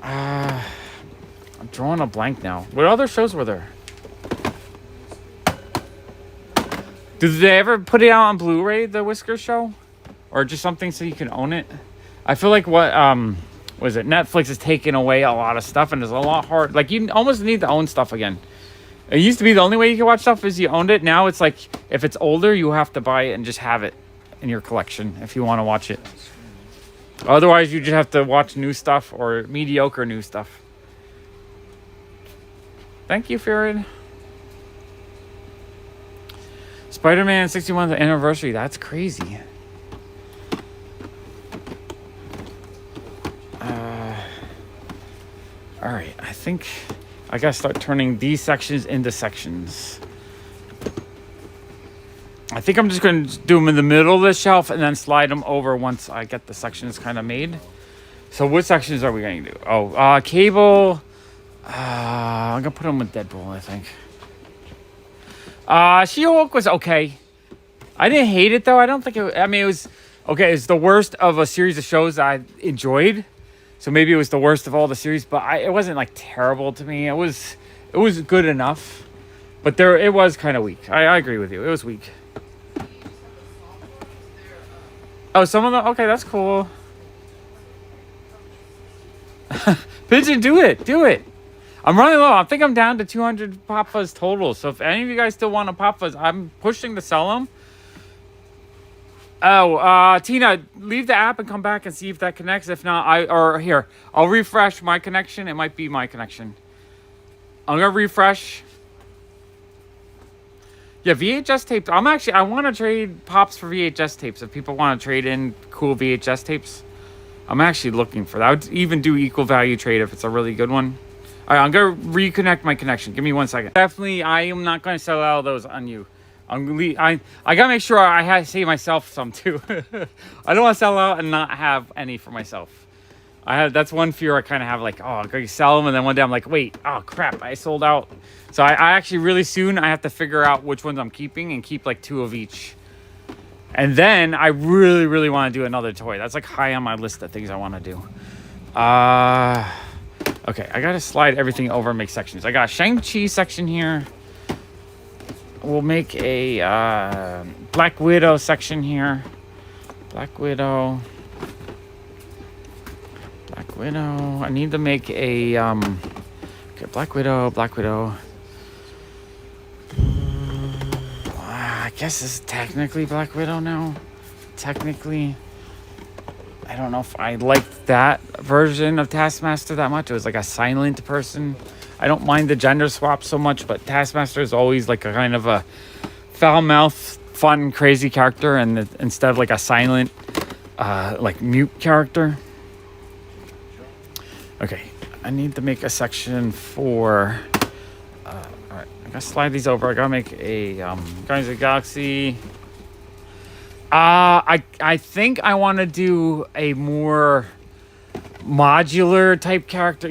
I'm drawing a blank now. What other shows were there? Did they ever put it out on Blu-ray, the Whisker Show? Or just something so you can own it? I feel like was it? Netflix is taking away a lot of stuff, and it's a lot hard. Like, you almost need to own stuff again. It used to be the only way you could watch stuff is you owned it. Now it's like, if it's older, you have to buy it and just have it in your collection if you want to watch it. Otherwise, you just have to watch new stuff or mediocre new stuff. Thank you, Farron. Spider-Man 61st anniversary. That's crazy. All right, I think I gotta start turning these sections into sections. I think I'm just gonna do them in the middle of the shelf and then slide them over once I get the sections kind of made. So what sections are we gonna do? Oh, Cable. I'm gonna put them with Deadpool, I think. She-Hulk was okay. I didn't hate it though. I don't think it. I mean, it was okay. It's the worst of a series of shows I enjoyed. So maybe it was the worst of all the series, but it wasn't like terrible to me. It was good enough, but it was kind of weak. I agree with you. It was weak. Oh, some of them. Okay, that's cool. Pigeon, do it. I'm running low. I think I'm down to 200 PopFuzz total. So if any of you guys still want a PopFuzz, I'm pushing to sell them. Oh, Tina, leave the app and come back and see if that connects. If not, I'll refresh my connection. It might be my connection. I'm gonna refresh. Yeah, VHS tapes. I want to trade Pops for VHS tapes. If people want to trade in cool VHS tapes, I'm actually looking for that. I would even do equal value trade if it's a really good one. All right, I'm gonna reconnect my connection. Give me 1 second. Definitely, I am not gonna sell all those on you. I gotta make sure I save myself some too. I don't want to sell out and not have any for myself. That's one fear I kind of have. Like, oh, I'm gonna sell them, and then one day I'm like, wait, oh crap, I sold out. So I actually really soon I have to figure out which ones I'm keeping and keep like 2 of each. And then I really, really want to do another toy. That's like high on my list of things I want to do. Okay, I gotta slide everything over and make sections. I got a Shang-Chi section here. We'll make a Black Widow section here. Black Widow. I need to make a okay, Black Widow. I guess this is technically Black Widow now. Technically, I don't know if I liked that version of Taskmaster that much. It was like a silent person. I don't mind the gender swap so much, but Taskmaster is always like a kind of a foul-mouthed, fun, crazy character, and instead of like a silent, like mute character. Okay, I need to make a section for. All right, I gotta slide these over. I gotta make a Guardians of the Galaxy. I think I want to do a more modular type character,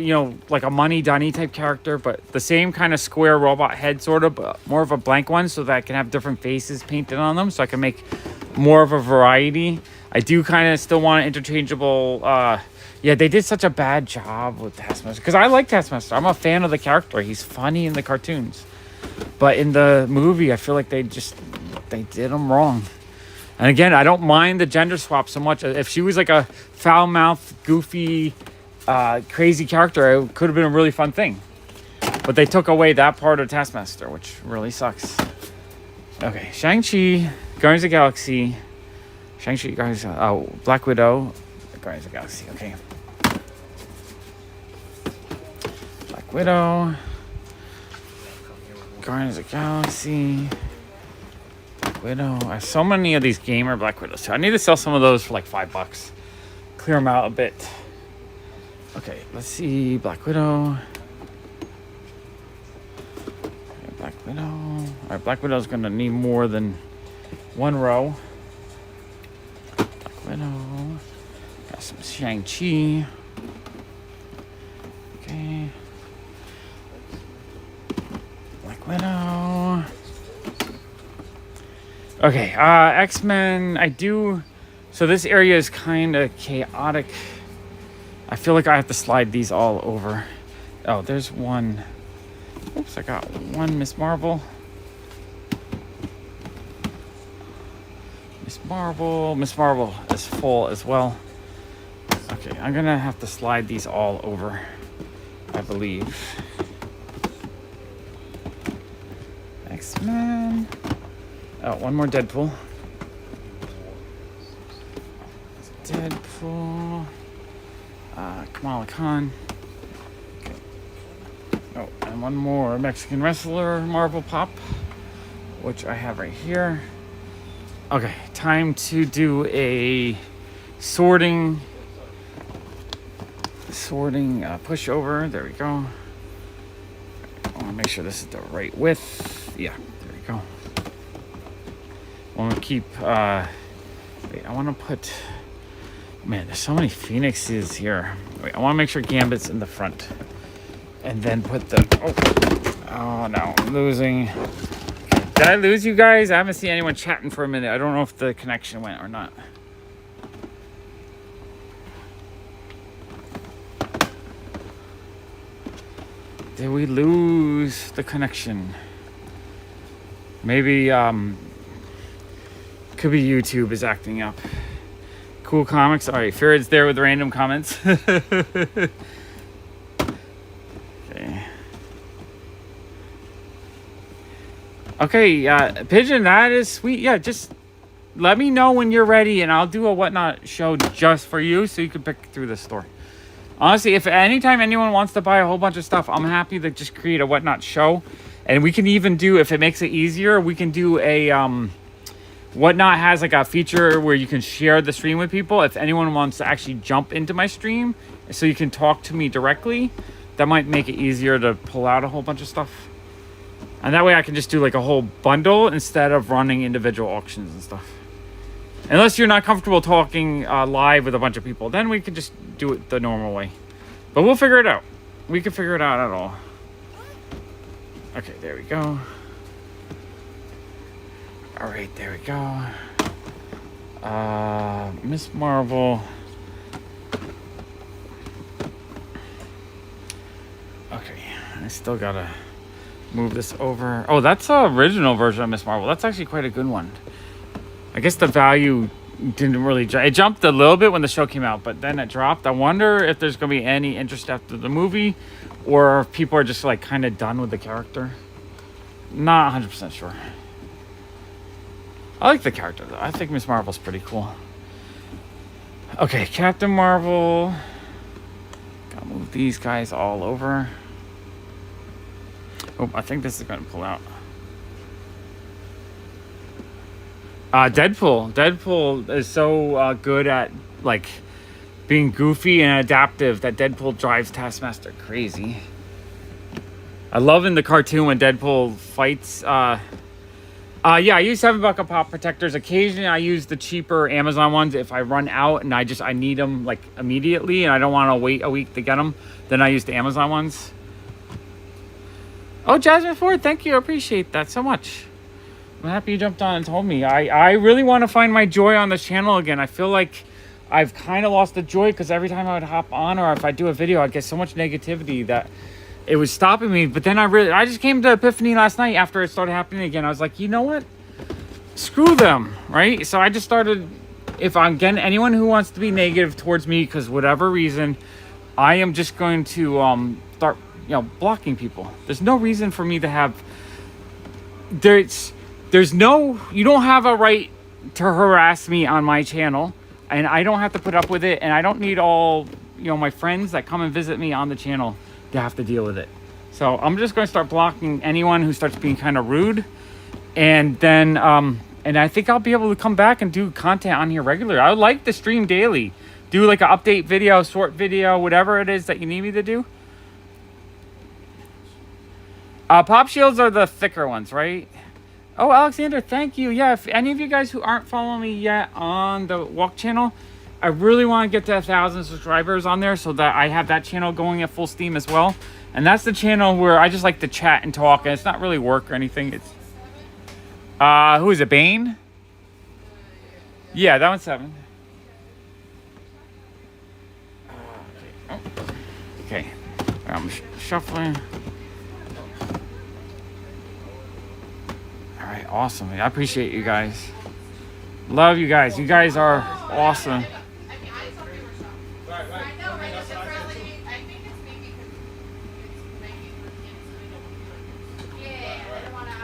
like a Money Dunny type character, but the same kind of square robot head, sort of, but more of a blank one, so that I can have different faces painted on them, so I can make more of a variety. I do kind of still want an interchangeable. Yeah, they did such a bad job with Taskmaster, because I like Taskmaster. I'm a fan of the character. He's funny in the cartoons, but in the movie, I feel like they did him wrong. And again, I don't mind the gender swap so much. If she was like a foul-mouthed, goofy, crazy character, it could have been a really fun thing. But they took away that part of Taskmaster, which really sucks. Okay, Shang-Chi, Guardians of the Galaxy. Shang-Chi, Guardians of Black Widow, Guardians of the Galaxy, okay. Black Widow, Guardians of the Galaxy. Widow. I have so many of these gamer Black Widows too. I need to sell some of those for like $5. Clear them out a bit. Okay, let's see. Black Widow. Okay, Black Widow. Alright, Black Widow's gonna need more than one row. Black Widow. Got some Shang-Chi. Okay. Black Widow. Okay, X-Men, so this area is kind of chaotic. I feel like I have to slide these all over. Oh, there's one. Oops, I got one Miss Marvel. Miss Marvel. Miss Marvel is full as well. Okay, I'm gonna have to slide these all over, I believe. X-Men. Oh, one more Deadpool. Deadpool. Kamala Khan. Okay. Oh, and one more Mexican wrestler Marvel Pop, which I have right here. Okay, time to do a sorting pushover. There we go. I want to make sure this is the right width. Yeah, there we go. I want to keep, wait, I want to put, man, there's so many Phoenixes here. Wait, I want to make sure Gambit's in the front. And then put the, oh no, I'm losing. Did I lose you guys? I haven't seen anyone chatting for a minute. I don't know if the connection went or not. Did we lose the connection? Maybe, could be YouTube is acting up. Cool comics. All right, Feared's there with random comments. Okay. Okay, Pigeon, that is sweet. Yeah, just let me know when you're ready, and I'll do a Whatnot show just for you, so you can pick through the store. Honestly, if anytime anyone wants to buy a whole bunch of stuff, I'm happy to just create a Whatnot show. And we can even do, if it makes it easier, we can do a, Whatnot has like a feature where you can share the stream with people. If anyone wants to actually jump into my stream so you can talk to me directly, that might make it easier to pull out a whole bunch of stuff. And that way I can just do like a whole bundle instead of running individual auctions and stuff. Unless you're not comfortable talking live with a bunch of people, then we can just do it the normal way. But we'll figure it out. We can figure it out at all. Okay, there we go. All right, there we go. Miss Marvel. Okay, I still gotta move this over. Oh, that's the original version of Miss Marvel. That's actually quite a good one. I guess the value didn't really jump. It jumped a little bit when the show came out, but then it dropped. I wonder if there's going to be any interest after the movie, or if people are just like kind of done with the character. Not 100% sure. I like the character though. I think Miss Marvel's pretty cool. Okay, Captain Marvel. Gotta move these guys all over. Oh, I think this is going to pull out. Deadpool is so good at like being goofy and adaptive that Deadpool drives Taskmaster crazy. I love in the cartoon when Deadpool fights. Yeah, I use $7 a pop protectors. Occasionally, I use the cheaper Amazon ones if I run out and I need them like immediately and I don't want to wait a week to get them. Then I use the Amazon ones. Oh, Jasmine Ford, thank you. I appreciate that so much. I'm happy you jumped on and told me. I really want to find my joy on this channel again. I feel like I've kind of lost the joy because every time I would hop on or if I do a video, I'd get so much negativity that it was stopping me. But then I just came to epiphany last night after it started happening again. I was like, you know what? Screw them, right? So I just started, if I'm getting anyone who wants to be negative towards me because whatever reason, I am just going to start, blocking people. There's no reason for me to have, you don't have a right to harass me on my channel, and I don't have to put up with it, and I don't need all, my friends that come and visit me on the channel to have to deal with it. So I'm just going to start blocking anyone who starts being kind of rude, and then, and I think I'll be able to come back and do content on here regularly. I would like to stream daily, do like an update video, short video, whatever it is that you need me to do. Pop shields are the thicker ones, right? Oh, Alexander, thank you. Yeah, if any of you guys who aren't following me yet on the Walk channel, I really want to get to 1,000 subscribers on there so that I have that channel going at full steam as well. And that's the channel where I just like to chat and talk, and it's not really work or anything. It's who is it, Bane? Yeah, that one's 7. Okay. I'm shuffling. All right, awesome. I appreciate you guys. Love you guys. You guys are awesome. I mean, I thought they were shocked. I know, right? It's really, I think it's maybe because it's making for kids, so they don't want to. Yeah, they don't want to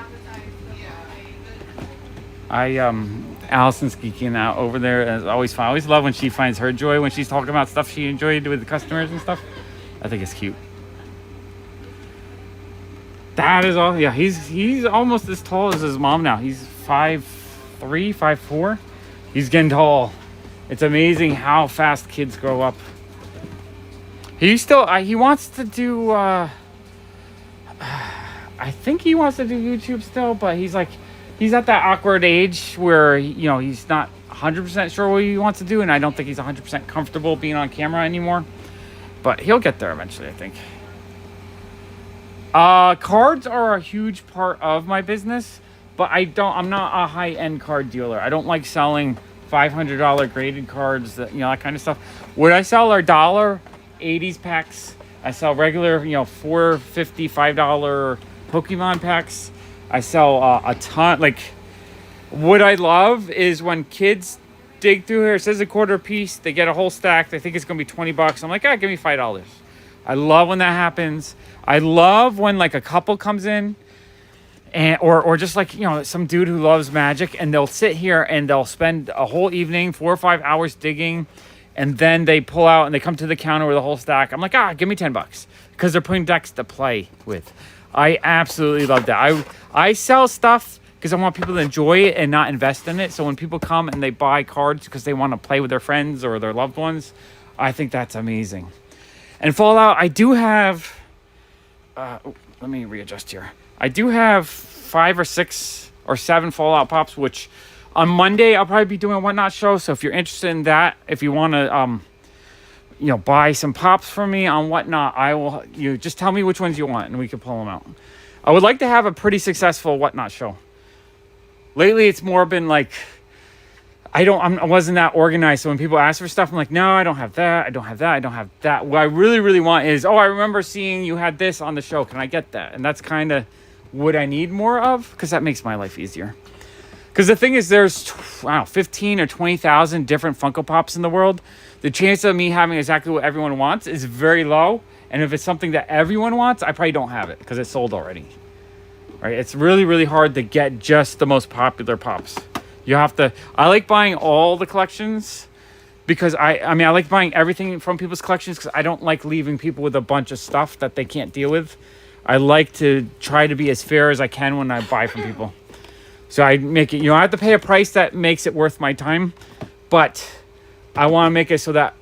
advertise. Allison's geeking out over there as always fun. I always love when she finds her joy when she's talking about stuff she enjoyed with the customers and stuff. I think it's cute. That is all. Yeah, he's almost as tall as his mom now. He's 5'3", 5'4". He's getting tall. It's amazing how fast kids grow up. He wants to do. I think he wants to do YouTube still, but he's at that awkward age where he's not 100% sure what he wants to do, and I don't think he's 100% comfortable being on camera anymore. But he'll get there eventually, I think. Cards are a huge part of my business, but I'm not a high-end card dealer. I don't like selling $500 graded cards, that kind of stuff. What I sell are $80s packs. I sell regular, $4.50, $5 Pokemon packs. I sell a ton. Like, what I love is when kids dig through here. It says a quarter piece. They get a whole stack. They think it's gonna be $20. I'm like, give me $5. I love when that happens. I love when like a couple comes in, and or just like some dude who loves magic, and they'll sit here and they'll spend a whole evening, 4 or 5 hours digging, and then they pull out and they come to the counter with a whole stack. I'm like, give me $10 because they're putting decks to play with. I absolutely love that. I sell stuff because I want people to enjoy it and not invest in it. So when people come and they buy cards because they want to play with their friends or their loved ones, I think that's amazing. And Fallout, I do have... let me readjust here. I do have 5 or 6 or 7 Fallout Pops, which on Monday I'll probably be doing a Whatnot show. So if you're interested in that, if you want to... buy some pops from me on Whatnot, I will. You just tell me which ones you want, and we can pull them out. I would like to have a pretty successful Whatnot show. Lately, it's more been like I wasn't that organized. So when people ask for stuff, I'm like, no, I don't have that. I don't have that. I don't have that. What I really, really want is, I remember seeing you had this on the show. Can I get that? And that's kind of what I need more of, because that makes my life easier. Because the thing is, there's 15 or 20,000 different Funko Pops in the world. The chance of me having exactly what everyone wants is very low. And if it's something that everyone wants, I probably don't have it because it's sold already. Right? It's really, really hard to get just the most popular Pops. You have to... I like buying all the collections because I like buying everything from people's collections because I don't like leaving people with a bunch of stuff that they can't deal with. I like to try to be as fair as I can when I buy from people. So I make it... I have to pay a price that makes it worth my time, but I want to make it so that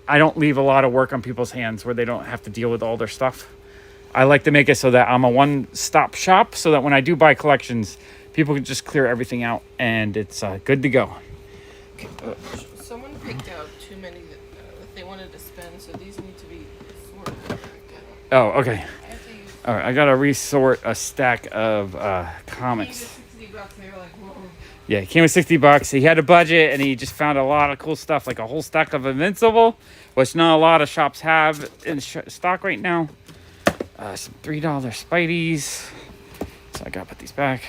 I don't leave a lot of work on people's hands where they don't have to deal with all their stuff. I like to make it so that I'm a one-stop shop so that when I do buy collections, people can just clear everything out and it's good to go. Okay. Someone picked out too many that they wanted to spend, so these need to be sorted. Oh, okay. All right, I got to resort a stack of comics. $60, they were like, whoa. Yeah, he came with $60. He had a budget, and he just found a lot of cool stuff, like a whole stack of Invincible, which not a lot of shops have in stock right now. Some $3 Spideys. So I gotta put these back.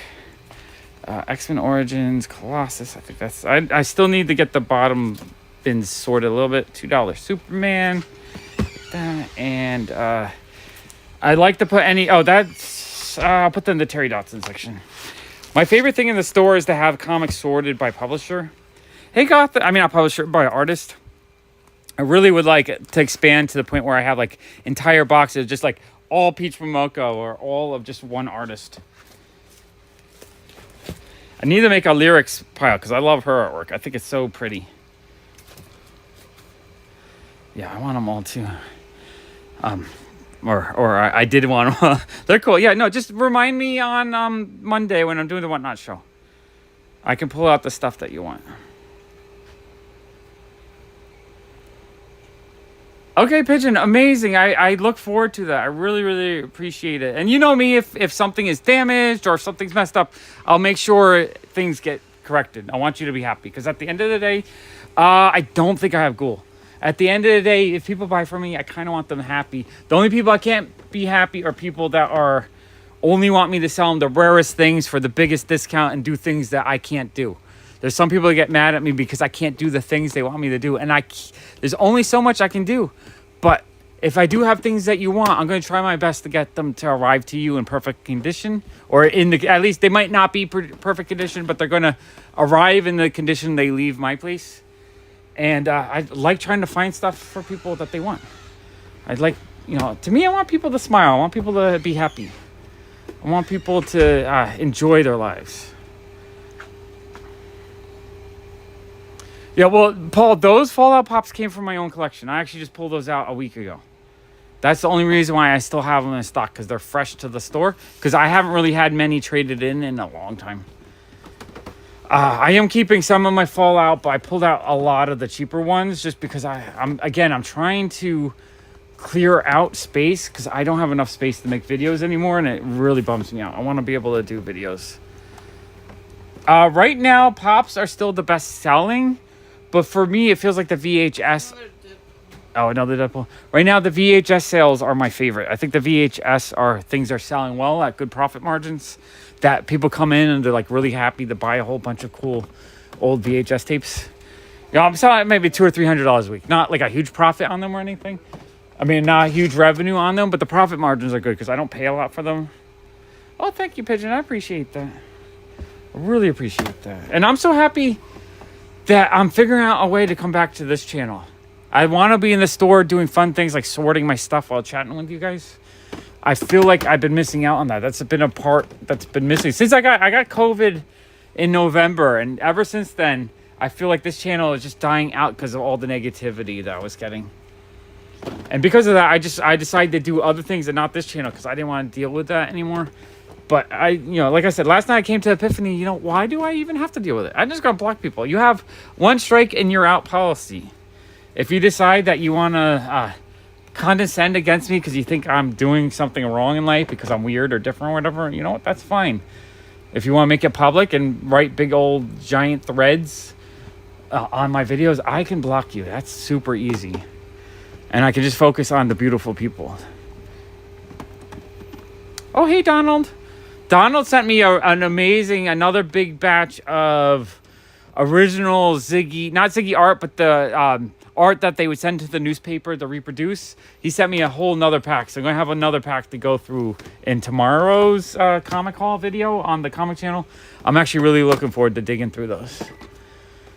X-Men Origins, Colossus. I think that's... I still need to get the bottom bins sorted a little bit. $2 Superman. And I like to put any... Oh, that's... I'll put them in the Terry Dotson section. My favorite thing in the store is to have comics sorted by publisher. Hey, not publisher, by artist. I really would like to expand to the point where I have like entire boxes, just like all Peach Momoko or all of just one artist. I need to make a lyrics pile because I love her artwork. I think it's so pretty. Yeah, I want them all too. Or I did want them. They're cool. Yeah, no, just remind me on Monday when I'm doing the Whatnot show. I can pull out the stuff that you want. Okay, Pigeon, amazing. I look forward to that. I really, really appreciate it. And you know me, if something is damaged or if something's messed up, I'll make sure things get corrected. I want you to be happy. Because at the end of the day, I don't think I have ghoul. At the end of the day, if people buy from me, I kind of want them happy. The only people I can't be happy are people that only want me to sell them the rarest things for the biggest discount and do things that I can't do. There's some people that get mad at me because I can't do the things they want me to do. And there's only so much I can do. But if I do have things that you want, I'm going to try my best to get them to arrive to you in perfect condition. Or at least they might not be perfect condition, but they're going to arrive in the condition they leave my place. And I like trying to find stuff for people that they want. I'd like, to me, I want people to smile. I want people to be happy. I want people to enjoy their lives. Yeah, well, Paul, those Fallout Pops came from my own collection. I actually just pulled those out a week ago. That's the only reason why I still have them in stock, because they're fresh to the store. Because I haven't really had many traded in a long time. I am keeping some of my Fallout, but I pulled out a lot of the cheaper ones just because I'm trying to clear out space because I don't have enough space to make videos anymore, and it really bums me out. I want to be able to do videos. Right now, Pops are still the best selling, but for me, it feels like the VHS. Oh, another Deadpool. Right now, the VHS sales are my favorite. I think the VHS things are selling well at good profit margins. That people come in and they're like really happy to buy a whole bunch of cool old VHS tapes. I'm selling maybe $200 or $300 a week. Not like a huge profit on them or anything. I mean, not a huge revenue on them, but the profit margins are good because I don't pay a lot for them. Oh, thank you, Pigeon. I appreciate that. I really appreciate that. And I'm so happy that I'm figuring out a way to come back to this channel. I want to be in the store doing fun things like sorting my stuff while chatting with you guys. I feel like I've been missing out on that. That's been a part that's been missing since I got COVID in November, and ever since then, I feel like this channel is just dying out because of all the negativity that I was getting. And because of that, I decided to do other things and not this channel because I didn't want to deal with that anymore. But like I said, last night I came to Epiphany. Why do I even have to deal with it? I'm just gonna block people. You have one strike and you're out policy. If you decide that you want to condescend against me because you think I'm doing something wrong in life because I'm weird or different or whatever, you know what? That's fine. If you want to make it public and write big old giant threads on my videos, I can block you. That's super easy. And I can just focus on the beautiful people. Oh, hey, Donald. Donald sent me another big batch of original Ziggy, not Ziggy art, but the art that they would send to the newspaper to reproduce. He sent me a whole nother pack. So I'm going to have another pack to go through in tomorrow's comic haul video on the comic channel. I'm actually really looking forward to digging through those.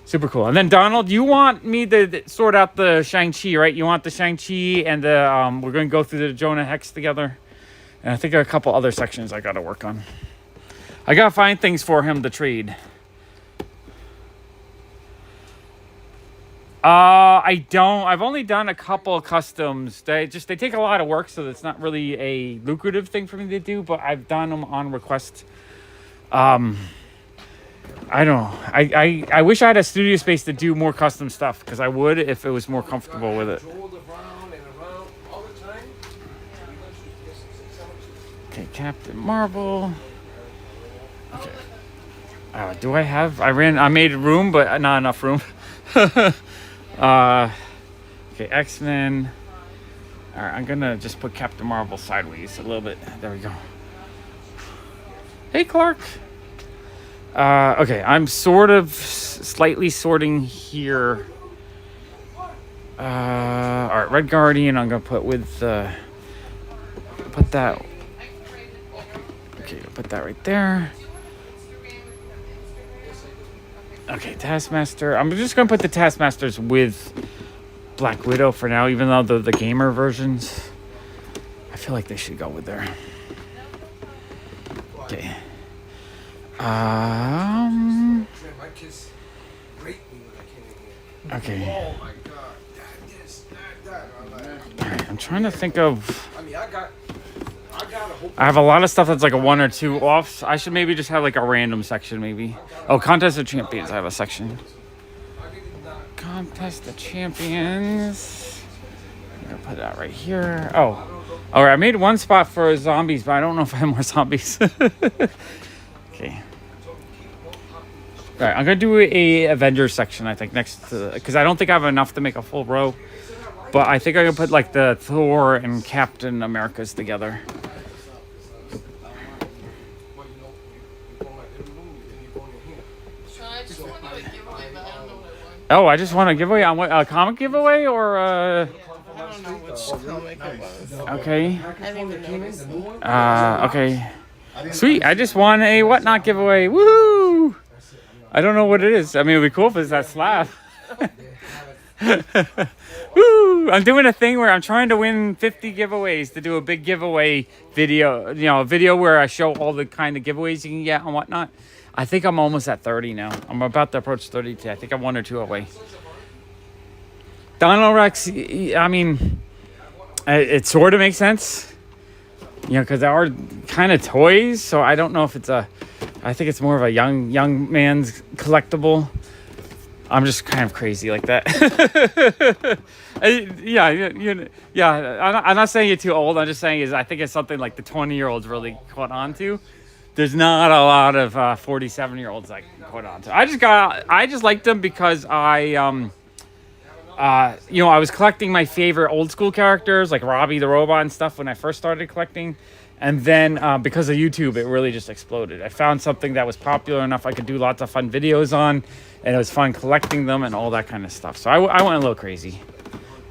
Super cool. And then Donald, you want me to sort out the Shang-Chi, right? You want the Shang-Chi and the we're going to go through the Jonah Hex together. And I think there are a couple other sections I got to work on. I got to find things for him to trade. I don't. I've only done a couple of customs. They take a lot of work, so it's not really a lucrative thing for me to do, but I've done them on request. I don't know. I wish I had a studio space to do more custom stuff, because I would if it was more comfortable with it. Okay, Captain Marvel. Okay. Do I have... I made room, but not enough room. Okay, X-Men. Alright, I'm gonna just put Captain Marvel sideways a little bit. There we go. Hey, Clark. Okay, I'm sort of slightly sorting here. Alright, Red Guardian, I'm gonna put with put that. Okay, I'll put that right there. Okay, Taskmaster. I'm just gonna put the Taskmasters with Black Widow for now, even though the gamer versions, I feel like they should go with there. Okay. Okay. Alright, I'm trying to think of... I have a lot of stuff that's like a 1 or 2 offs. I should maybe just have like a random section, maybe. Oh, Contest of Champions. I have a section. Contest of Champions. I'm gonna put that right here. Oh, all right. I made one spot for zombies, but I don't know if I have more zombies. Okay. All right, I'm gonna do a Avengers section. I think next to, because I don't think I have enough to make a full row. But I think I'm gonna put like the Thor and Captain Americas together. Oh, I just want to give away on what, a comic giveaway or I don't know which comic it was. okay. I didn't even notice. Okay. Sweet. I just won a whatnot giveaway. Woohoo! I don't know what it is. I mean, it'd be cool if it's that slab. Woo! I'm doing a thing where I'm trying to win 50 giveaways to do a big giveaway video. You know, a video where I show all the kind of giveaways you can get and whatnot. I think I'm almost at 30 now. I'm about to approach 30 today. I think I'm 1 or 2 away. Donald Rex, I mean, it sort of makes sense. You know, because they are kind of toys. So I don't know if it's a... I think it's more of a young man's collectible. I'm just kind of crazy like that. I'm not saying you're too old. I'm just saying I think it's something like the 20-year-olds really caught on to. There's not a lot of 47-year-olds that caught on to. I just liked them because I was collecting my favorite old school characters like Robbie the Robot and stuff when I first started collecting. And then because of YouTube, it really just exploded. I found something that was popular enough I could do lots of fun videos on. And it was fun collecting them and all that kind of stuff. So I went a little crazy.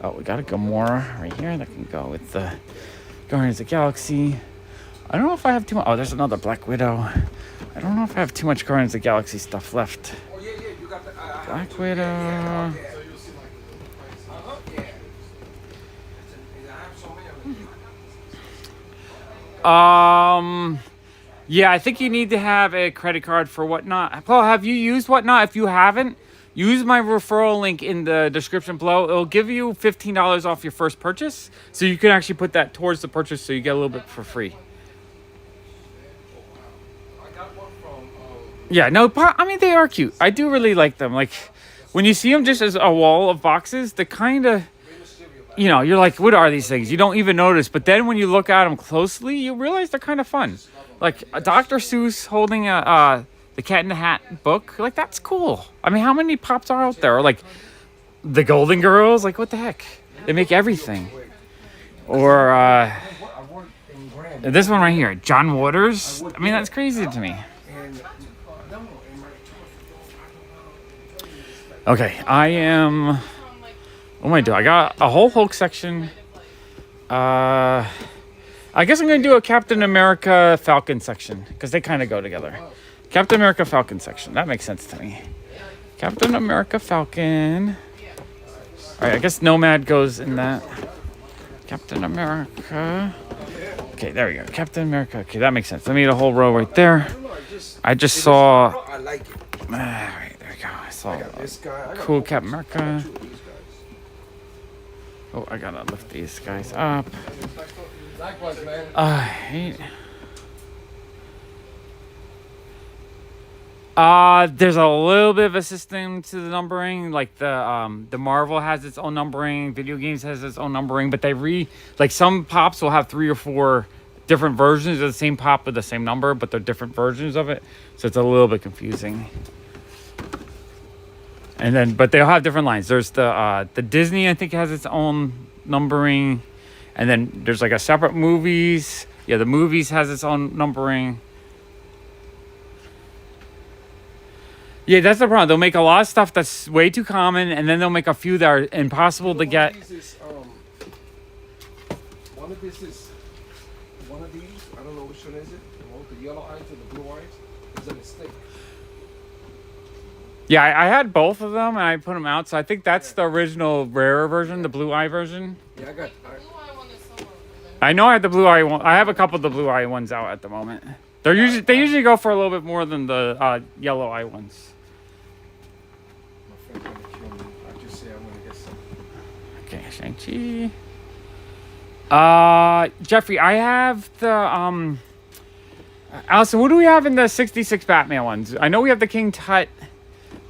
Oh, we got a Gamora right here that can go with the Guardians of the Galaxy. I don't know if I have too much. Oh, there's another Black Widow. I don't know if I have too much Guardians of the Galaxy stuff left. Black Widow. Yeah, I think you need to have a credit card for Whatnot. Paul, have you used Whatnot? If you haven't, use my referral link in the description below. It'll give you $15 off your first purchase. So you can actually put that towards the purchase so you get a little bit for free. Yeah, no, I mean, they are cute. I do really like them. Like, when you see them just as a wall of boxes, they kind of... You know, you're like, what are these things? You don't even notice. But then when you look at them closely, you realize they're kind of fun. Like Dr. Seuss holding the Cat in the Hat book. Like, that's cool. I mean, how many pops are out there? Or like the Golden Girls. Like, what the heck? They make everything. Or this one right here, John Waters. I mean, that's crazy to me. Okay, I am... What am I doing? I got a whole Hulk section. I guess I'm going to do a Captain America Falcon section. Because they kind of go together. Captain America Falcon section. That makes sense to me. Captain America Falcon. Alright, I guess Nomad goes in that. Captain America. Okay, there we go. Captain America. Okay, that makes sense. I need a whole row right there. I just saw... Alright, there we go. I saw a cool Captain America. Oh, I gotta lift these guys up. There's a little bit of a system to the numbering. Like the Marvel has its own numbering, video games has its own numbering, but like some pops will have 3 or 4 different versions of the same pop with the same number, but they're different versions of it. So it's a little bit confusing. And then, but they'll have different lines. There's the Disney, I think, has its own numbering, and then there's like a separate movies. Yeah, the movies has its own numbering. Yeah, that's the problem. They'll make a lot of stuff that's way too common, and then they'll make a few that are impossible to get. One of these, I don't know which one is it. The yellow eyes or the blue eyes is a mistake. Yeah, I had both of them, and I put them out. So I think that's the original rarer version, the blue eye version. Yeah, I got. I know I have the blue eye one. I have a couple of the blue eye ones out at the moment. They usually go for a little bit more than the yellow eye ones. My friend gonna kill me. I just say I'm gonna get some. Okay, Shang-Chi. Jeffrey, I have the Allison, what do we have in the 66 Batman ones? I know we have the King Tut.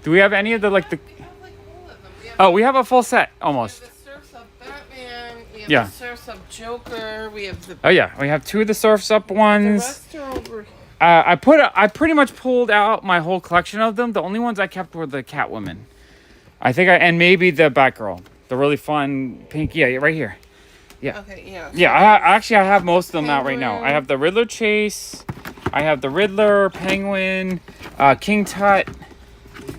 Do we have any of the like the? We have like all of them. We have a full set almost. We have the Surf's Up Batman. We have Yeah. the Surf's Up Joker. We have the. Oh yeah, we have 2 of the Surf's Up The ones. rest are over. I pretty much pulled out my whole collection of them. The only ones I kept were the Catwoman. I think and maybe the Batgirl, the really fun pink. Yeah, right here. Yeah. Okay. Yeah. Yeah, I have most of them out right now. I have the Riddler Chase. I have the Riddler, Penguin, King Tut.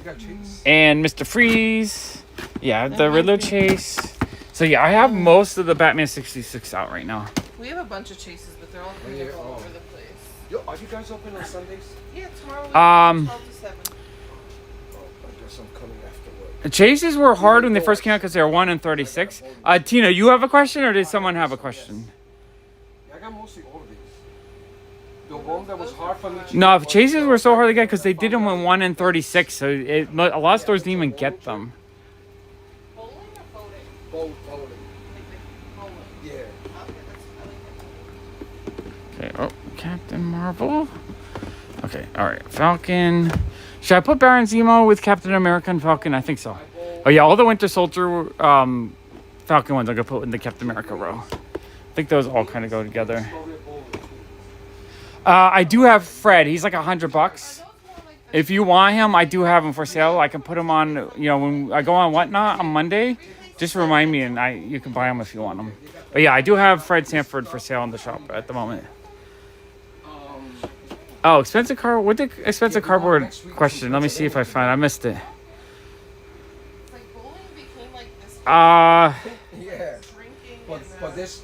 you got Chase? and Mr. Freeze. Yeah, the Riddler Chase. So yeah, I have most of the Batman 66 out right now. We have a bunch of chases, but they're all kind of all over the place. Yo, are you guys open on Sundays? Yeah, tomorrow we 12 to 7. Oh, I guess I'm coming after work. The chases were hard when they first came out because they were 1 in 36. Tina, you have a question or did someone have a question? Yeah, I got mostly all of these. The one that was hard for me to No, get was, chases were so hard to get because they did them in 1 in 36, so a lot of stores didn't even get them. Bowling or boating? bowling. Bowling. Yeah. Okay, that's, I like that. Okay, oh, Captain Marvel. Okay, alright, Falcon. Should I put Baron Zemo with Captain America and Falcon? I think so. Oh yeah, all the Winter Soldier Falcon ones I'm going to put in the Captain America row. I think those all kind of go together. I do have Fred. He's like $100. If you want him, I do have him for sale. I can put him on, you know, when I go on Whatnot on Monday, just remind me and you can buy him if you want him. But yeah, I do have Fred Sanford for sale in the shop at the moment. Oh, expensive cardboard. What the expensive cardboard question? Let me see if I find. I missed it. It's like bowling became like this Yeah. drinking But this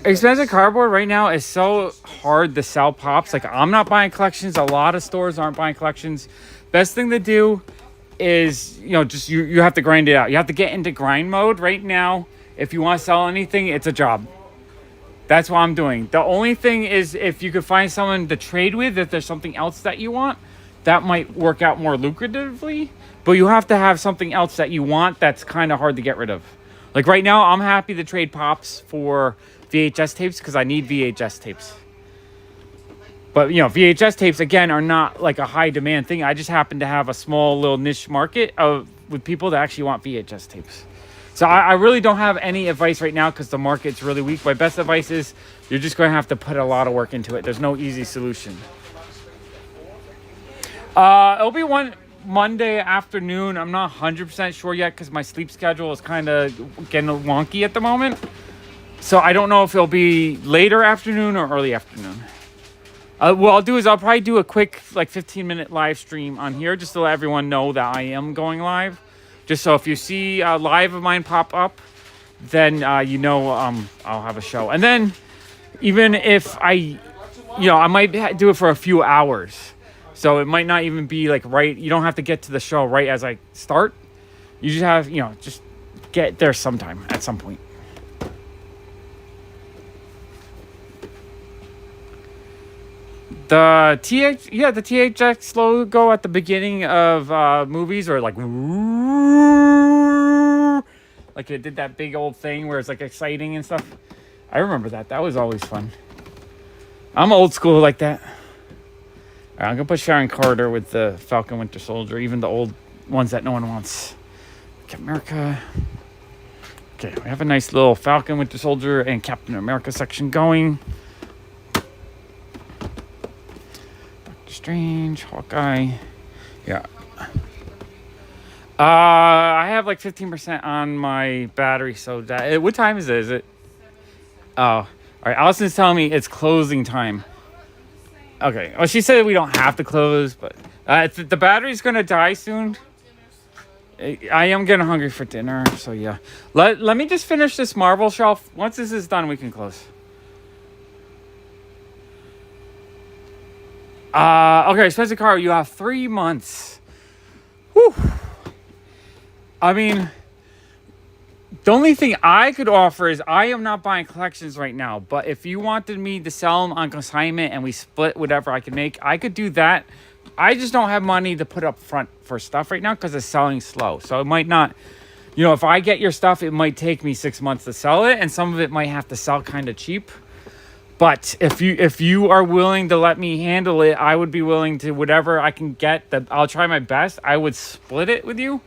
Expensive cardboard right now is so hard to sell pops. Like, I'm not buying collections. A lot of stores aren't buying collections. Best thing to do is, you know, just you have to grind it out. You have to get into grind mode right now. If you want to sell anything, it's a job. That's what I'm doing. The only thing is if you could find someone to trade with, if there's something else that you want, that might work out more lucratively. But you have to have something else that you want that's kind of hard to get rid of. Like right now, I'm happy to trade pops for VHS tapes because I need VHS tapes. But, you know, VHS tapes, again, are not like a high demand thing. I just happen to have a small little niche market with people that actually want VHS tapes. So I really don't have any advice right now because the market's really weak. My best advice is you're just going to have to put a lot of work into it. There's no easy solution. It'll be one Monday afternoon. I'm not 100% sure yet because my sleep schedule is kind of getting wonky at the moment. So I don't know if it'll be later afternoon or early afternoon. What I'll do is I'll probably do a quick like 15-minute live stream on here just to let everyone know that I am going live. Just so if you see a live of mine pop up, then you know I'll have a show. And then even if I might do it for a few hours. So it might not even be like right. You don't have to get to the show right as I start. You just have, just get there sometime at some point. The THX logo at the beginning of movies are like it did that big old thing where it's like exciting and stuff. I remember that. That was always fun. I'm old school like that. All right, I'm gonna put Sharon Carter with the Falcon Winter Soldier, even the old ones that no one wants. Captain America. Okay, we have a nice little Falcon Winter Soldier and Captain America section going. Strange, Hawkeye. Yeah. I have like 15% on my battery, so that what time is it? Is it? Oh, all right. Allison's telling me it's closing time. Okay. Well, she said we don't have to close, but the battery's gonna die soon. I am getting hungry for dinner, so yeah. Let me just finish this Marvel shelf. Once this is done, we can close. Okay, Spencer Carr, you have 3 months. Whew. I mean, the only thing I could offer is I am not buying collections right now, but if you wanted me to sell them on consignment and we split whatever I could make, I could do that. I just don't have money to put up front for stuff right now because it's selling slow. So it might not, if I get your stuff, it might take me 6 months to sell it, and some of it might have to sell kind of cheap. But if you are willing to let me handle it, I would be willing to whatever I can get. I'll try my best. I would split it with you,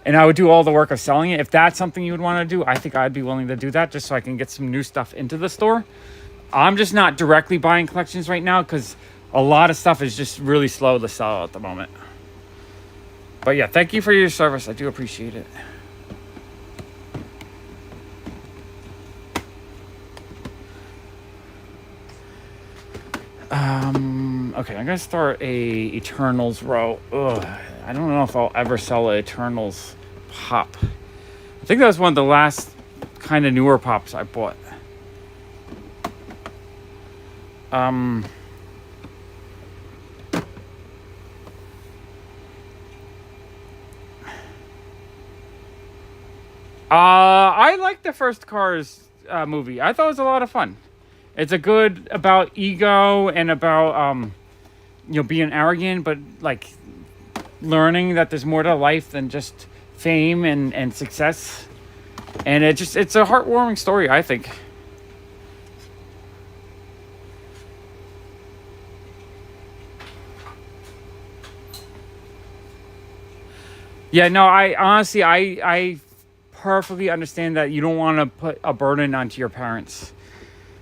and I would do all the work of selling it. If that's something you would want to do, I think I'd be willing to do that just so I can get some new stuff into the store. I'm just not directly buying collections right now because a lot of stuff is just really slow to sell at the moment. But yeah, thank you for your service. I do appreciate it. Okay, I'm gonna start a Eternals row. Ugh. I don't know if I'll ever sell an Eternals pop. I think that was one of the last kind of newer pops I bought. I like the first Cars movie. I thought it was a lot of fun. It's a good about ego and about being arrogant, but like learning that there's more to life than just fame and success. And it's a heartwarming story, I think. Yeah, no, I honestly, I perfectly understand that you don't want to put a burden onto your parents.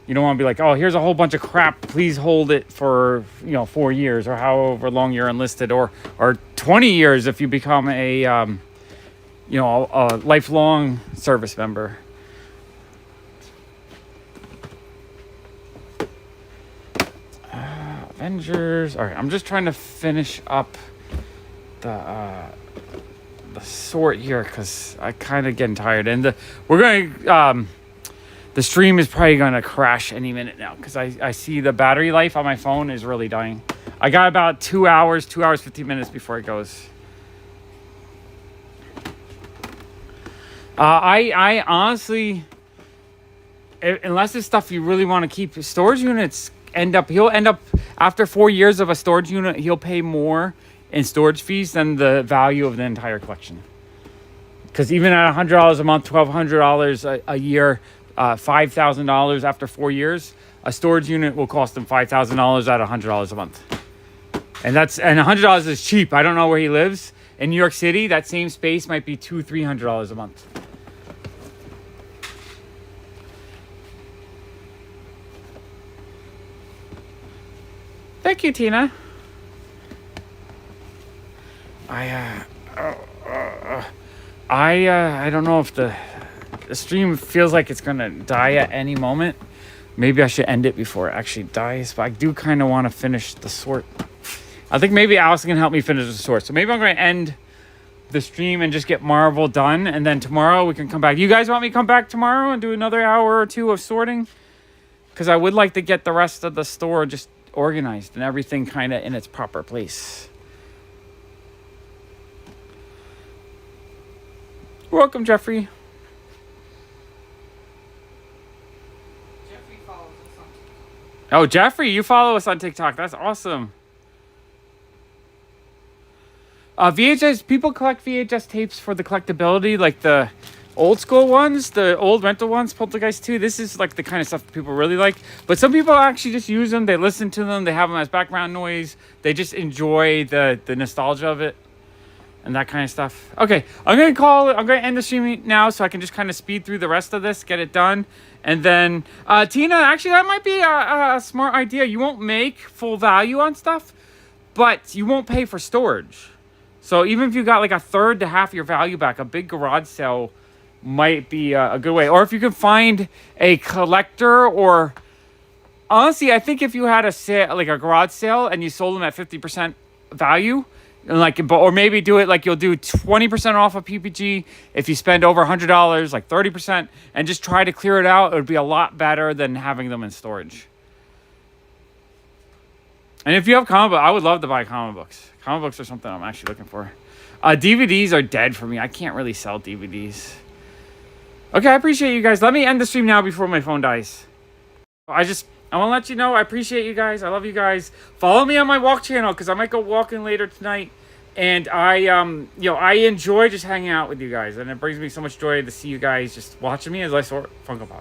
You don't want to be like, oh, here's a whole bunch of crap. Please hold it for 4 years or however long you're enlisted, or 20 years if you become a lifelong service member. Avengers. All right, I'm just trying to finish up the sort here because I kind of getting tired, and the stream is probably gonna crash any minute now because I see the battery life on my phone is really dying. I got about 2 hours 15 minutes before it goes. I honestly, unless it's stuff you really want to keep, storage units he'll end up after 4 years of a storage unit, he'll pay more in storage fees than the value of the entire collection. Because even at $100 a month, $1,200 a year, $5,000 after 4 years, a storage unit will cost him $5,000 at $100 a month. And $100 is cheap. I don't know where he lives. In New York City, that same space might be $200-$300 a month. Thank you, Tina. I don't know if the stream feels like it's gonna die at any moment. Maybe I should end it before it actually dies, but I do kind of want to finish the sort. I think maybe Allison can help me finish the sort. So maybe I'm going to end the stream and just get Marvel done, and then tomorrow we can come back. You guys want me to come back tomorrow and do another hour or two of sorting? Because I would like to get the rest of the store just organized and everything kind of in its proper place. Welcome, Jeffrey. Jeffrey follows us on TikTok. Oh, Jeffrey, you follow us on TikTok. That's awesome. VHS, people collect VHS tapes for the collectability, like the old school ones, the old rental ones, Poltergeist 2. This is like the kind of stuff people really like. But some people actually just use them. They listen to them. They have them as background noise. They just enjoy the nostalgia of it and that kind of stuff. Okay, I'm going to end the stream now so I can just kind of speed through the rest of this, get it done. And then, Tina, actually, that might be a smart idea. You won't make full value on stuff, but you won't pay for storage. So even if you got like a third to half your value back, a big garage sale might be a good way. Or if you can find a collector, or honestly, I think if you had a sale, like a garage sale, and you sold them at 50% value, and or maybe do it like you'll do 20% off of PPG if you spend over $100, like 30%, and just try to clear it out. It would be a lot better than having them in storage. And if you have comic books, I would love to buy comic books. Comic books are something I'm actually looking for. DVDs are dead for me. I can't really sell DVDs. Okay, I appreciate you guys. Let me end the stream now before my phone dies. I want to let you know I appreciate you guys. I love you guys. Follow me on my walk channel because I might go walking later tonight. And I enjoy just hanging out with you guys. And it brings me so much joy to see you guys just watching me as I sort Funko Pop.